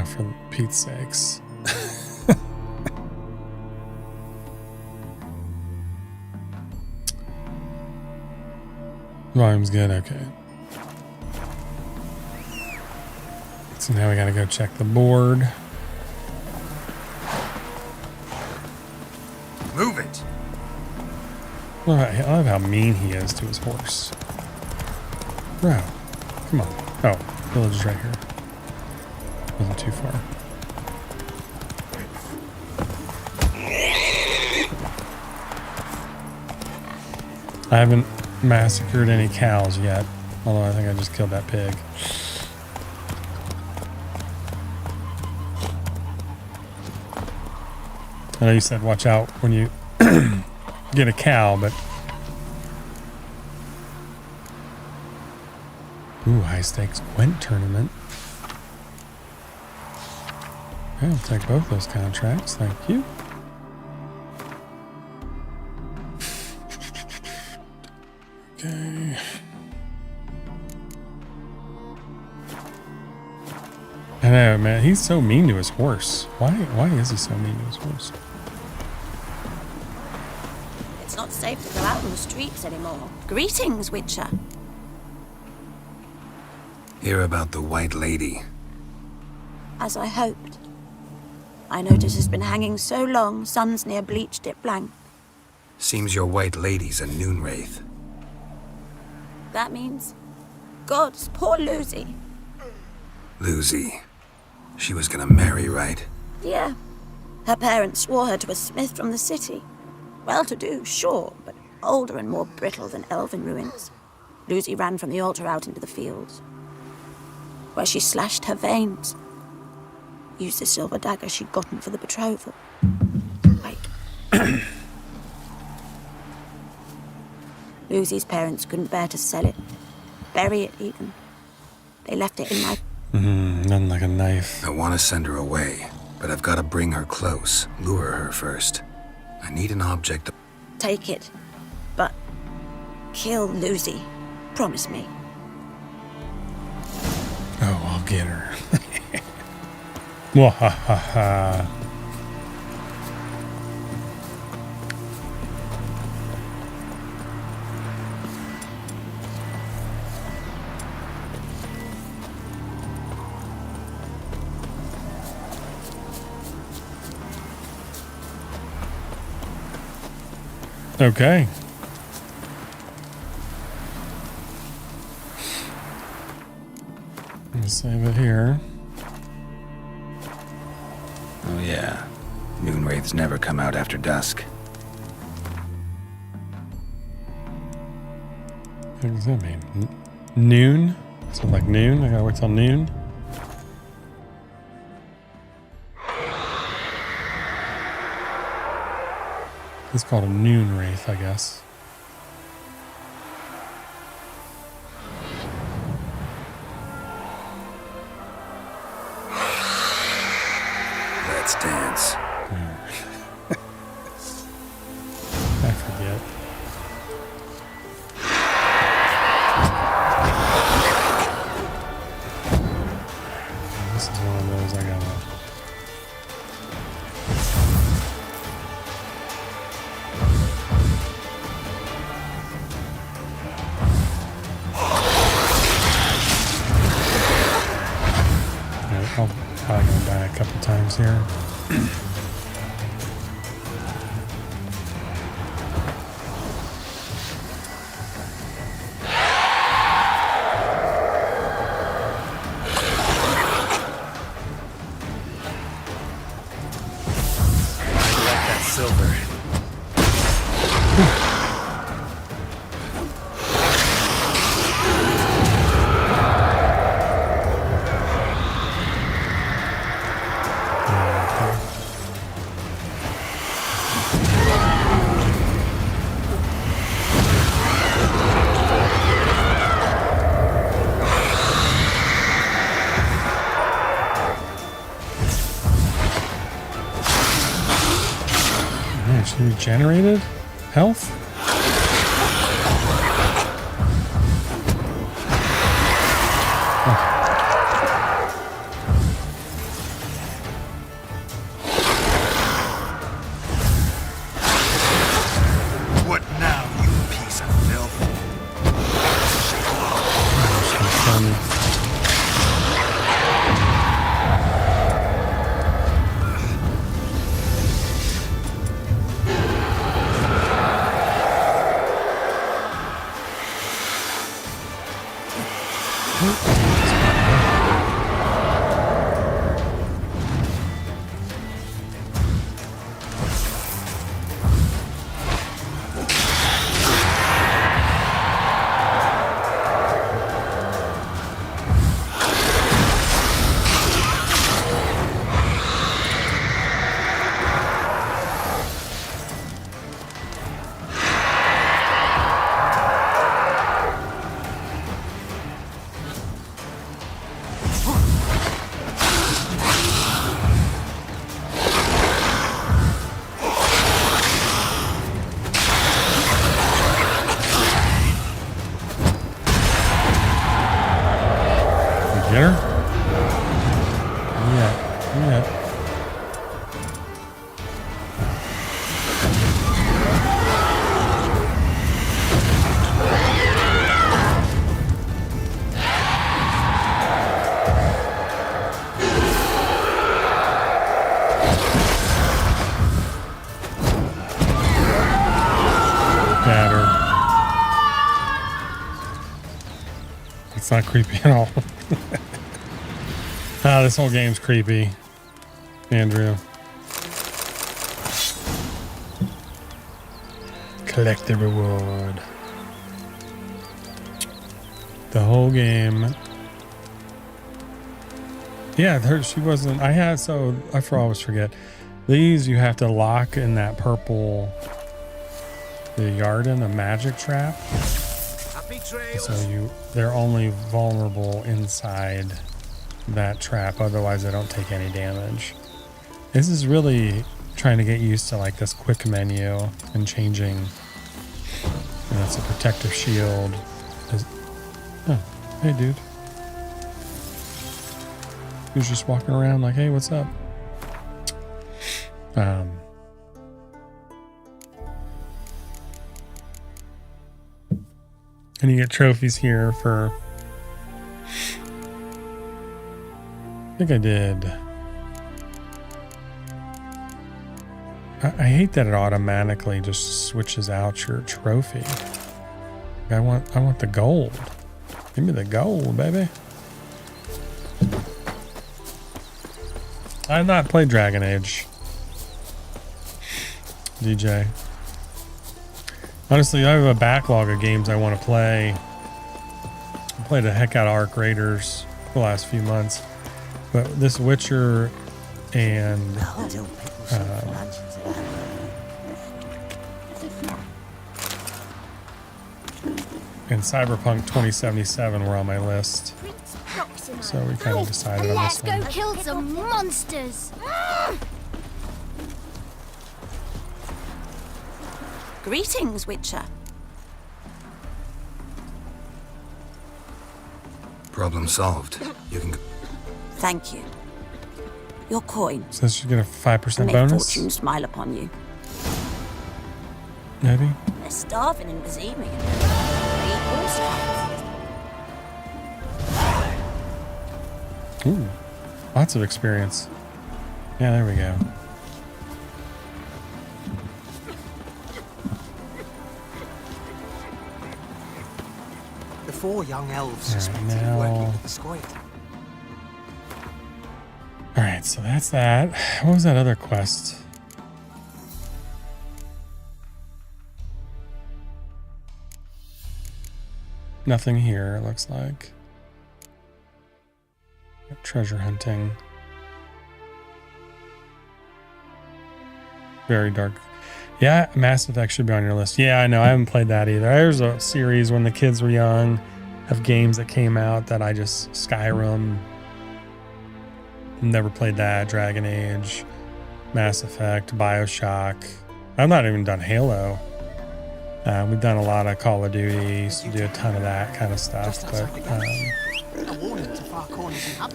for Pete's sakes. Volume's good, okay. So now we gotta go check the board. Move it! I love how mean he is to his horse. Bro, come on. Oh, village is right here. Wasn't too far. I haven't massacred any cows yet, although I think I just killed that pig. I know you said watch out when you get a cow, but ooh, high stakes Gwent tournament. Okay, I'll take both those contracts, thank you. Okay. I know, man. He's so mean to his horse. Why is he so mean to his horse? It's not safe to go out on the streets anymore. Greetings, Witcher. Hear about the White Lady. As I hoped. I notice it's been hanging so long, sun's near bleached it blank. Seems your White Lady's a noon wraith. That means... Gods, poor Lucy. Lucy. She was gonna marry, right? Yeah. Her parents swore her to a smith from the city. Well-to-do, sure, but older and more brittle than elven ruins. Lucy ran from the altar out into the fields, where she slashed her veins. Used the silver dagger she'd gotten for the betrothal. Wait. Lucy's parents couldn't bear to sell it. Bury it, even. They left it in my... Nothing like a knife. I want to send her away, but I've got to bring her close, lure her first. I need an object to... Take it, but kill Lucy. Promise me. Oh, I'll get her. Wahahaha. Okay. Let's save it here. Oh yeah. Noon wraiths never come out after dusk. What does that mean? Noon? So like noon? I gotta wait till noon? It's called a noon wraith, I guess. Let's dance. I forget. This is one of those I gotta... I'll probably gonna die a couple times here. That silver. Man, she regenerated health? on me. Get her? Yeah. Got her. It's not creepy at all. This whole game's creepy, Andrew. Collect the reward. The whole game. Yeah, she wasn't. I always forget. These you have to lock in that purple, the Yarden, a magic trap. So they're only vulnerable inside that trap, otherwise they don't take any damage. This is really trying to get used to like this quick menu and changing. And it's a protective shield. Oh, hey dude. He was just walking around like, hey, what's up? And you get trophies here for, I think I did. I hate that it automatically just switches out your trophy. I want the gold. Give me the gold, baby. I've not played Dragon Age. DJ. Honestly, I have a backlog of games I want to play. I played the heck out of Arc Raiders the last few months. But this Witcher and Cyberpunk 2077 were on my list. So we kind of decided on this one. Let's go kill some monsters. Greetings, Witcher. Problem solved. You can go. Thank you. Your coin. So you get a 5% May bonus? fortune smile upon you. Maybe? They're starving in Bazimi. They eat horse. Ooh, lots of experience. Yeah, there we go. The 4 young elves suspected now- of working with the squid. Alright, so that's that. What was that other quest? Nothing here, it looks like. Treasure hunting. Very dark. Yeah, Mass Effect should be on your list. Yeah, I know. I haven't played that either. There's a series when the kids were young of games that came out that I just Skyrim. Never played that. Dragon Age, Mass Effect, BioShock. I've not even done Halo. We've done a lot of Call of Duty. Used to do a ton of that kind of stuff. But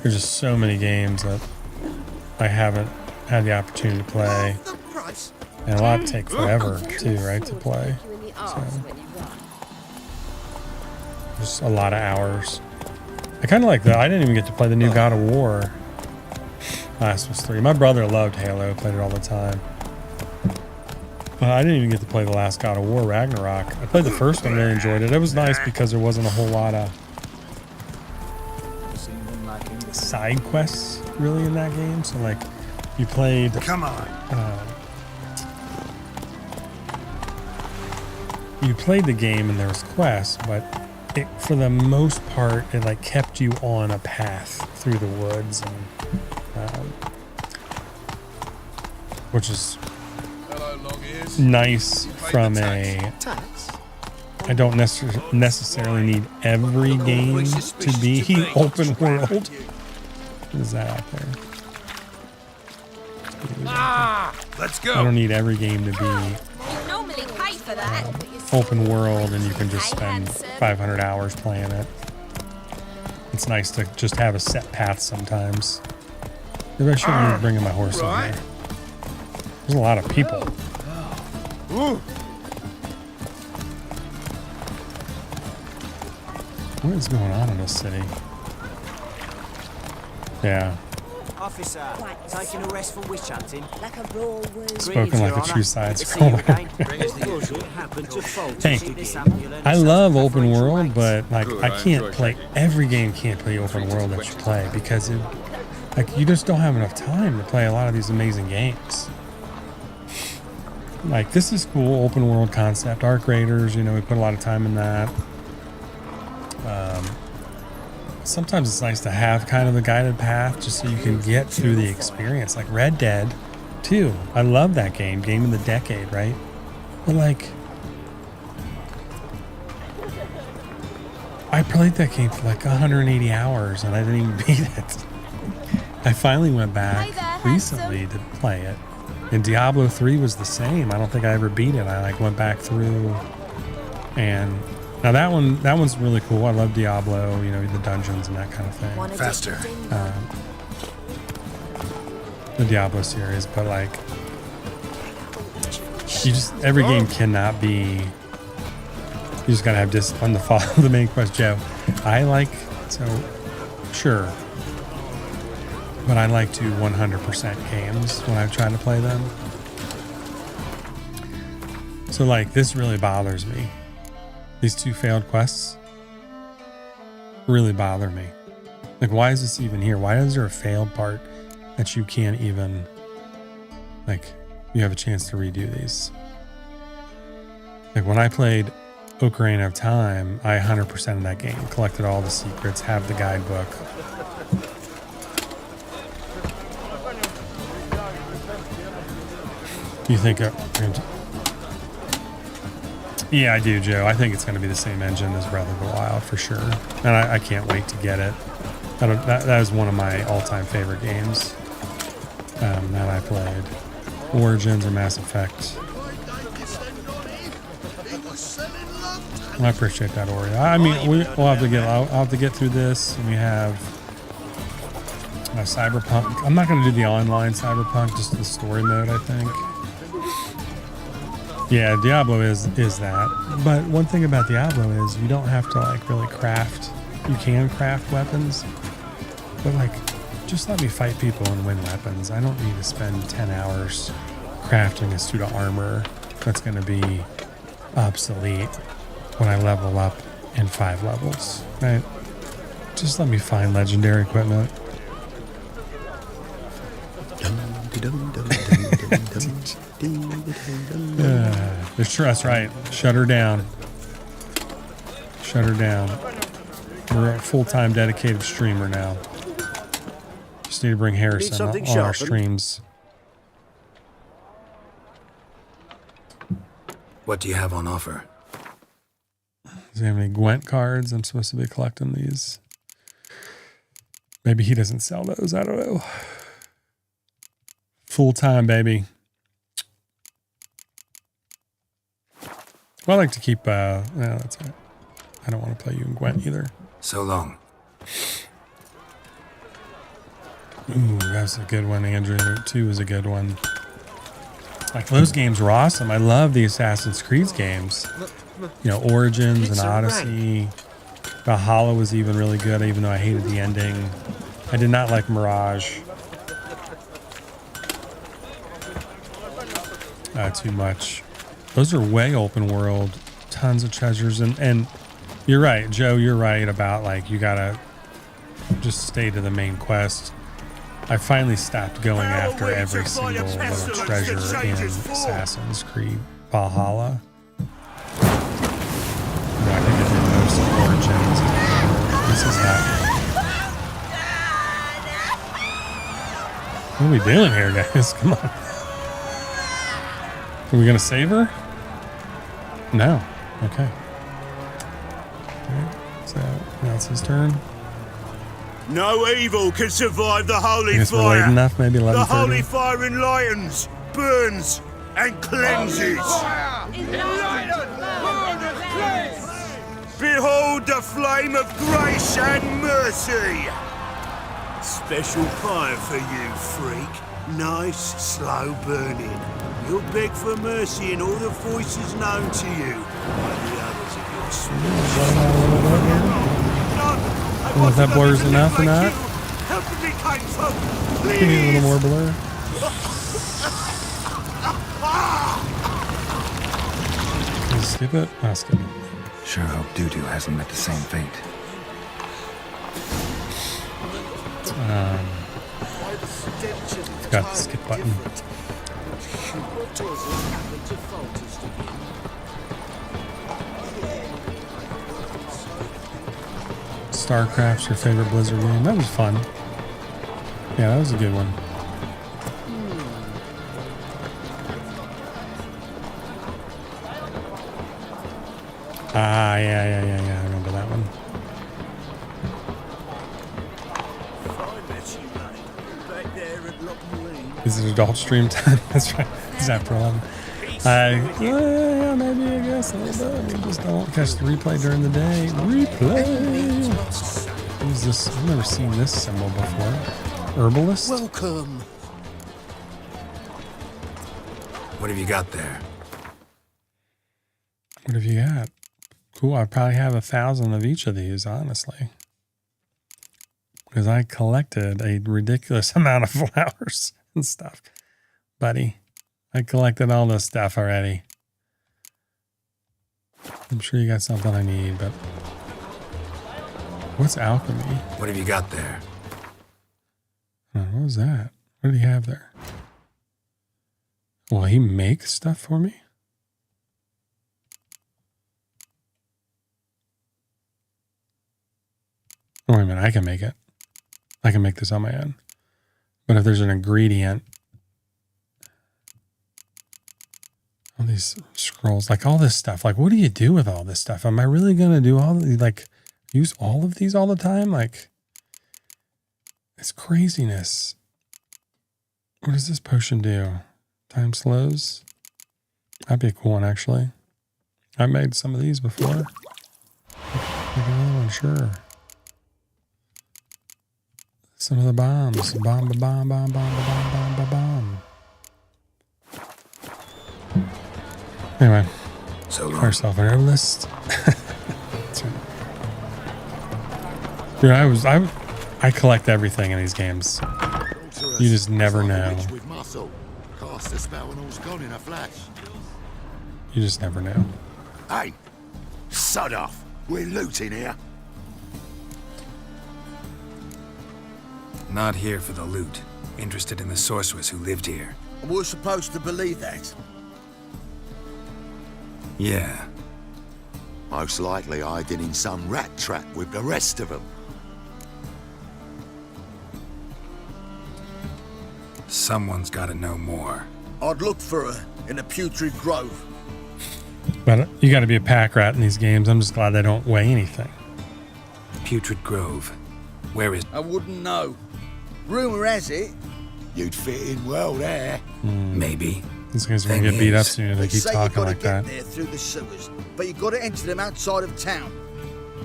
there's just so many games that I haven't had the opportunity to play. And a lot take forever too, right, to play. So just a lot of hours. I kind of like that. I didn't even get to play the new God of War. Last was 3. My brother loved Halo, played it all the time. But I didn't even get to play the last God of War, Ragnarok. I played the first one, really enjoyed it. It was nice because there wasn't a whole lot of side quests really in that game. So like, you played. Come on. You played the game and there was quests, but it, for the most part, it like kept you on a path through the woods, and which is nice from a. I don't necessarily need every game to be open world. What is that out there? Let's go. I don't need every game to be open world and you can just spend 500 hours playing it. It's nice to just have a set path sometimes. Maybe I shouldn't be bringing my horse in here. There's a lot of people. What is going on in this city? Yeah. Officer, taking a rest from witch hunting. Like a raw wound. Spoken like a true side scroller. Hey, I love open world, but like I can't play every game. Can't play open world that you play because it, like you just don't have enough time to play a lot of these amazing games. Like this is cool, open world concept. Arc Raiders, you know, we put a lot of time in that. Sometimes it's nice to have kind of a guided path just so you can get through the experience. Like Red Dead 2. I love that game. Game of the decade, right? But like, I played that game for like 180 hours and I didn't even beat it. I finally went back recently to play it. And Diablo 3 was the same. I don't think I ever beat it. I like went back through and now that one's really cool. I love Diablo, you know, the dungeons and that kind of thing. Faster. The Diablo series, but like, you just every game cannot be. You just gotta have discipline to follow the main quest, Joe. Sure, but I like to 100% games when I try to play them. So like, this really bothers me. These 2 failed quests really bother me. Like, why is this even here? Why is there a failed part that you can't even, like, you have a chance to redo these? Like, when I played Ocarina of Time, I 100% of that game, collected all the secrets, have the guidebook. You think yeah, I do, Joe. I think it's going to be the same engine as Breath of the Wild for sure, and I can't wait to get it. That is one of my all-time favorite games that I played. Origins or Mass Effect. I appreciate that, Ori. I mean, we'll have to get. I'll have to get through this, and we have Cyberpunk. I'm not going to do the online Cyberpunk, just the story mode, I think. Yeah, Diablo is that. But one thing about Diablo is you don't have to like really craft. You can craft weapons, but like just let me fight people and win weapons. I don't need to spend 10 hours crafting a suit of armor that's going to be obsolete when I level up in 5 levels, right? Just let me find legendary equipment. That's right. Shut her down. Shut her down. We're a full-time dedicated streamer now. Just need to bring Harrison on our streams. What do you have on offer? Does he have any Gwent cards? I'm supposed to be collecting these. Maybe he doesn't sell those. I don't know. Full-time, baby. Well, I like to keep, that's it. I don't want to play you in Gwent either. So long. Ooh, that's a good one, Andrew. 2 is a good one. Like, those games were awesome. I love the Assassin's Creed games. You know, Origins and Odyssey. Valhalla was even really good, even though I hated the ending. I did not like Mirage too much. Those are way open world, tons of treasures, and you're right, Joe. You're right about like you gotta just stay to the main quest. I finally stopped going after every single little treasure in Assassin's Creed Valhalla. I think I did most of Origins. This is not. What are we doing here, guys? Come on. Are we gonna save her? No. Okay. Alright, so now it's his turn. No evil can survive the holy I guess we're late fire. enough, maybe 11:30. The holy fire enlightens, burns, and cleanses. Behold the flame of grace and mercy. Special fire for you, freak. Nice, slow burning. You'll beg for mercy in all the voices known to you by the others of your species. I don't know if that blurs enough or not. Give me a little more blur. Can you skip it? I'll skip it. Sure hope Dudu hasn't met the same fate. Got the skip button. StarCraft's your favorite Blizzard game? That was fun. Yeah, that was a good one. Ah, yeah. I remember that one. Is it adult stream time? That's right. It's after 11. Yeah, maybe I guess a little bit. We just don't catch the replay during the day. Replay. What is this? I've never seen this symbol before. Herbalist? Welcome. What have you got there? What have you got? Cool. I probably have 1,000 of each of these, honestly. Because I collected a ridiculous amount of flowers and stuff. Buddy, I collected all this stuff already. I'm sure you got something I need, but... What's alchemy? What have you got there? What was that? What did he have there? Will he make stuff for me? Oh, wait a minute. I can make it. I can make this on my own. But if there's an ingredient... All these scrolls, like all this stuff. Like, what do you do with all this stuff? Am I really going to do all the, like, use all of these all the time? Like, it's craziness. What does this potion do? Time slows? That'd be a cool one, actually. I made some of these before. Make another one, sure. Some of the bombs. Bomb, bomb, bomb, bomb, bomb, bomb, bomb, bomb. Anyway, so long. Ourselves an herbalist. Dude, I collect everything in these games. You just never know. You just never know. Hey, sod off. We're looting here. Not here for the loot. Interested in the sorceress who lived here. We're supposed to believe that. Yeah. Most likely hiding in some rat trap with the rest of them. Someone's got to know more. I'd look for her in the Putrid Grove. But you got to be a pack rat in these games. I'm just glad they don't weigh anything. Putrid Grove. Where is... I wouldn't know. Rumor has it you'd fit in well there. Maybe. These guys are going to get beat up soon if they keep talking like that. There through the sewers, but you got to enter them outside of town.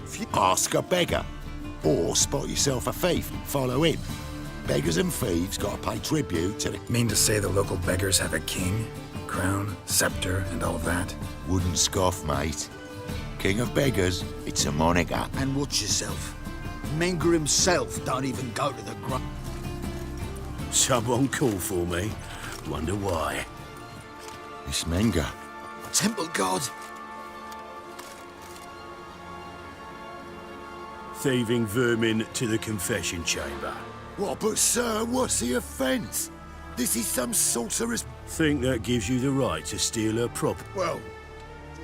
If you ask a beggar, or spot yourself a thief, follow him. Beggars and thieves got to pay tribute to the... Mean to say the local beggars have a king, crown, scepter, and all that? Wouldn't scoff, mate. King of beggars, it's a moniker. And watch yourself. Menga himself don't even go to the grave. Someone call for me. Wonder why. It's Menga. Temple God. Thieving vermin to the confession chamber. What, but sir, what's the offence? This is some sorcerer's... Think that gives you the right to steal her property. Well...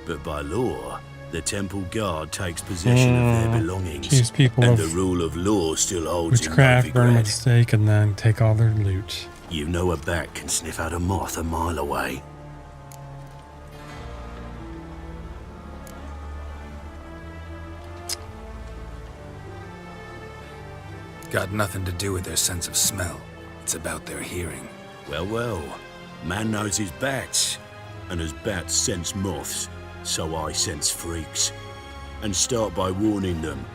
But by law, the temple guard takes possession of their belongings. These people and of the rule of law still holds in witchcraft, burn Novigrad. with stake, and then take all their loot. You know a bat can sniff out a moth a mile away. Got nothing to do with their sense of smell. It's about their hearing. Well, well. Man knows his bats. And as bats sense moths, so I sense freaks. And start by warning them.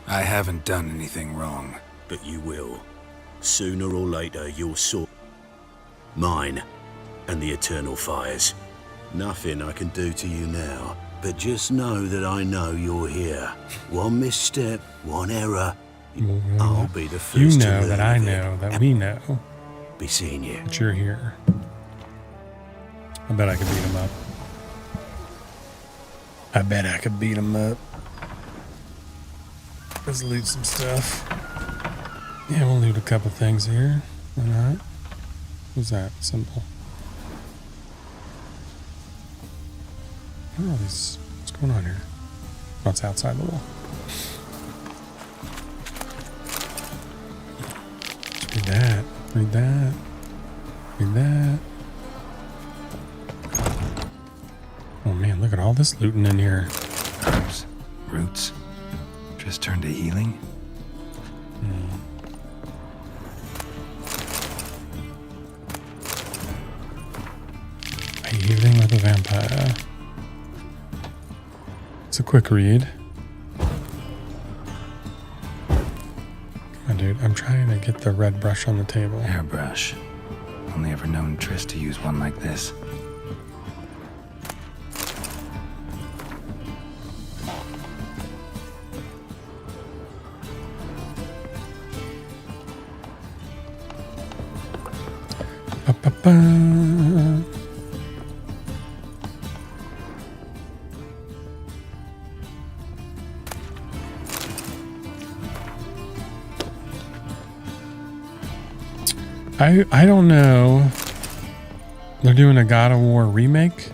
I haven't done anything wrong. But you will. Sooner or later, you'll sort mine and the eternal fires. Nothing I can do to you now, but just know that I know you're here. One misstep, one error, I'll be the first You to know learn that I of it. know that we know Be seeing you. that you're here. I bet I could beat him up. I bet I could beat him up. Let's loot some stuff. Yeah, we'll loot a couple things here. Why not? Who's that symbol? What are all these? What's going on here? Oh, it's outside the wall. Let's read that. Read that. Read that. Oh man, look at all this looting in here. Herbs, roots, just turned to healing. A Evening with a Vampire. It's a quick read. Come on, dude. I'm trying to get the red brush on the table. Hairbrush. Only ever known Triss to use one like this. Ba-ba-ba. I don't know. They're doing a God of War remake.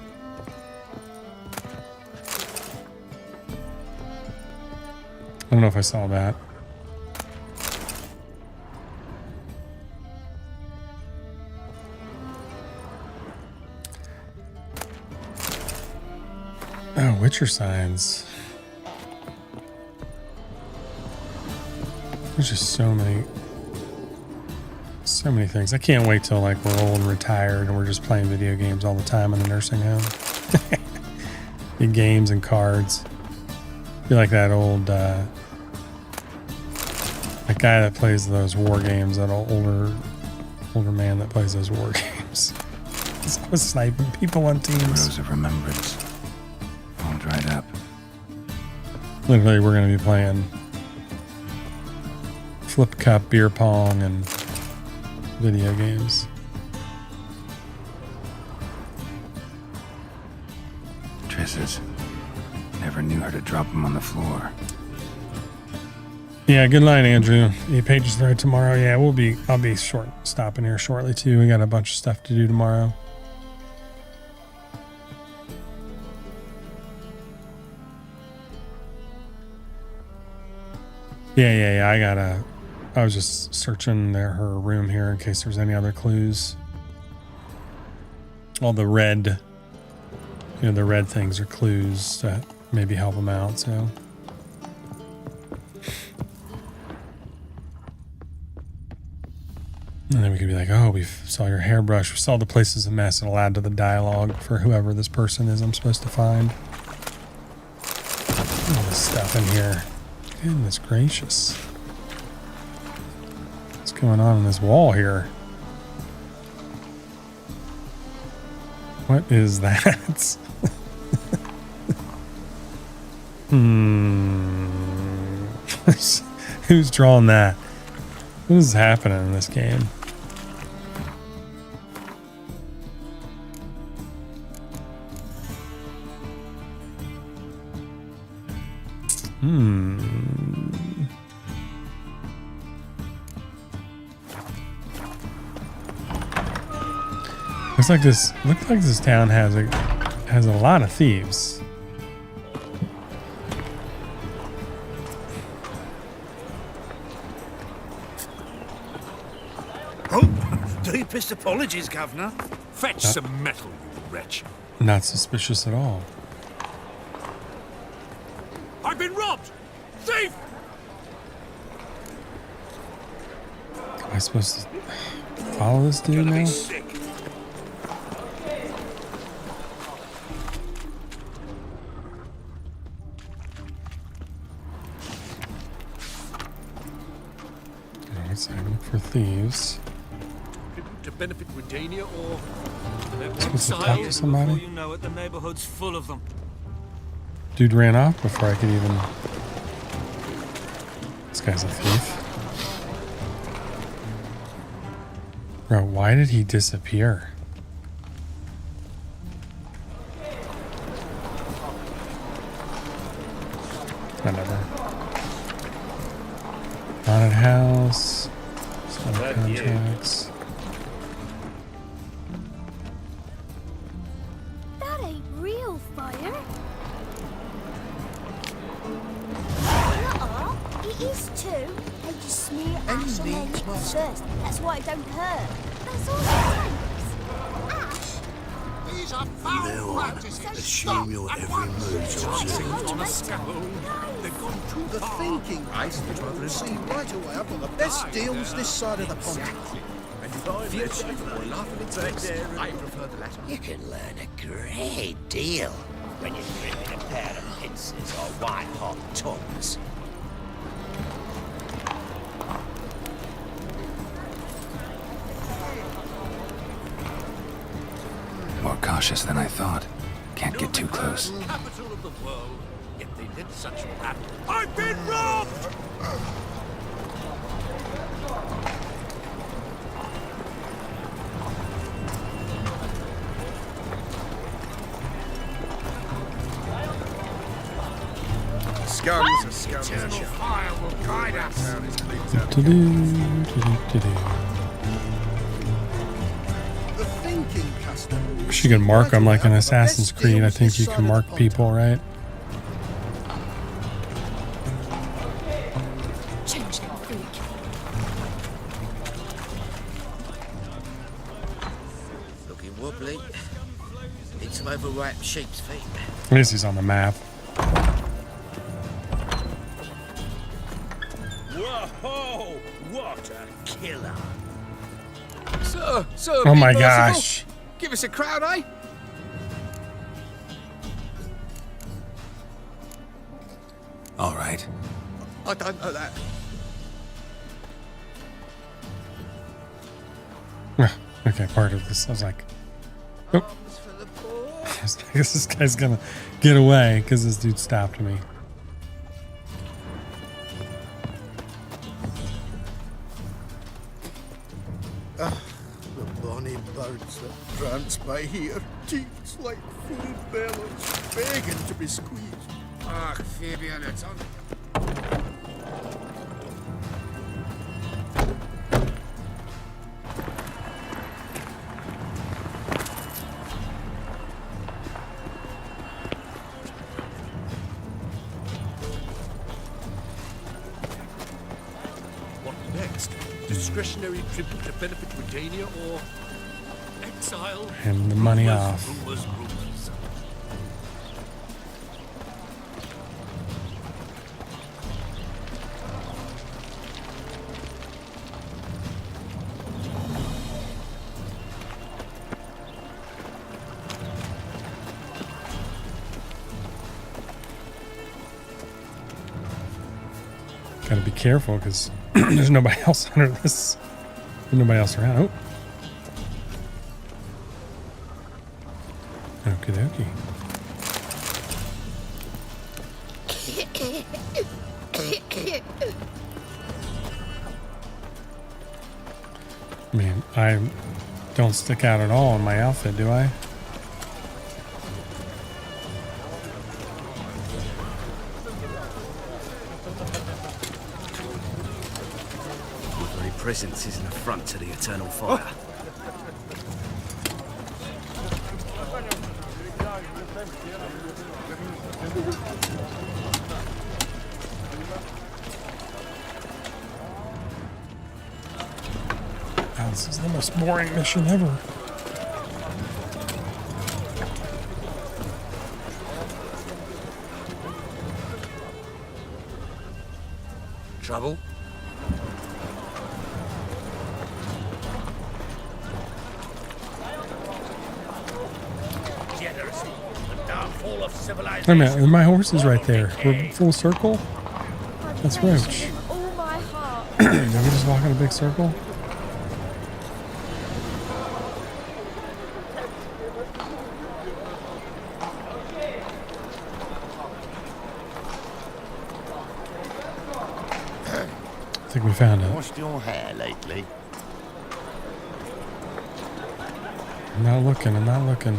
I don't know if I saw that. Oh, Witcher signs. There's just so many things. I can't wait till like we're old and retired and we're just playing video games all the time in the nursing home. And games and cards. I feel like that old that guy that plays those war games, that older man that plays those war games. He's always sniping people on teams. Rose of Remembrance. All dried up. Literally, we're going to be playing flip cup, beer pong, and video games. Triss's. Never knew her to drop them on the floor. Yeah, good night, Andrew. 8 pages to write tomorrow. Yeah, I'll be stopping here shortly too. We got a bunch of stuff to do tomorrow. Yeah. I was just searching her room here in case there's any other clues. All the red, the red things are clues that maybe help them out, so. And then we could be like, oh, we saw your hairbrush. We saw the places of mess, and it'll add to the dialogue for whoever this person is I'm supposed to find. All this stuff in here. Goodness gracious. What's going on this wall here? What is that? Who's drawing that? What is happening in this game? Looks like this town has a lot of thieves. Oh, deepest apologies, Governor. Fetch some metal, you wretch. Not suspicious at all. I've been robbed! Thief! Am I supposed to follow this dude now? Sick. Alright, so I look for thieves. To benefit Redania or Supposed to talk to somebody? you know it, the neighborhood's full of them. Dude ran off before I could even... This guy's a thief. Bro, why did he disappear? Whatever. Haunted house. Some contracts. That ain't real fire. It is too. They just smear ash and then lick first. That's why it don't hurt. That's all it takes. Ash? These are foul practices. Assume your every move's observed. On a scaffold. They've gone too The thinking race would rather see right away up on the best deals this side of the pond. Future or laughing at sex, I prefer the latter. You can learn a great deal when you're gripping a pair of pincers or white-hot tongues. More cautious than I thought. Can't get too close. Capital of the world, yet they let such rap. I've been robbed! Scums are scums. Eternal fire will guide us. The thinking custom. Wish you could mark them like in Assassin's Creed. I think you can mark people, right? Change that freak. Looking wobbly. Need some overripe sheep's feet. At least he's on the map. Whoa! What a killer! So, Oh be my merciful. gosh. Give us a crowd, eh? All right. I don't know that. Okay, part of this. I was like, oh. Arms for the poor. I guess this guy's gonna get away because this dude stopped me. The bonny birds that prance by here, teeth like full bellows, begging to be squeezed. Ah, Fabian, it's on. What next? Discretionary tribute to benefit Redania or exile? Hand the money off. Rumors. Gotta be careful because there's nobody else under this. There's nobody else around. Oh. Okie dokie. I mean, I don't stick out at all in my outfit, do I? Your very presence is an affront to the eternal fire. Oh, this is the most boring mission ever. Trouble? Jealousy, the downfall of Wait a civilization. minute, my horse is right there. We're full circle? That's Roach. All my heart. Did we just walk in a big circle? I think we found it. Washed your hair lately? I'm not looking, I'm not looking.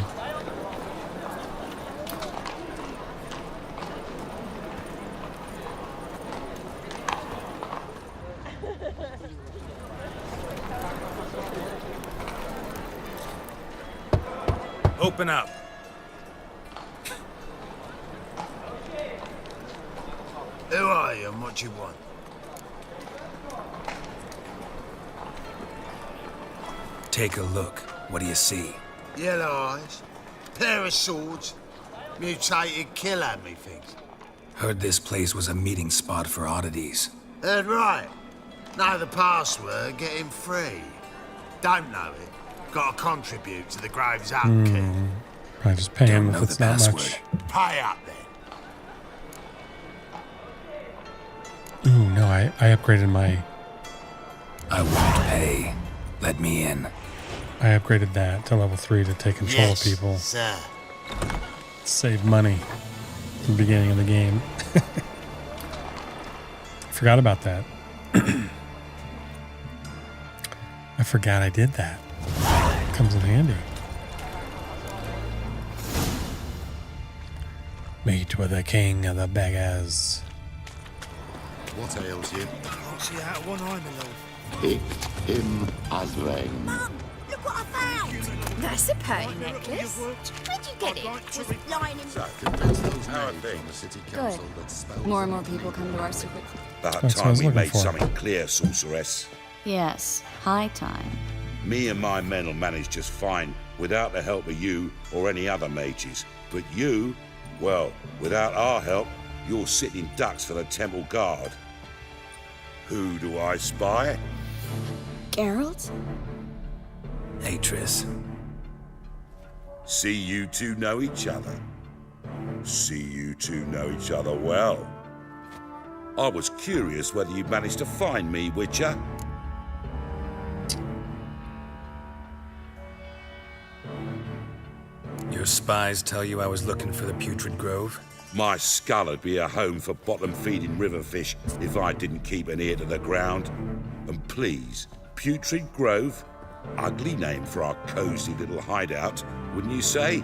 Open up. Who are you and what you want? Take a look. What do you see? Yellow eyes, pair of swords, mutated killer, methinks. Heard this place was a meeting spot for oddities. Heard right. Know the password, get him free. Don't know it, gotta contribute to the Grave's upkeep. Probably just pay him Don't if know it's the not password. much. Pay up then. Ooh, no, I upgraded my... I won't pay. Let me in. I upgraded that to level 3 to take control of people. Sir. Save money at the beginning of the game. Forgot about that. I forgot I did that. Comes in handy. Meet with the king of the beggars. What ails you? Can't see out of one eye, my love. Pick him as rain. Mum, look what I found. That's a pearl necklace. Where'd you get it? Just lying in That contains those names from the city council that spell. More and more people come to our secret. About That's what I time was we looking made for. something clear, sorceress. Yes, high time. Me and my men will manage just fine without the help of you or any other mages. But you, well, without our help, you're sitting ducks for the temple guard. Who do I spy? Geralt? Hey, Triss. See you two know each other. See you two know each other well. I was curious whether you managed to find me, Witcher. Your spies tell you I was looking for the Putrid Grove? My skull would be a home for bottom-feeding river fish if I didn't keep an ear to the ground. And please, Putrid Grove? Ugly name for our cozy little hideout, wouldn't you say?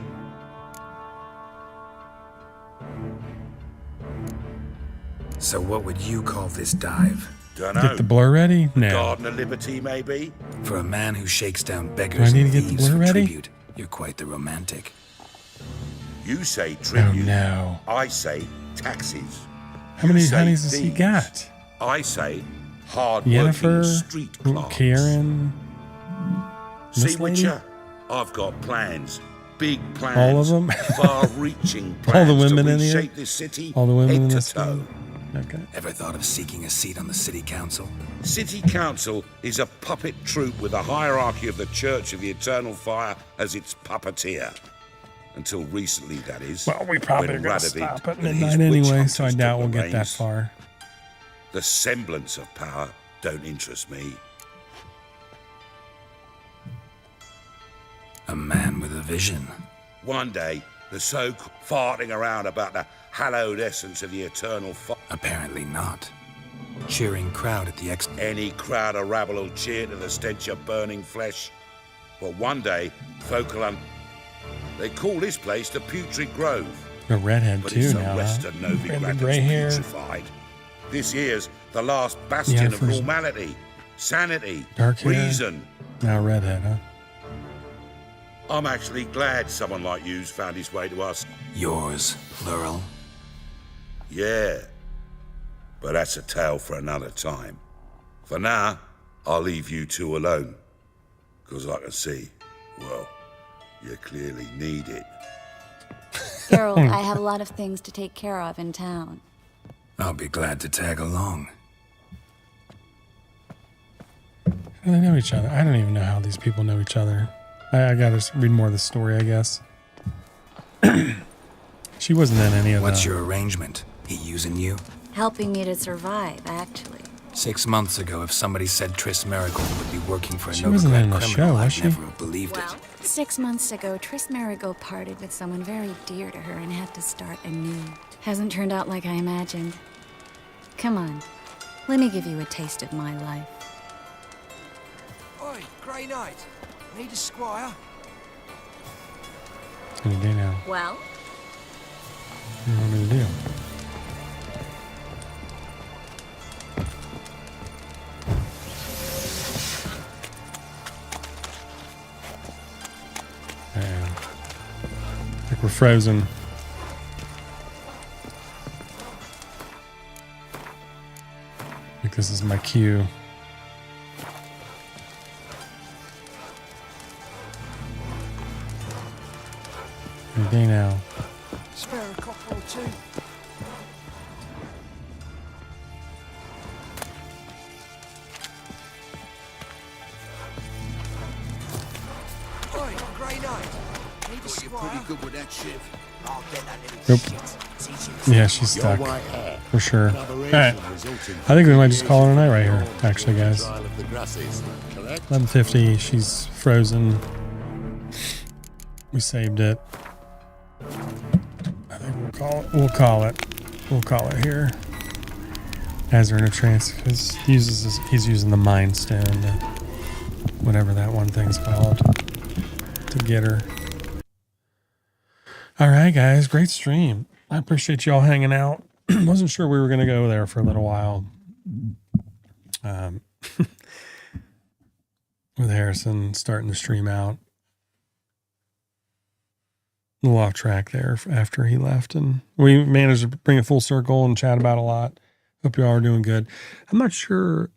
So what would you call this dive? Dunno. Get the blur ready? No. Garden of Liberty, maybe? For a man who shakes down Do I beggars need and to get the thieves blur for ready? tribute, you're quite the romantic. You say Oh tribute. no. I say taxes. How many You say honeys has he thieves. got? I say hard-working Yennefer, street clerks. Kieran, See, this lady? Witcher, I've got plans. Big plans. All of them? Far-reaching All plans the women to in here? reshape this city All the women head in to this toe. game? Okay. Ever thought of seeking a seat on the city council? City Council is a puppet troupe with a hierarchy of the Church of the Eternal Fire as its puppeteer. Until recently, that is. Well, we probably are when going to Radovid stop at and his midnight witch anyway, so I hunters doubt took we'll the get that reins. far. The semblance of power don't interest me. A man with a vision. One day, The so farting around about the hallowed essence of the eternal fire. Apparently not. Cheering crowd at the Any crowd of rabble will cheer to the stench of burning flesh. Well, one day, folk will they call this place the Putrid Grove. A redhead but too it's now. a Western And the gray hair. putrefied. This here's the last bastion of first- normality, sanity, Dark hair. reason. Now redhead, huh? I'm actually glad someone like you's found his way to us. Yours, plural. Yeah, but that's a tale for another time. For now, I'll leave you two alone. Because I can see, well, you clearly need it. Geralt, I have a lot of things to take care of in town. I'll be glad to tag along. How do they know each other? I don't even know how these people know each other. I gotta read more of the story, I guess. She wasn't in any of What's the... your arrangement? He using you? Helping me to survive, actually. 6 months ago, if somebody said Triss Merigold would be working for a She wasn't in Novigrad the show, criminal, was I'd she? never have believed it. 6 months ago, Triss Merigold parted with someone very dear to her and had to start anew. Hasn't turned out like I imagined. Come on, let me give you a taste of my life. Oi, Grey Knight. Need a squire? What do you do now? Well? What do you want me to do? I think we're frozen. I think this is my cue. Any day now. Spare a couple or two. Oi, Grey Knight. Need a squire? Pretty good with that shiv. I'll get that little Nope. shit. Teach him Yeah, she's stuck. Your white hair. For sure. An Alright. aberration resulting I think we might just call it a night right here, from actually, guys. trial of the grasses, correct? 11:50, she's frozen. We saved it. I think we'll call it here. As her in a trance, because he's using the Mind Stone, whatever that one thing's called, to get her. All right, guys, great stream. I appreciate y'all hanging out. Wasn't sure we were going to go there for a little while. With Harrison starting to stream out. A little off track there after he left, and we managed to bring it full circle and chat about a lot. Hope you all are doing good. I'm not sure,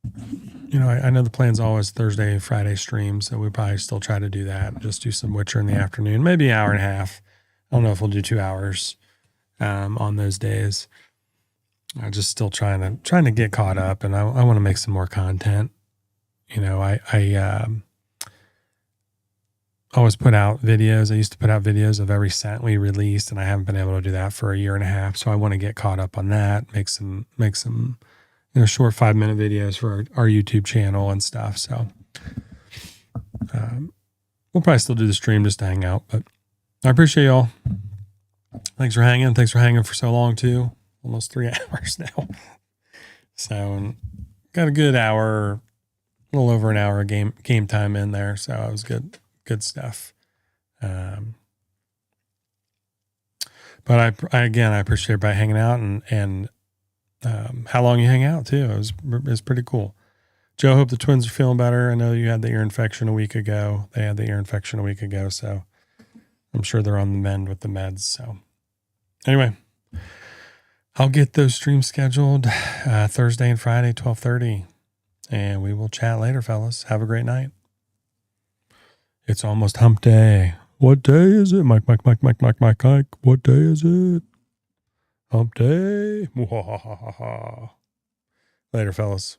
I know the plan's always Thursday, Friday stream, so we probably still try to do that. Just do some Witcher in the afternoon, maybe an hour and a half. I don't know if we'll do 2 hours on those days. I'm just still trying to get caught up, and I want to make some more content. I always put out videos. I used to put out videos of every set we released, and I haven't been able to do that for a year and a half. So I want to get caught up on that, make some short 5-minute videos for our YouTube channel and stuff. So we'll probably still do the stream just to hang out, but I appreciate y'all. Thanks for hanging. Thanks for hanging for so long too. Almost 3 hours now. So, and got a good hour, a little over an hour of game time in there. So it was good stuff. But I appreciate everybody hanging out and how long you hang out too. It was pretty cool. Joe, hope the twins are feeling better. I know you had the ear infection a week ago. They had the ear infection a week ago, so I'm sure they're on the mend with the meds. So anyway, I'll get those streams scheduled Thursday and Friday, 12:30, and we will chat later, fellas. Have a great night. It's almost hump day. What day is it? Mike. What day is it? Hump day. Later, fellas.